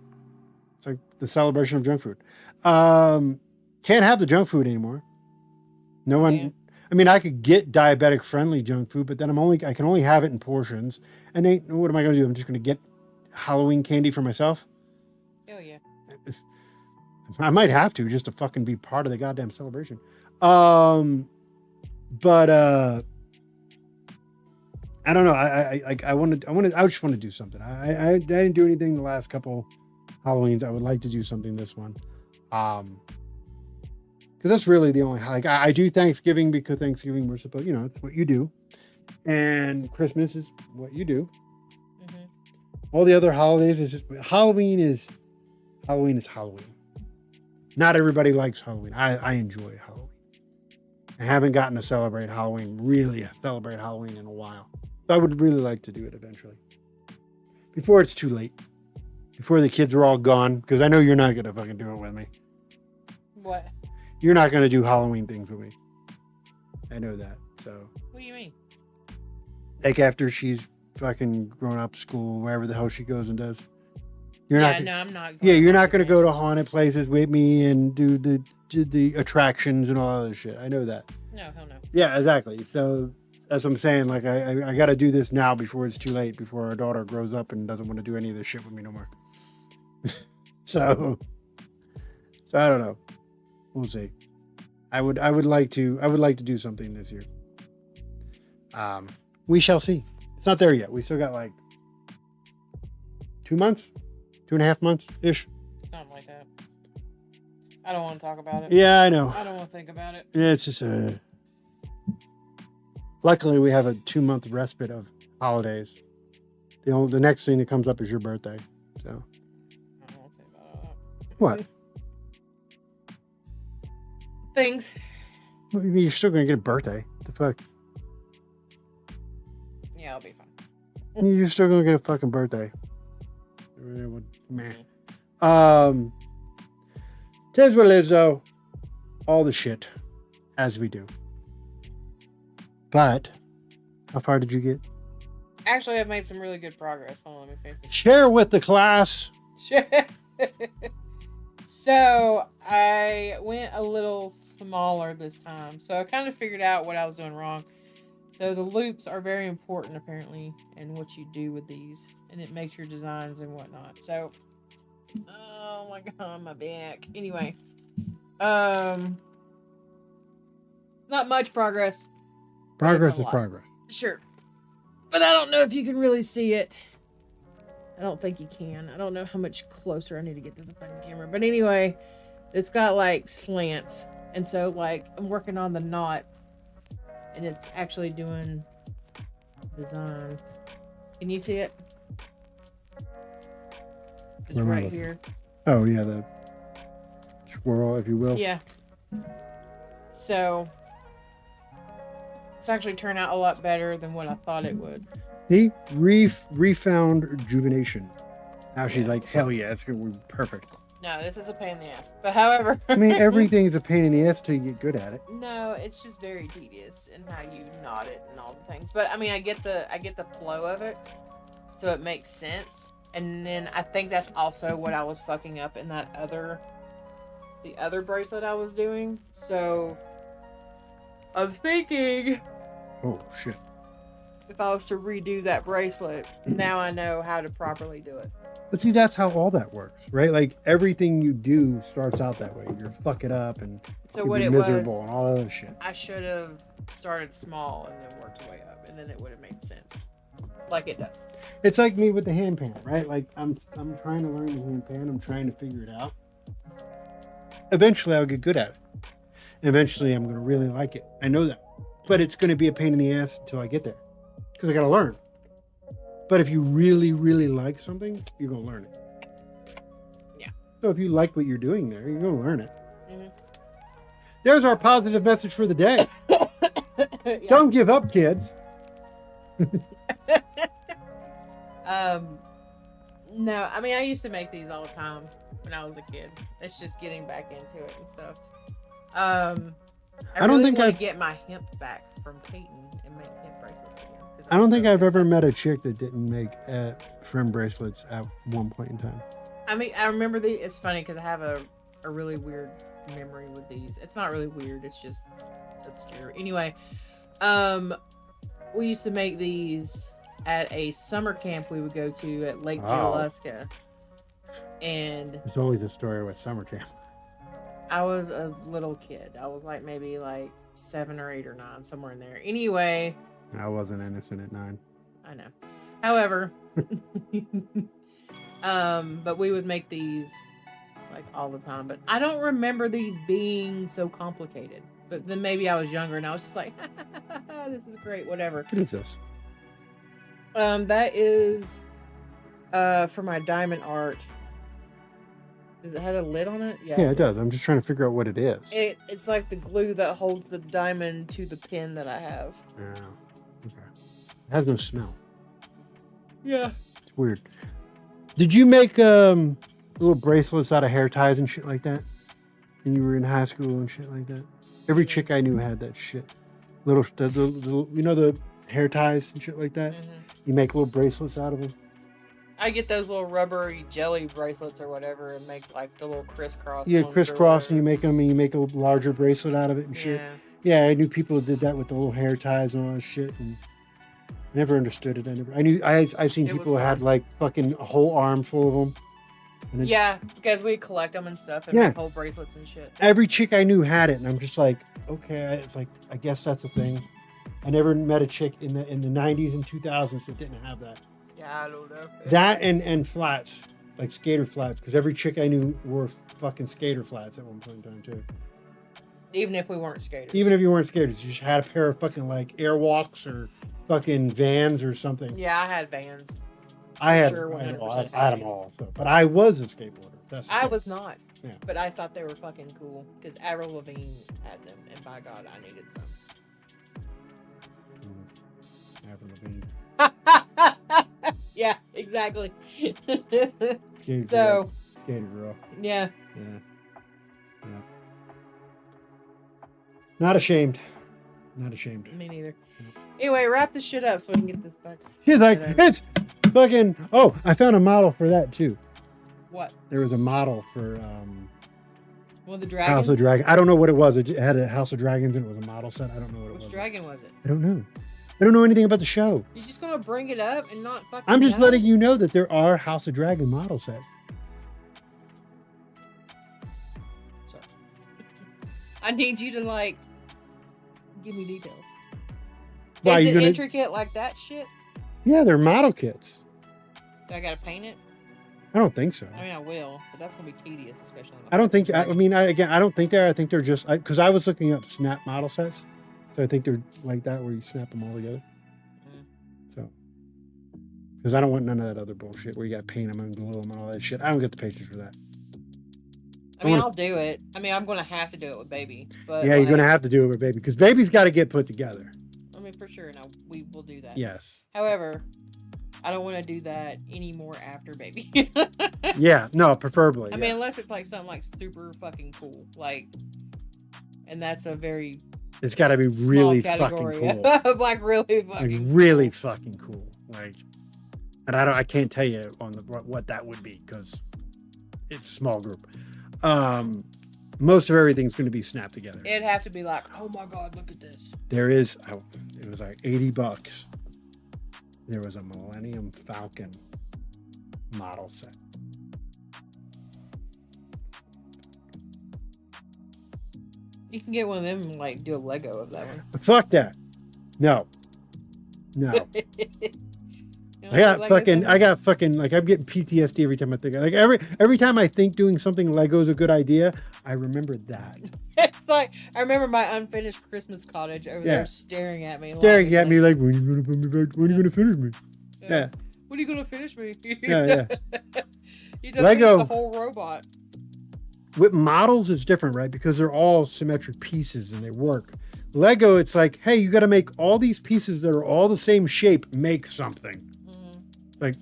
It's like the celebration of junk food. Can't have the junk food anymore. No one. Yeah. I mean, I could get diabetic-friendly junk food, but then I can only have it in portions. And what am I going to do? I'm just going to get Halloween candy for myself? Oh yeah. I might have to just to fucking be part of the goddamn celebration. But I don't know. I just want to do something. I didn't do anything the last couple Halloweens. I would like to do something this one. Because that's really the only, like, I do Thanksgiving because Thanksgiving we're supposed, you know, it's what you do. And Christmas is what you do. Mm-hmm. All the other holidays is just, Halloween is Halloween. Not everybody likes Halloween. I enjoy Halloween. I haven't gotten to celebrate Halloween in a while. So I would really like to do it eventually. Before it's too late. Before the kids are all gone. Because I know you're not going to fucking do it with me. What? You're not going to do Halloween things with me. I know that. So. What do you mean? Like after she's fucking grown up school, wherever the hell she goes and does. I'm not. You're not going to go to haunted places with me and do the attractions and all that other shit. I know that. No, hell no. Yeah, exactly. So that's what I'm saying. Like I got to do this now before it's too late. Before our daughter grows up and doesn't want to do any of this shit with me no more. so I don't know. We'll see. I would like to do something this year. We shall see. It's not there yet. We still got like 2 months. 2.5 months ish. Something like that. I don't want to talk about it. Yeah, I know. I don't want to think about it. Yeah, it's just luckily we have a 2-month respite of holidays. The next thing that comes up is your birthday. So. I don't want to say about that. What? Things. What do you mean you're still gonna get a birthday? What the fuck? Yeah, I'll be fine. You're still gonna get a fucking birthday. Meh. Tis what it is though. All the shit. As we do. But how far did you get? Actually, I've made some really good progress. Hold on, let me finish. Share with the class. So I went a little smaller this time. So I kind of figured out what I was doing wrong. So the loops are very important apparently in what you do with these. And it makes your designs and whatnot. So, oh my god, my back. Anyway, not much progress. Progress is progress. Sure. But I don't know if you can really see it. I don't think you can. I don't know how much closer I need to get to the fucking camera. But anyway, it's got like slants. And so like I'm working on the knots. And it's actually doing design. Can you see it? It's right here. Oh yeah, the swirl, if you will. Yeah. So It's actually turned out a lot better than what I thought it would. See, refound rejuvenation. Now she's like, hell yeah, it's gonna be perfect. No, this is a pain in the ass. But however, I mean, everything's a pain in the ass till you get good at it. No, it's just very tedious in how you knot it and all the things. But I mean, I get the flow of it, so it makes sense. And then I think that's also what I was fucking up in the other bracelet I was doing. So I'm thinking, Oh shit. if I was to redo that bracelet, now I know how to properly do it. But see, that's how all that works, right? Like everything you do starts out that way. You fuck it up and So you'll what be it miserable was, and all that other shit. I should have started small and then worked way up, and then it would have made sense, like it does. It's like me with the hand pan, right? Like I'm trying to learn the hand pan. I'm trying to figure it out. Eventually, I'll get good at it. And eventually, I'm going to really like it. I know that. But it's going to be a pain in the ass until I get there, because I got to learn. But if you really, really like something, you're going to learn it. Yeah. So if you like what you're doing there, you're going to learn it. Mm-hmm. There's our positive message for the day. Yeah. Don't give up, kids. No, I mean, I used to make these all the time when I was a kid. It's just getting back into it and stuff. I don't really think want I've- to get my hemp back from Peyton and make hemp bracelets again. 'cause I don't think I've broke it. ever met a chick that didn't make friend bracelets at one point in time. I mean, I remember the. It's funny because I have a really weird memory with these. It's not really weird. It's just obscure. Anyway, we used to make these at a summer camp we would go to at Lake Oh. Junaluska, and There's always a story with summer camp. I was a little kid. I was like maybe like 7 or 8 or 9, somewhere in there. Anyway, I wasn't innocent at 9. I know. However, but we would make these like all the time. But I don't remember these being so complicated. But then maybe I was younger and I was just like, this is great, whatever. What is this? That is for my diamond art. Does it have a lid on it? Yeah, it does. I'm just trying to figure out what it is. It's like the glue that holds the diamond to the pin that I have. Yeah. Okay. It has no smell. Yeah. It's weird. Did you make little bracelets out of hair ties and shit like that when you were in high school and shit like that? Every chick I knew had that shit. Little you know, the hair ties and shit like that? Mm-hmm. You make little bracelets out of them? I get those little rubbery jelly bracelets or whatever and make like the little crisscross. Yeah, ones or crisscross, and you whatever. make them and you make a larger bracelet out of it and shit. Yeah. Yeah, I knew people who did that with the little hair ties and all that shit, and I never understood it. I seen It was people who had fun. like fucking a whole arm full of them. And it- Yeah, because we collect them and stuff and Yeah. make whole bracelets and shit. Every chick I knew had it, and I'm just like, okay, it's like I guess that's a thing. I never met a chick in the 90s and 2000s that didn't have that. Yeah, I don't know. That and flats, like skater flats, because every chick I knew wore fucking skater flats at one point in time too. Even if we weren't skaters. Even if you weren't skaters, you just had a pair of fucking like Airwalks or fucking Vans or something. Yeah, I had Vans. I had, Sure, I had 100% them all. So, but I was a skateboarder. That's the I thing. was not. Yeah. But I thought they were fucking cool because Avril Lavigne had them, and by God, I needed some. Avril Lavigne. Yeah, exactly. Skater So, girl. Skater girl. yeah. Yeah. Not ashamed. Not ashamed. Me neither. Anyway, wrap this shit up so we can get this back. She's like, Yeah. it's fucking. Oh, I found a model for that too. What? There was a model for One of the dragons? House of Dragon. I don't know what it was. It had a House of Dragons and it was a model set. I don't know what it Which was. dragon was it? I don't know. I don't know anything about the show. You're just gonna bring it up and not fucking I'm just know? letting you know that there are House of Dragon model sets. Sorry. I need you to like give me details. Why, Is you it gonna- intricate like that shit? Yeah, they're model kits. Do I gotta paint it? I don't think so. I mean, I will, but that's gonna be tedious, especially. On I don't think. I dragon. mean, I don't think they're. I think they're just because I was looking up snap model sets, so I think they're like that where you snap them all together. So, because I don't want none of that other bullshit where you got to paint them and glue them and all that shit. I don't get the patience for that. I mean, wanna- I'll do it. I mean, I'm gonna have to do it with baby, but Yeah, you're like, gonna have to do it with baby because baby's got to get put together. I for sure, and we will do that. Yes. However, I don't want to do that anymore after baby. Yeah. No, preferably. I mean, unless it's like something like super fucking cool, like, and that's a very it's got to be small really fucking category cool. of like really Like fucking really cool. fucking cool. Like, and I can't tell you on what that would be because it's a small group. Most of everything's going to be snapped together. It'd have to be like, oh my god, look at this. There is, it was like $80. There was a Millennium Falcon model set. You can get one of them and like do a Lego of that one. Fuck that. No. No. You I got fucking like I'm getting PTSD every time I think like every time I think doing something Lego is a good idea, I remember that. It's like I remember my unfinished Christmas cottage over Yeah. there staring at me. Staring at me like, when are you gonna put me back? When are you gonna finish me? Yeah. When are you gonna finish me? Yeah. You done Lego- finished the whole robot. With models, it's different, right? Because they're all symmetric pieces and they work. Lego, it's like, hey, you got to make all these pieces that are all the same shape, make something. Mm-hmm. Like,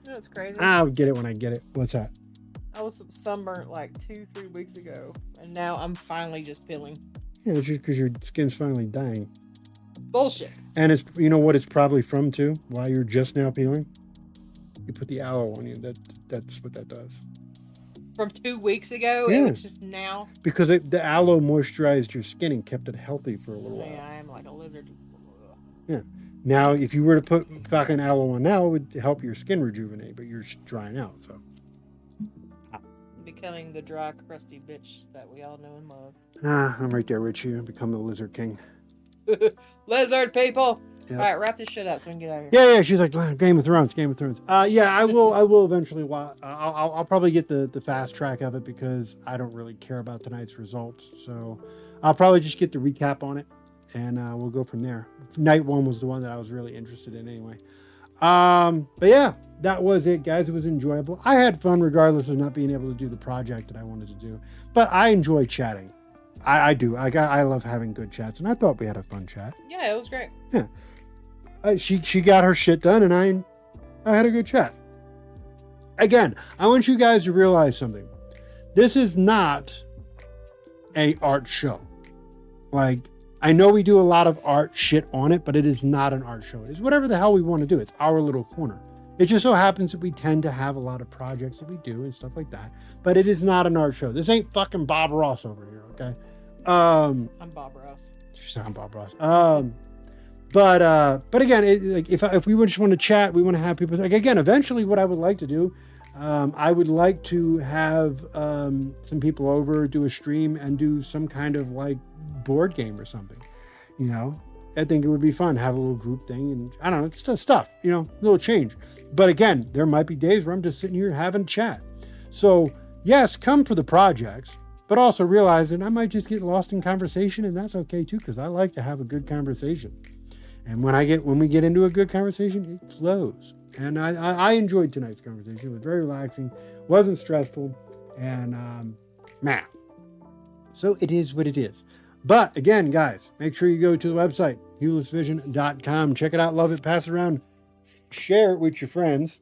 That's crazy. I'll get it when I get it. What's that? I was sunburnt like 2-3 weeks ago, and now I'm finally just peeling. Yeah, it's just because your skin's finally dying. Bullshit. And it's, you know what it's probably from too? Why you're just now peeling? You put the aloe on you. That's what that does. From 2 weeks ago, Yeah. it's just now. Because the aloe moisturized your skin and kept it healthy for a little while. Yeah, I am like a lizard. Yeah. Now, if you were to put fucking aloe on now, it would help your skin rejuvenate, but you're drying out. So Becoming the dry, crusty bitch that we all know and love. I'm right there with you. Become the lizard king. Lizard people. Yep. All right, wrap this shit up so we can get out of here. Yeah. She's like, Game of Thrones. Yeah, I will eventually watch. I'll probably get the fast track of it because I don't really care about tonight's results. So I'll probably just get the recap on it, and we'll go from there. Night one was the one that I was really interested in anyway. But yeah, that was it, guys. It was enjoyable. I had fun regardless of not being able to do the project that I wanted to do. But I enjoy chatting. I do. I love having good chats, and I thought we had a fun chat. Yeah, it was great. Yeah. She got her shit done, and I had a good chat. Again, I want you guys to realize something. This is not a art show. Like, I know we do a lot of art shit on it, but it is not an art show. It is whatever the hell we want to do. It's our little corner. It just so happens that we tend to have a lot of projects that we do and stuff like that. But it is not an art show. This ain't fucking Bob Ross over here, okay? I'm Bob Ross. You sound Bob Ross. But again, like if we just want to chat, we want to have people. Like again, eventually, what I would like to do, I would like to have some people over, do a stream, and do some kind of like board game or something. You know, I think it would be fun. Have a little group thing, and I don't know, just stuff. You know, a little change. But again, there might be days where I'm just sitting here having a chat. So yes, come for the projects. But also realize that I might just get lost in conversation, and that's okay too, because I like to have a good conversation. And when we get into a good conversation, it flows. And I enjoyed tonight's conversation. It was very relaxing, wasn't stressful, and man. So it is what it is. But again, guys, make sure you go to the website, huelessvision.com. Check it out, love it, pass it around, share it with your friends.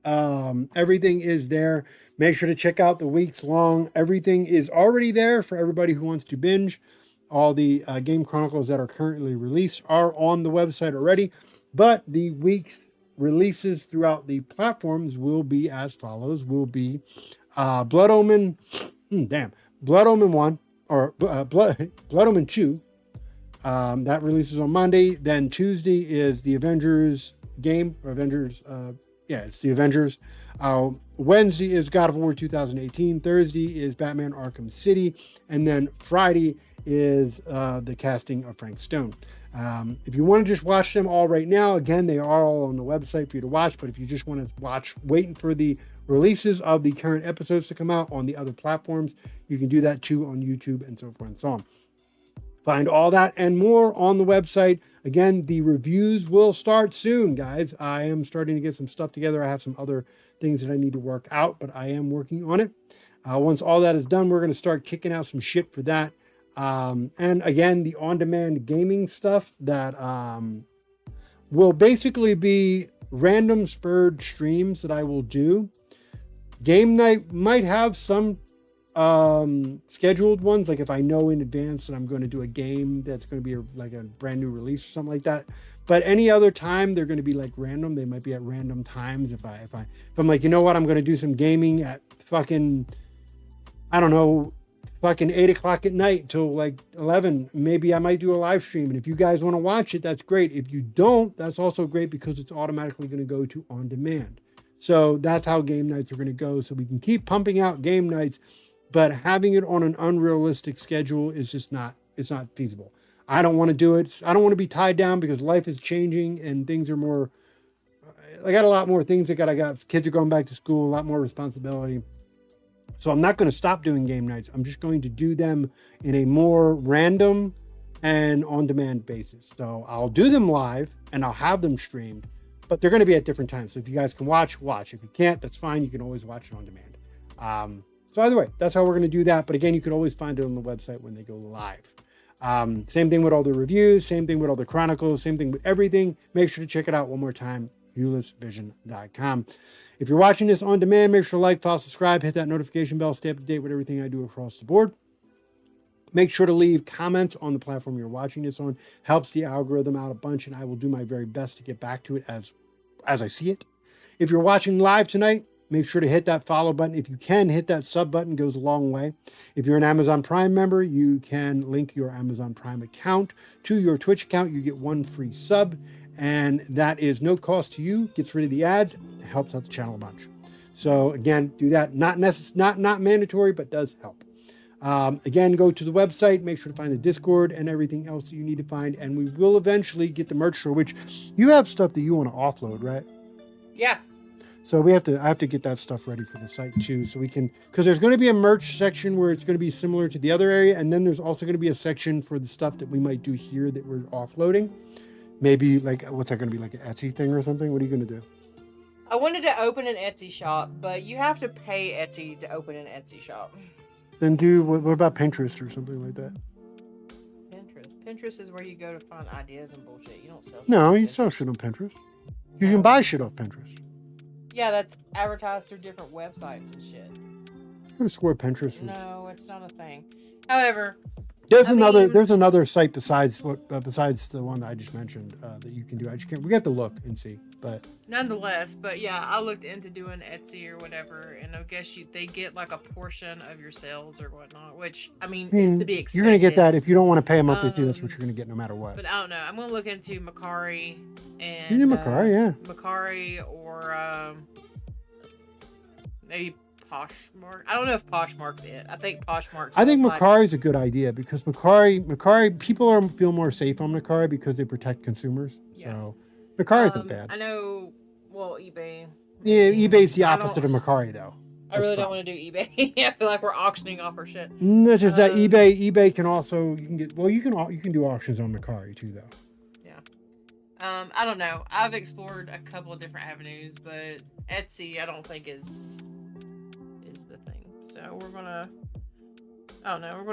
Everything is there. Make sure to check out the weeks long. Everything is already there for everybody who wants to binge. All the game chronicles that are currently released are on the website already, but the week's releases throughout the platforms will be as follows. Will be Blood Omen, Blood Omen 1 or Blood Omen 2. That releases on Monday. Then Tuesday is the Avengers game, or Avengers. It's the Avengers. Wednesday is God of War 2018. Thursday is Batman Arkham City. And then Friday is the casting of Frank Stone. If you want to just watch them all right now, again, they are all on the website for you to watch. But if you just want to watch, waiting for the releases of the current episodes to come out on the other platforms, you can do that too on YouTube and so forth and so on. Find all that and more on the website. Again, the reviews will start soon, guys. I am starting to get some stuff together. I have some other things that I need to work out, but I am working on it. Once all that is done, we're going to start kicking out some shit for that. And again, the on-demand gaming stuff that will basically be random spurred streams that I will do. Game night might have some scheduled ones, like if I know in advance that I'm going to do a game that's going to be like a brand new release or something like that. But any other time they're going to be like random. They might be at random times. If I'm like, you know what, I'm going to do some gaming at fucking, I don't know, fucking 8 o'clock at night till like 11. Maybe I might do a live stream. And if you guys want to watch it, that's great. If you don't, that's also great because it's automatically going to go to on demand. So that's how game nights are going to go. So we can keep pumping out game nights, but having it on an unrealistic schedule is just it's not feasible. I don't want to do it. I don't want to be tied down because life is changing and things are more, I got a lot more things I got. Kids are going back to school, a lot more responsibility. So I'm not going to stop doing game nights. I'm just going to do them in a more random and on-demand basis. So I'll do them live and I'll have them streamed, but they're going to be at different times. So if you guys can watch. If you can't, that's fine. You can always watch it on demand. So either way, that's how we're going to do that. But again, you can always find it on the website when they go live. Same thing with all the reviews, same thing with all the chronicles, same thing with everything. Make sure to check it out one more time, huelessvision.com. If you're watching this on demand, make sure to like, follow, subscribe, hit that notification bell, stay up to date with everything I do across the board. Make sure to leave comments on the platform you're watching this on. Helps the algorithm out a bunch, and I will do my very best to get back to it as I see it. If you're watching live tonight, make sure to hit that follow button. If you can, hit that sub button. It goes a long way. If you're an Amazon Prime member, you can link your Amazon Prime account to your Twitch account. You get one free sub, and that is no cost to you. Gets rid of the ads. Helps out the channel a bunch. So again, do that. Not mandatory, but does help. Again, go to the website. Make sure to find the Discord and everything else that you need to find. And we will eventually get the merch store, which you have stuff that you want to offload, right? Yeah. So I have to get that stuff ready for the site too, so we can, because there's going to be a merch section where it's going to be similar to the other area, and then there's also going to be a section for the stuff that we might do here that we're offloading. Maybe like, what's that going to be, like an Etsy thing or something? What are you going to do? I wanted to open an Etsy shop, but you have to pay Etsy to open an Etsy shop. Then what about Pinterest or something like that? Pinterest is where you go to find ideas and bullshit. You don't sell shit. No, you sell shit on Pinterest. You can buy shit off Pinterest. Yeah, that's advertised through different websites and shit. I'm gonna swear Pinterest. No, it's not a thing. However, there's another site besides the one that I just mentioned that you can do. I just can't. We have to look and see, but nonetheless, yeah, I looked into doing Etsy or whatever, and I guess they get like a portion of your sales or whatnot, which I mean is to be expected. You're gonna get that if you don't want to pay a monthly fee. That's what you're gonna get no matter what. But I don't know. I'm gonna look into Macari and you do Macari, yeah. Macari or maybe Poshmark. I don't know if Poshmark's it. I think Poshmark's. I think Macari's a good idea because Macari people feel more safe on Macari because they protect consumers. Yeah. So Macari isn't bad. I know. Well, eBay. Yeah, eBay's the opposite of Macari though. I really don't want to do eBay. I feel like we're auctioning off our shit. Not just that eBay can also you can do auctions on Macari too though. Yeah. I don't know. I've explored a couple of different avenues, but Etsy I don't think is the thing. So we're gonna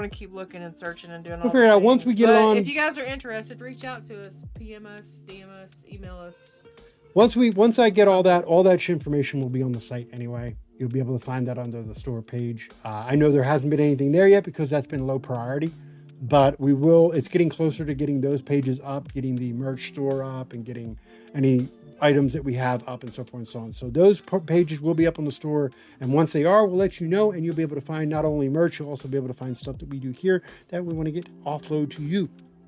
keep looking and searching and doing all figure it out once we get on. If you guys are interested, reach out to us, PM us, DM us, email us. Once I get all that information will be on the site anyway. You'll be able to find that under the store page. I know there hasn't been anything there yet because that's been low priority, but we will. It's getting closer to getting those pages up, getting the merch store up, and getting any items that we have up and so forth and so on. So those pages will be up on the store, and once they are, we'll let you know, and you'll be able to find not only merch, you'll also be able to find stuff that we do here that we want to get offload to you.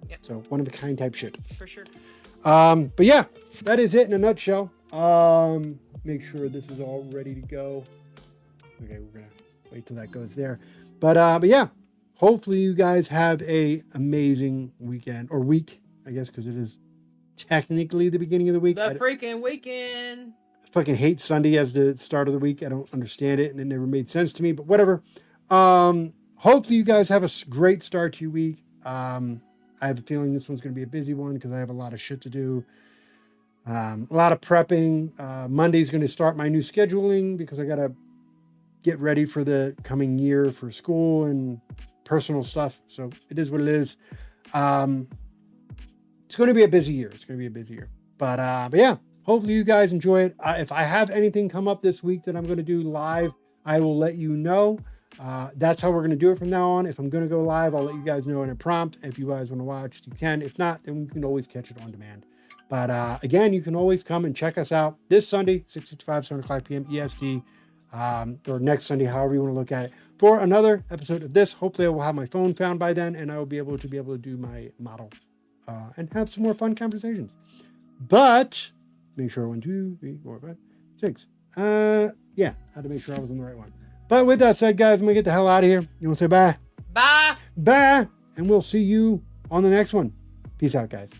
Yep. So one of a kind type shit. For sure. But yeah, that is it in a nutshell. Make sure this is all ready to go. Okay, we're gonna wait till that goes there. But yeah, hopefully you guys have a amazing weekend or week, I guess, because it is technically the beginning of the week. The freaking weekend. I fucking hate Sunday as the start of the week. I don't understand it, and it never made sense to me. But whatever. Hopefully you guys have a great start to your week. I have a feeling this one's going to be a busy one because I have a lot of shit to do. A lot of prepping. Monday's going to start my new scheduling because I got to get ready for the coming year for school and personal stuff. So it is what it is. It's going to be a busy year. But yeah, hopefully you guys enjoy it. If I have anything come up this week that I'm going to do live, I will let you know. That's how we're going to do it from now on. If I'm going to go live, I'll let you guys know in a prompt. If you guys want to watch, you can. If not, then you can always catch it on demand. But again, you can always come and check us out this Sunday, 6:55, 7 o'clock p.m. EST, or next Sunday, however you want to look at it, for another episode of this. Hopefully I will have my phone found by then, and I will be able to do my model and have some more fun conversations. But make sure 1, 2, 3, 4, 5, 6. Yeah, had to make sure I was on the right one. But with that said, guys, I'm gonna get the hell out of here. You want to say bye? Bye. Bye, and we'll see you on the next one. Peace out, guys.